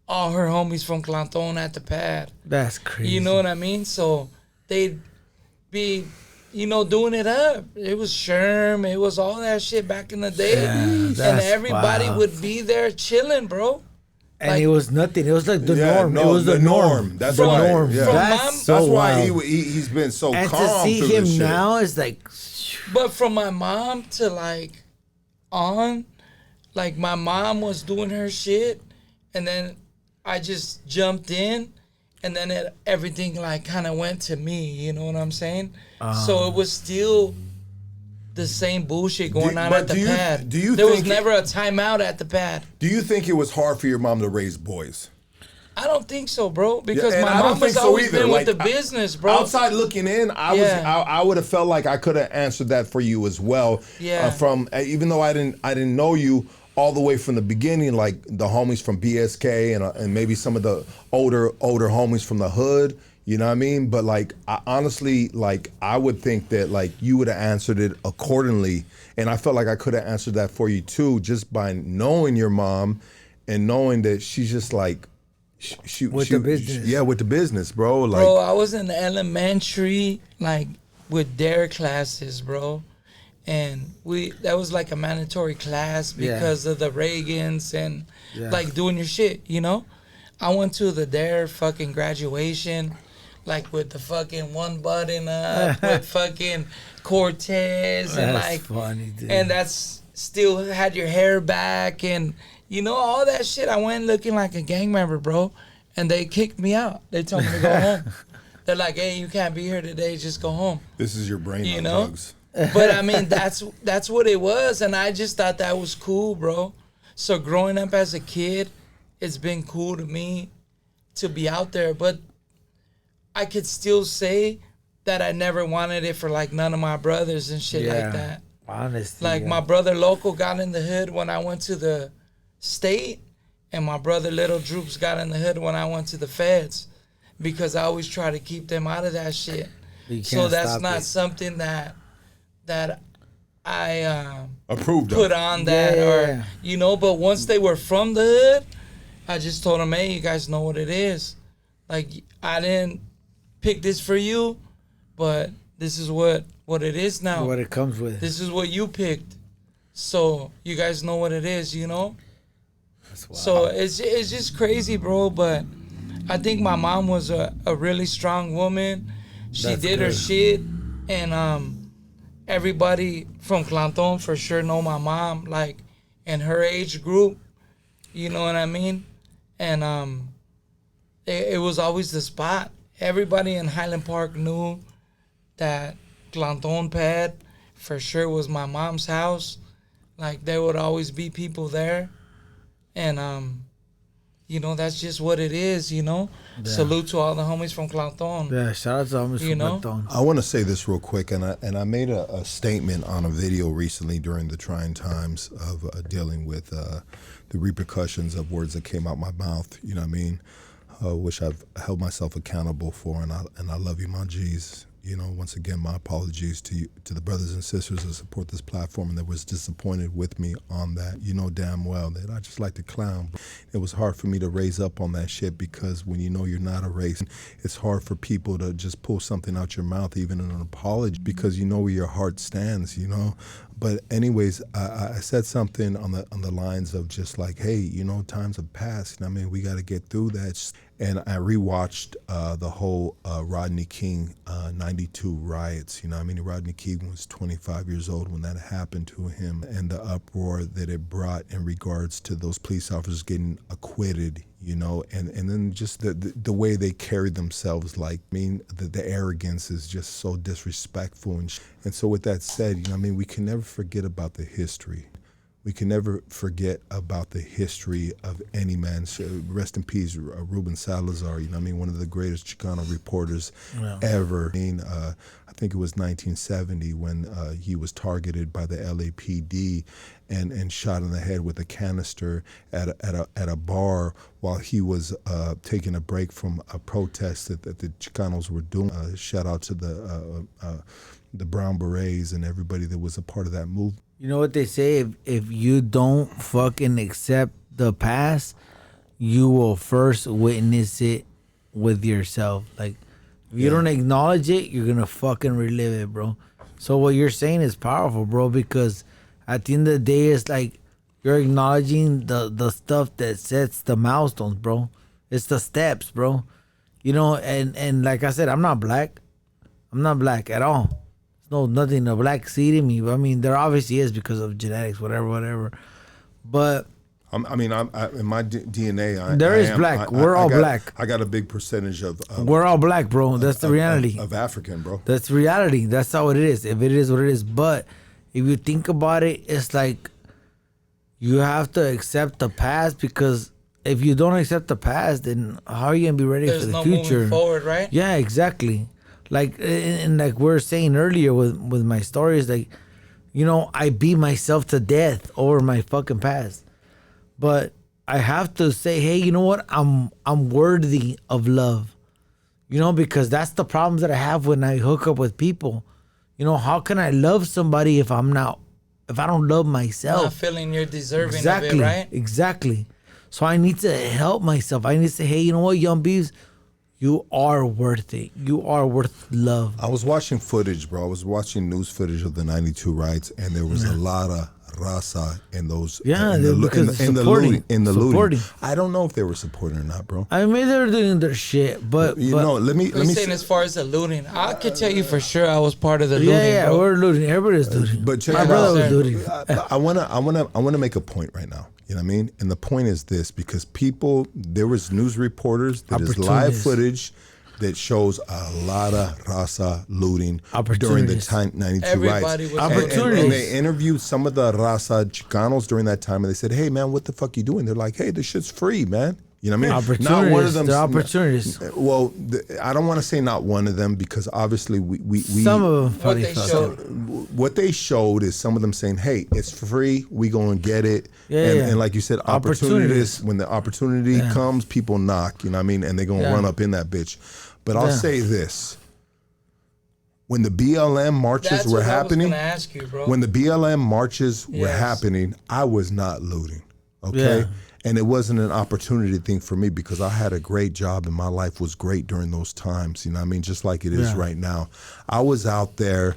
all her homies from Clanton at the pad. That's crazy. You know what I mean? So they'd be, doing it up. It was Sherm, it was all that shit back in the day. Yeah, and everybody would be there chilling, bro. And like, it was nothing. It was like the norm. It was the norm. That's the norm. Yeah. That's why he's been so and calm. And to see him now is like. But from my mom to like on, like my mom was doing her shit, and then I just jumped in, and then everything like kind of went to me. You know what I'm saying? So it was still the same bullshit going on at the pad. There was never a timeout at the pad. Do you think it was hard for your mom to raise boys? I don't think so, bro. Because my mom has always been with the business, bro. Outside looking in, I would have felt like I could have answered that for you as well. Yeah. From even though I didn't know you all the way from the beginning, like the homies from BSK and maybe some of the older homies from the hood. You know what I mean? But like, I honestly, like, I would think that like you would have answered it accordingly, and I felt like I could have answered that for you too, just by knowing your mom and knowing that she's just like, with the business. With the business, bro. Like, bro, I was in elementary, like with dare classes, bro, and that was like a mandatory class because of the Reagans and like doing your shit, I went to the dare fucking graduation. Like with the fucking one button up, with fucking Cortez and that's like, funny, dude. And that's still had your hair back and all that shit. I went looking like a gang member, bro, and they kicked me out. They told me to go home. They're like, "Hey, you can't be here today. Just go home." This is your brain on drugs. But I mean, that's what it was, and I just thought that was cool, bro. So growing up as a kid, it's been cool to me to be out there, but I could still say that I never wanted it for like none of my brothers and shit like that. Honestly, like my brother Loka got in the hood when I went to the state, and my brother Little Drewps got in the hood when I went to the feds, because I always try to keep them out of that shit. So that's not something that I approved put on that or you know. But once they were from the hood, I just told them, hey, you guys know what it is. Like, I didn't pick this for you, but this is what it is now. What it comes with. This is what you picked. So you guys know what it is, you know? That's wild. So it's just crazy, bro. But I think my mom was a really strong woman. She did her shit. And everybody from Clanton for sure know my mom, like, in her age group. You know what I mean? And it was always the spot. Everybody in Highland Park knew that Clanton Pad for sure was my mom's house. Like, there would always be people there. And, you know, that's just what it is, you know? Yeah. Salute to all the homies from Clanton. Yeah, shout out to homies from Clanton. I want to say this real quick, and I made a statement on a video recently during the trying times of dealing with the repercussions of words that came out my mouth, you know what I mean? Which I've held myself accountable for, and I love you, my G's. You know, once again, my apologies to you, to the brothers and sisters that support this platform and that was disappointed with me on that. You know damn well that I just like to clown. It was hard for me to raise up on that shit, because when you know you're not a race, it's hard for people to just pull something out your mouth, even in an apology, because you know where your heart stands, you know. But anyways, I said something on the lines of just like, hey, you know, times have passed. I mean, we got to get through that. And I rewatched the whole Rodney King 92 riots. You know, I mean, Rodney King was 25 years old when that happened to him, and the uproar that it brought in regards to those police officers getting acquitted. You know, and then just the way they carried themselves, like, I mean, the arrogance is just so disrespectful. And so with that said, you know, I mean, we can never forget about the history. We can never forget about the history of any man. So rest in peace, Ruben Salazar, you know, I mean, one of the greatest Chicano reporters ever. I mean, I think it was 1970 when he was targeted by the LAPD and shot in the head with a canister at a bar while he was taking a break from a protest that the Chicanos were doing. Shout out to the Brown Berets and everybody that was a part of that movement. You know what they say? If you don't fucking accept the past, you will first witness it with yourself. Like, if you don't acknowledge it, you're gonna fucking relive it, bro. So what you're saying is powerful, bro, because at the end of the day, it's like you're acknowledging the stuff that sets the milestones, bro. It's the steps, bro. You know, and like I said, I'm not black. I'm not black at all. There's nothing of black seed in me. I mean, there obviously is because of genetics, whatever. But I mean, in my DNA, there is black. We're all black. I got a big percentage of we're all black, bro. That's the reality of African, bro. That's reality. That's how it is. If it is what it is, but if you think about it, it's like you have to accept the past, because if you don't accept the past, then how are you gonna be ready for the future? Moving forward, right? Yeah, exactly. Like, and like we were saying earlier with my stories, like, you know, I beat myself to death over my fucking past, but I have to say, hey, you know what? I'm worthy of love, you know, because that's the problems that I have when I hook up with people. You know, how can I love somebody if I don't love myself? Not feeling you're deserving of it, right? Exactly. So I need to help myself. I need to say, hey, you know what, Young Beavz? You are worth it. You are worth love. I was watching footage, bro. I was watching news footage of the 92 riots, and there was a lot of raza in those. Yeah, in the looting. I don't know if they were supporting or not, bro. I mean, they were doing their shit, but you know, let me saying as far as the looting, I could tell you for sure I was part of the looting. Yeah, bro. We're looting. Everybody's looting. But check my brother was looting. I wanna make a point right now. You know what I mean? And the point is this, because there was news reporters, there is live footage that shows a lot of raza looting during the 92 riots. And they interviewed some of the raza Chicanos during that time, and they said, hey, man, what the fuck you doing? They're like, hey, this shit's free, man. You know what I mean? Opportunities. Not one of them. The opportunities. Well, I don't want to say not one of them because obviously we Some of them probably they felt showed. it. what they showed is some of them saying, "Hey, it's free. We gonna get it." And like you said, opportunities. When the opportunity comes, people knock. You know what I mean? And they're gonna run up in that bitch. But I'll say this: when the BLM marches That's were what happening, I was gonna ask you, bro. when the BLM marches were Yes. happening, I was not looting. Okay. Yeah. And it wasn't an opportunity thing for me because I had a great job and my life was great during those times. You know what I mean? Just like it is right now. I was out there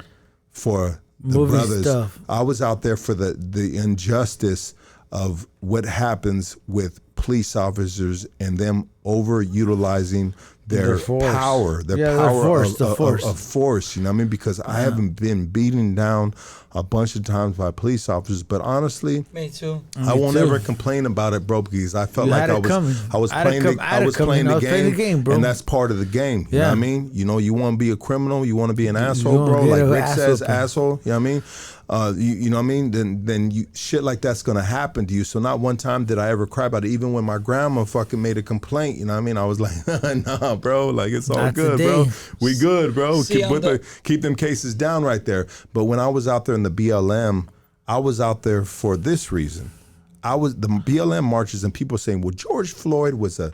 for the Movie brothers. stuff. I was out there for the injustice of what happens with police officers and them overutilizing their force. power, their Yeah, power the force. of force. You know what I mean? Because I haven't been beaten down a bunch of times by police officers, but honestly, Me too. I won't too. ever complain about it, bro, because I felt You like had it coming. I was I had it playing come- the I had it coming. I was playing the game, bro. and that's part of the game. You know Yeah. what I mean? You know, you want to be a criminal, you want to be an asshole, wanna bro. get Like an Rick ass says, whooping. asshole. You know what I mean? You know what I mean? Then you shit like that's gonna happen to you. So not one time did I ever cry about it. Even when my grandma fucking made a complaint, you know what I mean? I was like, nah, bro. Like it's all Not good, today. bro. We good, bro. See, Keep them cases down right there. But when I was out there in the BLM, I was out there for this reason. I was the BLM marches and people saying, well, George Floyd was a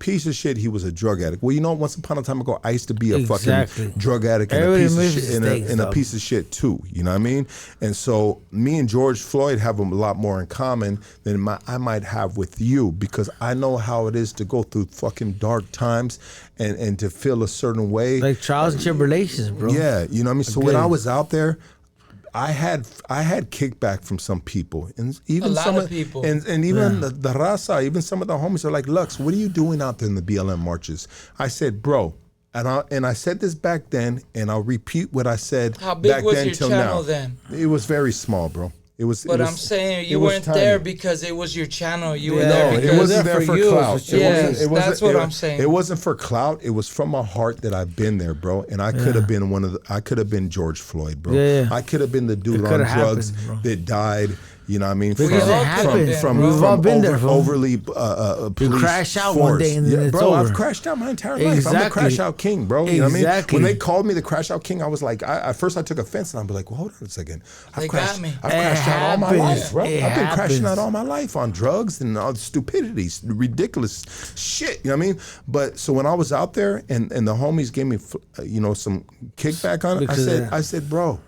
piece of shit. He was a drug addict. Well, you know, once upon a time ago, I used to be a Exactly. fucking drug addict and Everybody a piece of makes shit mistakes, and a though. piece of shit too. You know what I mean? And so me and George Floyd have a lot more in common than I might have with you because I know how it is to go through fucking dark times and to feel a certain way. Like trials and tribulations, bro. Yeah, you know what I mean? So when Good. I was out there, I had kickback from some people, and even A lot some of people. and even the raza, even some of the homies are like, "Lux, what are you doing out there in the BLM marches?" I said, "Bro," and I said this back then, and I'll repeat what I said How big back was then your till channel now. then? It was very small, bro. It was. But it was, I'm saying it you was weren't tiny. there because it was your channel. You were Yeah. there No, because it wasn't there for for you, clout. for sure. Yes, that's what I'm saying. It wasn't for clout. It was from my heart that I've been there, bro. And I could have been I could have been George Floyd, bro. Yeah. I could have been the dude It on coulda drugs happened, bro. that died. You know what I mean? Because it happens. We've all been there, fool. overly police crash out force. one day and then it's bro, over. I've crashed out my entire life. I'm the Exactly. crash out king, bro. You know what I mean? Exactly. When they called me the crash out king, I was like, at first I took offense and I'm like, well, hold on a second. They got me. I've It crashed out all my happens. life, bro. It I've been crashing happens. out all my life on drugs and all the stupidity, ridiculous shit. You know what I mean? But so when I was out there and the homies gave me, some kickback on it, Because of that. I said, bro,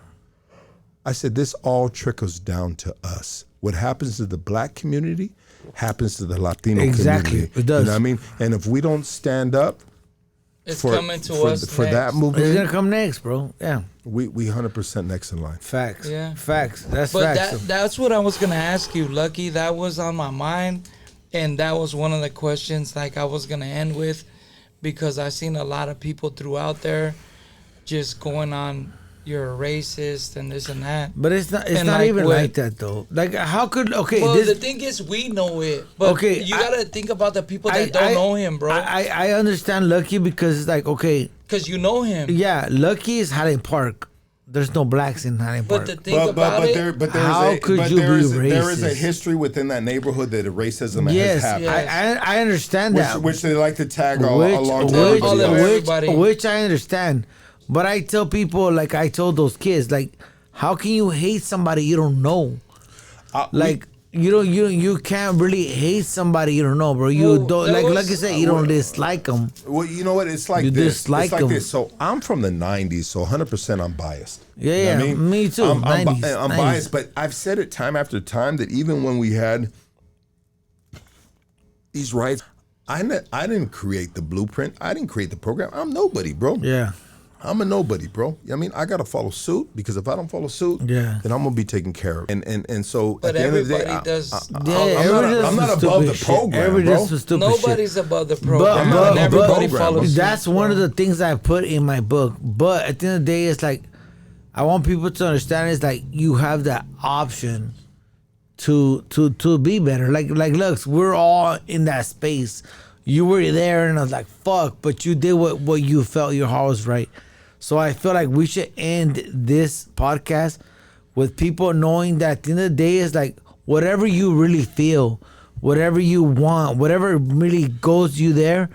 this all trickles down to us. What happens to the black community happens to the Latino Exactly. community. It does. You know what I mean? And if we don't stand up it's for, coming to for, us for next. that It's movement, gonna come next, bro. Yeah. we 100% next in line. Facts. Yeah. Facts. That's But facts. that's what I was gonna ask you, Lucky. That was on my mind, and that was one of the questions like I was gonna end with, because I've seen a lot of people throughout there just going on, you're a racist and this and that. But it's not. It's And not like even what- like that though. Like how could Well, this? the thing is, we know it, but Okay, you gotta think about the people that don't know him, bro, I understand Lucky because it's like okay, because you know him. yeah, Lucky is Highland Park. There's no blacks in Highland Park. But the thing about it, How could you be there is a racist? history within that neighborhood that racism yes, has happened. yeah. I understand that. Which they like to tag along to which- everybody else. everybody. which I understand. But I tell people, like I told those kids, like, how can you hate somebody you don't know? Like you can't really hate somebody you don't know, bro. You Well, don't that like was- you said, you don't dislike them. Well, you know what? It's like You this. dislike It's like them. this. So I'm from the '90s, so 100% I'm biased. Yeah, You know what yeah, I mean? me too, I'm 90s, I'm 90s. biased, but I've said it time after time that even when we had these rights, I didn't create the blueprint. I didn't create the program. I'm nobody, bro. Yeah. I'm a nobody, bro. I mean, I gotta follow suit because if I don't follow suit, Yeah. then I'm gonna be taken care of. And so But at the end of the day, everybody does. I'm not above the program, Everybody bro. does some stupid Nobody's shit. above the program, but- and everybody but- follows. That's suit, one bro. of the things I put in my book. But at the end of the day, it's like I want people to understand is like you have that option to be better. Like look, we're all in that space. You were there and I was like, fuck, but you did what you felt your heart was right. So I feel like we should end this podcast with people knowing that at the end of the day is like whatever you really feel, whatever you want, whatever really goes you there,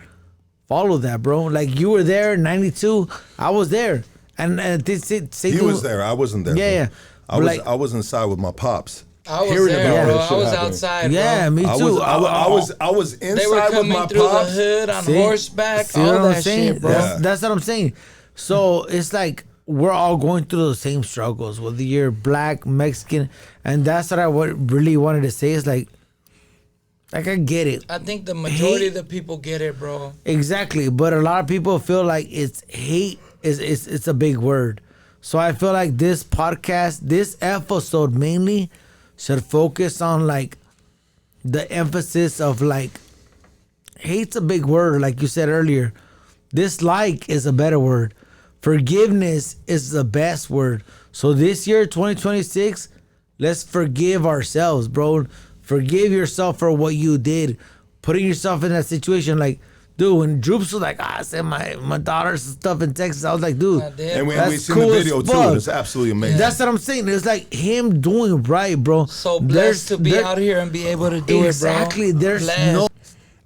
follow that, bro. Like you were there in '92, I was there, and He was there. I wasn't there. Yeah, bro. yeah. I was inside with my pops. I was Hearing there, about bro. that shit I was happening. outside, Yeah, bro. me too. I was They were inside with coming my through the pops. hood on See? horseback, See all what I'm that saying? shit, bro. Yeah. That's what I'm saying. So it's like we're all going through the same struggles, whether you're black, Mexican, and that's what I really wanted to say. Is like I get it. I think the majority of the people get it, bro. Exactly, but a lot of people feel like it's hate it's a big word. So I feel like this podcast, this episode mainly should focus on like the emphasis of like hate's a big word, like you said earlier. Dislike is a better word. Forgiveness is the best word. So this year, 2026, let's forgive ourselves, bro. Forgive yourself for what you did. Putting yourself in that situation, like, dude, when Drewps was like, I said my daughter's stuff in Texas, I was like, dude, I did. And we that's seen cool the as video too. fuck. It's absolutely amazing. That's what I'm saying. It's like him doing right, bro. So blessed to be out here and be able to do exactly. it, bro. There's Blessed. no.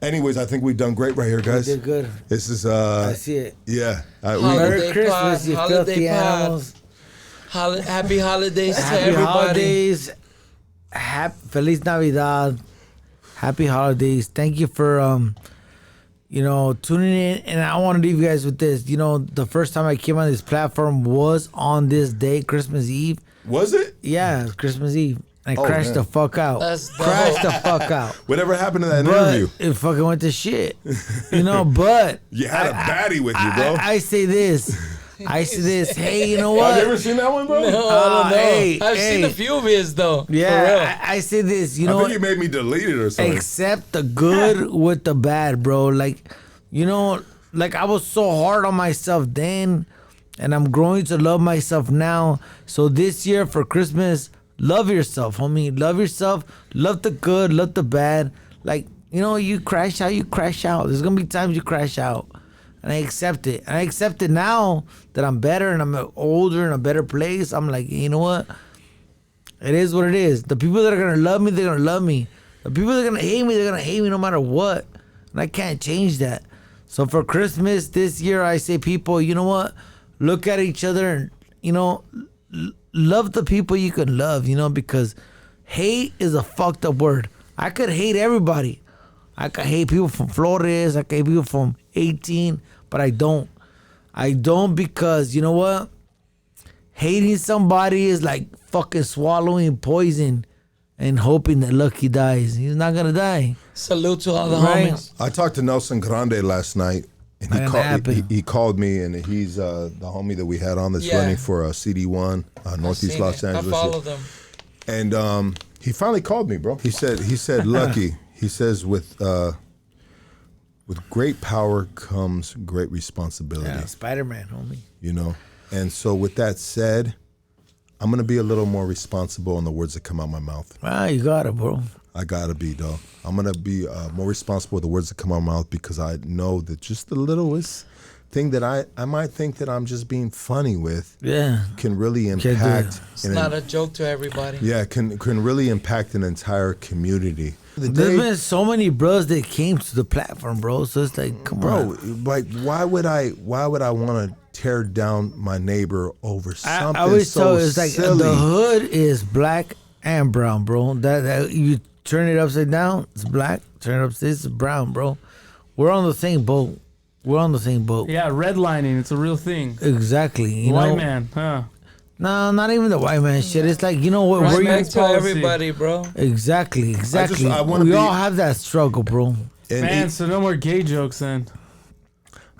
Anyways, I think we've done great right here, guys. Did good. This is I see it. yeah. Merry Holiday Christmas, pod, you holiday filthy pod. animals. Happy holidays to Happy everybody. holidays. Feliz Navidad. Happy holidays. Thank you for tuning in. And I want to leave you guys with this. The first time I came on this platform was on this day, Christmas Eve. Was it? Yeah, it was Christmas Eve. I Oh, crashed man. the fuck out. That's dope. Crashed the fuck out. Whatever happened to that But interview? it fucking went to shit. But You had a baddie with you, bro. I say this. Hey, you know Have you ever what? seen that one, bro? No, I don't know. Hey, I've seen a few of his though. For real. Yeah, I say this. You know I think what? you made me delete it or something. Accept the good with the bad, bro. Like, like I was so hard on myself then, and I'm growing to love myself now. So this year for Christmas, love yourself, homie. Love yourself. Love the good, love the bad. Like, you crash out, you crash out. There's gonna be times you crash out. And I accept it. And I accept it now that I'm better and I'm older in a better place. I'm like, you know what? It is what it is. The people that are gonna love me, they're gonna love me. The people that are gonna hate me, they're gonna hate me no matter what. And I can't change that. So for Christmas this year, I say, people, you know what? Look at each other and, love the people you can love, because hate is a fucked up word. I could hate everybody. I could hate people from Flores. I could hate people from 18, but I don't. I don't because, you know what? Hating somebody is like fucking swallowing poison and hoping that Lucky dies. He's not going to die. Salute to all the Right. homies. I talked to Nelson Grande last night, and Not gonna happen. he called me, and he's the homie that we had on that's Yeah. running for CD1, Northeast Seen Los it. Angeles. I follow them. And he finally called me, bro. He said, Lucky. He says, with great power comes great responsibility. Yeah, Spider-Man, homie. And so with that said, I'm gonna be a little more responsible in the words that come out my mouth. Ah, you got it, bro. I gotta be, dog. I'm gonna be more responsible with the words that come out my mouth because I know that just the littlest thing that I might think that I'm just being funny with Yeah. can really do. impact. It's not a joke to everybody. Yeah, can really impact an entire community. The There's day, been so many bros that came to the platform, bro. So it's like, come bro, on. like why would I want to tear down my neighbor over something I always so tell you, it's like silly? the hood is black and brown, bro. That you turn it upside down, it's black. Turn it upside, it's brown, bro. We're on the same boat. We're on the same boat. Yeah, redlining. It's a real thing. Exactly. You White know? man, huh? No, not even the white man shit. It's like, what? Right Where back you? to everybody, bro. Exactly. I wanna We be- all have that struggle, bro. And Man, so no more gay jokes then.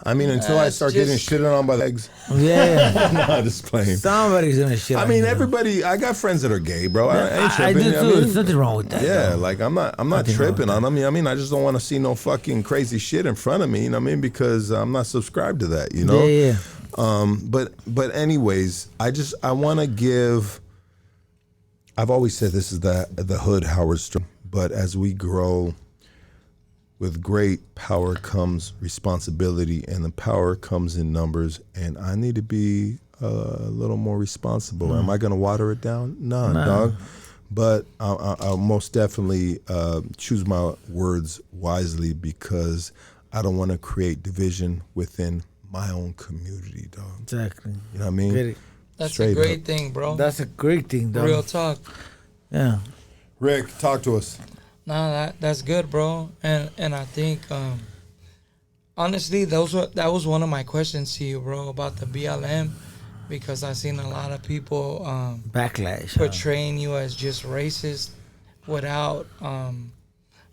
I mean, until I That's start just- getting shitted on by legs. Yeah. No, I'm just playing. Somebody's gonna shit. I on mean, you. everybody. I got friends that are gay, bro. I ain't I tripping. do you know too. what I mean? There's nothing wrong with that. Yeah, though. like I'm not Nothing tripping wrong on them. I mean, I just don't want to see no fucking crazy shit in front of me. You know what I mean? Because I'm not subscribed to that. You know. Yeah. But anyways, I want to give. I've always said this is the hood Howard Stern. But as we grow, with great power comes responsibility, and the power comes in numbers. And I need to be a little more responsible. Am I going to water it down? No, dog. but I'll most definitely choose my words wisely because I don't want to create division within my own community, dog. Exactly. You know what I mean? Get it. That's Straight a great up. thing, bro. That's a great thing, though. Real talk. Yeah. Rick, talk to us. No, that's good, bro. And I think honestly, that was one of my questions to you, bro, about the BLM, because I've seen a lot of people Backlash. portraying you as just racist without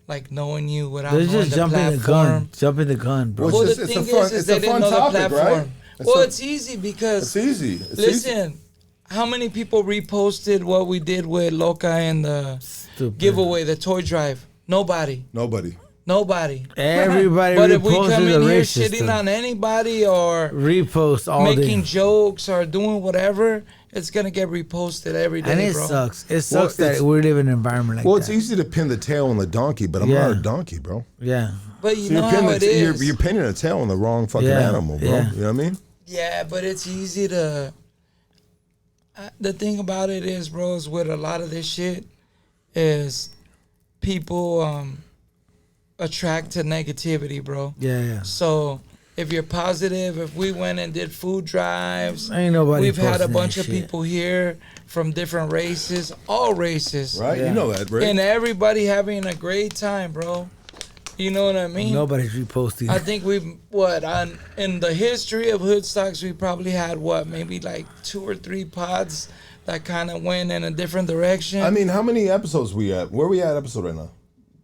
like knowing you, without They're knowing just the jumping the platform. gun. Jumping the gun, bro. Well, Well, It's the just- it's thing a fun- is it's they a didn't fun know the topic, right? platform. It's Well, a- it's easy because It's easy. It's listen, easy. how many people reposted what we did with Loka and the Stupid. giveaway, the toy drive? Nobody. Nobody. Everybody But if we come reposted in the here racist shitting stuff. on anybody or Repost all making day. jokes or doing whatever, it's gonna get reposted every day, And it bro. sucks. It sucks it's- that we live in an environment like Well, that. it's easy to pin the tail on the donkey, but I'm Yeah. not a donkey, bro. Yeah. But you So know how it is. you're pinning a tail on the wrong fucking Yeah, animal, bro. yeah. You know what I mean? Yeah, but it's easy to. The thing about it is, bro, is with a lot of this shit, is people attract to negativity, bro. Yeah. So if you're positive, if we went and did food drives, Ain't nobody we've had a posting bunch that of shit. people here from different races, all races, Right? Yeah. You know that, right? and everybody having a great time, bro. You know what I mean? Nobody's reposting. I think we've in the history of Hoodstocks, we probably had maybe like 2 or 3 pods that kind of went in a different direction. I mean, how many episodes we at? Where we at episode right now?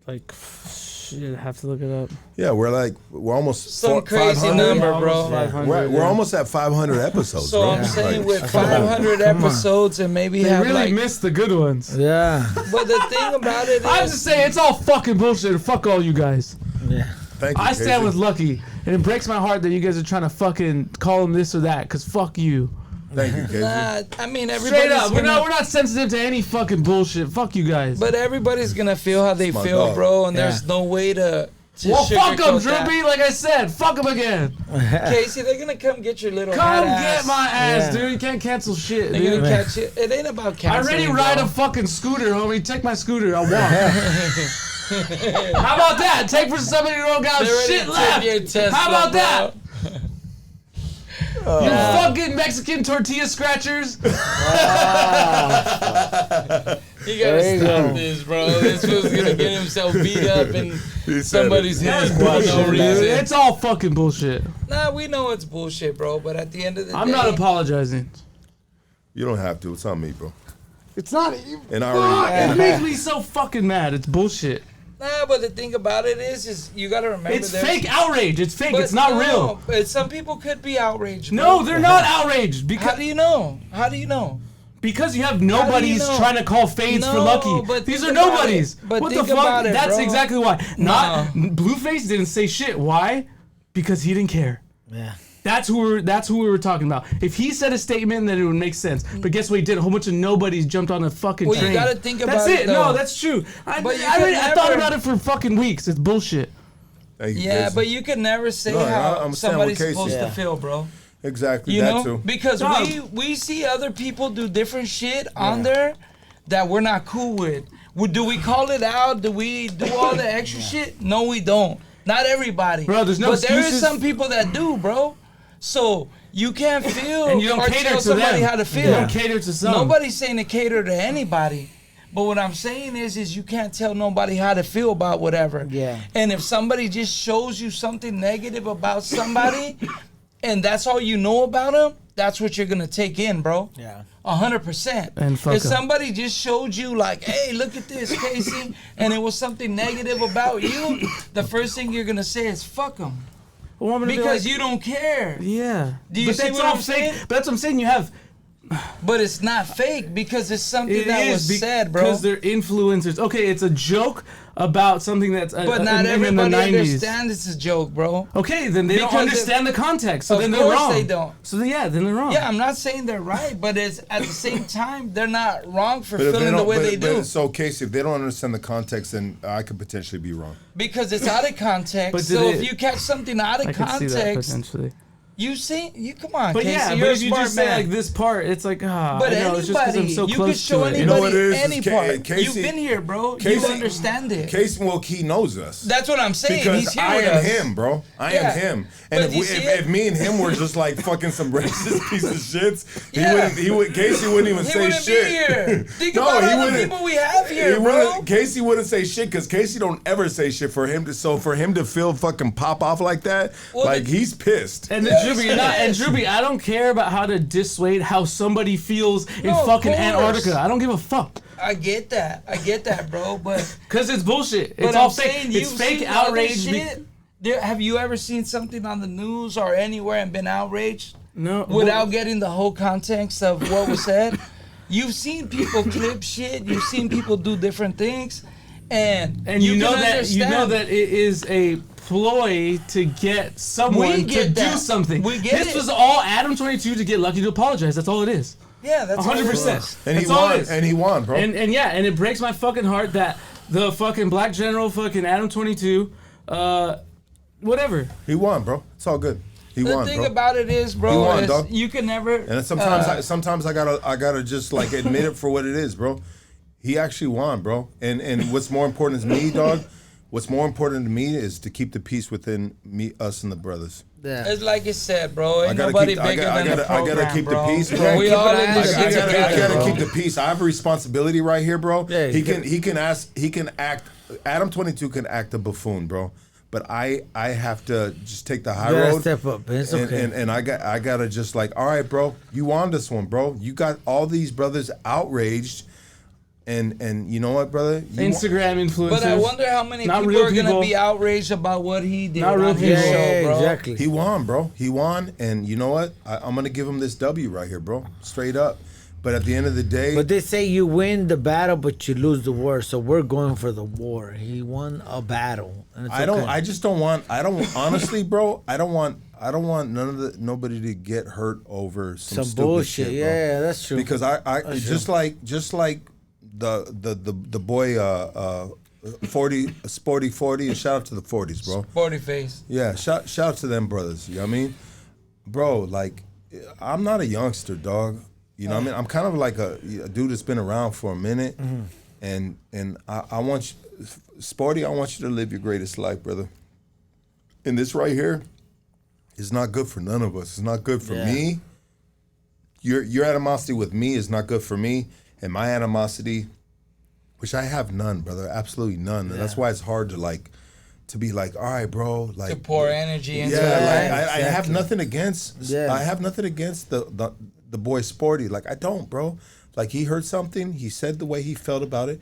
Like, shit, I have to look it up. Yeah, we're almost Some crazy 500. number, bro. Almost 500, We're yeah. almost at 500 episodes, So bro. I'm saying Like, with come on. 500 Come on. episodes and maybe They have really like. missed the good ones. Yeah. But the thing about it I'm is, just saying, it's all fucking bullshit. Fuck all you guys. Yeah. Thank you, I stand Casey. with Lucky, and it breaks my heart that you guys are trying to fucking call him this or that. Cause fuck you. Thank you, Casey. nah, I mean everybody's Straight up, we're gonna, not sensitive to any fucking bullshit. Fuck you guys. but everybody's gonna feel how they my feel, dog. bro. And Yeah. there's no way to well, fuck them, sugarcoat that. Drewps. Like I said, fuck them again. Casey, they're gonna come get your little Come hat get ass. my ass, Yeah. dude. You can't cancel shit, They're dude. gonna catch it. It ain't about I canceling. already ride bro. a fucking scooter, homie. Take my scooter. I'll walk. How about that? Take for somebody who don't got They already shit took left. your Tesla, How about that? bro. You fucking Mexican tortilla scratchers. You gotta There you stop go. this, bro. This was gonna get himself beat up in He said somebody's it. head for Bullshit, no dude. reason. It's all fucking bullshit. Nah, we know it's bullshit, bro. But at the end of the I'm day, not apologizing. You don't have to. It's on me, bro. It's not. And I Fuck, already. it makes me so fucking mad. It's bullshit. Nah, but the thing about it is you gotta remember It's there's- fake outrage. It's fake. but It's not no, real. But some people could be outraged. No, bro. they're not outraged How because do you know? How do you know? because you have nobodies know? trying to call fades for No, Lucky. but These think are about nobodies. it. But What the think fuck? about it, That's bro. exactly why. Not No. Blueface didn't say shit. Why? Because he didn't care. Yeah. That's who we were talking about. If he said a statement, then it would make sense. But guess what? He did. A whole bunch of nobodies jumped on a fucking Well, you train. gotta think That's about it, it. though. No, that's true. But you I could thought never- about it for fucking weeks. It's bullshit. Thank you, Yeah, Casey. but you can never say No, I how understand somebody's what Casey- supposed Yeah. to feel, bro. Exactly You that know, too. because Dog. we see other people do different shit on there that we're not cool with. Do we call it out? Do we do all the extra shit? No, we don't. Not everybody. Bro, there's no But there is excuses. some people that do, bro. So you can't feel And you don't or cater tell to somebody them. how to feel. You don't cater to some. Nobody's saying to cater to anybody. But what I'm saying is you can't tell nobody how to feel about whatever. Yeah. And if somebody just shows you something negative about somebody, and that's all you know about them, that's what you're gonna take in, bro. Yeah. 100%. And fuck if 'em. somebody just showed you like, hey, look at this, Casey, and it was something negative about you, the first thing you're gonna say is fuck them. Well, I'm gonna be Because like, you don't care. yeah. Do you but see that's what all I'm fake. saying? But that's what I'm saying. You have. But it's not fake because it's something It that is was said, bro. because they're influencers. Okay, it's a joke about something that's But not in the everybody 90s. understands it's a joke, bro. Okay, then they don't Because understand the context. So of then they're course wrong. they don't. So then, then they're wrong. Yeah, I'm not saying they're right, but it's at the same time they're not wrong for But if feeling the way they do So, Casey, if they don't understand the context, then I could potentially be wrong. because it's out of context. But So did if it- you catch something out of I can see that context, potentially. You see, you come on, But Casey, yeah, you're but a if you smart just say man. like this part, it's like But I know, it's just because I'm anybody, so you close can show to it. You know anybody what it is? any It's part. Casey- You've been here, bro. Casey- You understand it. Casey, well, he knows us. That's what I'm saying. Because He's here I with am us. him, bro. I Yeah. am him. And But you see it? if me and him were just like fucking some racist piece of shits, Yeah. Casey wouldn't even He say wouldn't shit. be here. Think No, about he all the wouldn't. people we have here, bro. Casey wouldn't say shit because Casey don't ever say shit for him to feel fucking pop off like that, Well, like he's pissed. And Drewby, I don't care about how to dissuade how somebody feels in No, of fucking course. Antarctica. I don't give a fuck. I get that, bro. But Cause it's bullshit. but It's all I'm fake. saying It's you've fake seen other outrage. shit. Have you ever seen something on the news or anywhere and been outraged No. without getting the whole context of what was said? You've seen people clip shit. You've seen people do different things, and you know can understand. that it is a ploy to get someone to get do that. something. We get this it. was all Adam 22 to get Lucky to apologize. That's all it is. Yeah, that's 100%. And he That's all it won. is. And he won, bro. And yeah, and it breaks my fucking heart that the fucking black general, fucking Adam 22, whatever. He won, bro. It's all good. He The won, thing bro. about it is, He bro, won, is dog. you can never. And sometimes I gotta just like admit it for what it is, bro. He actually won, bro. And what's more important is me, dog. What's more important to me is to keep the peace within me, us, and the brothers. Yeah. It's like you said, bro. Ain't I gotta nobody keep- bigger than the I gotta program, keep the bro. peace, bro. We Keep all an in eye this on I shit it. gotta together, bro. keep the peace. I have a responsibility right here, bro. Yeah, he can act. Adam 22 can act a buffoon, bro. But I have to just take the high You gotta road. step up, man. It's okay. And I gotta just like, all right, bro, you won this one, bro. You got all these brothers outraged, and you know what, brother? You Instagram influencers. But I wonder how many Not people real are gonna people. be outraged about what he did Not real on his people. show, bro. exactly. He won, bro. He won, and you know what? I'm gonna give him this W right here, bro. Straight up. But at the end of the day, But they say you win the battle, but you lose the war. So we're going for the war. He won a battle. And it's I don't. okay. I just don't want. I don't honestly, bro. I don't want nobody to get hurt over some stupid bullshit. shit, bro. Yeah, that's true. Because I just like the boy 40 Sporty 40, and shout out to the 40s, bro. Sporty face. Yeah, shout out to them brothers. You know what I mean? Bro, like I'm not a youngster, dog. You know what I mean? I'm kind of like a dude that's been around for a minute. And I want you, Sporty, I want you to live your greatest life, brother. And this right here is not good for none of us. It's not good for me. Your animosity with me is not good for me. And my animosity, which I have none, brother, absolutely none. And that's why it's hard to be like, all right, bro, like To pour energy into yeah, it. like, I have nothing against. Yeah. I have nothing against the boy Sporty. Like I don't, bro. Like he heard something. He said the way he felt about it.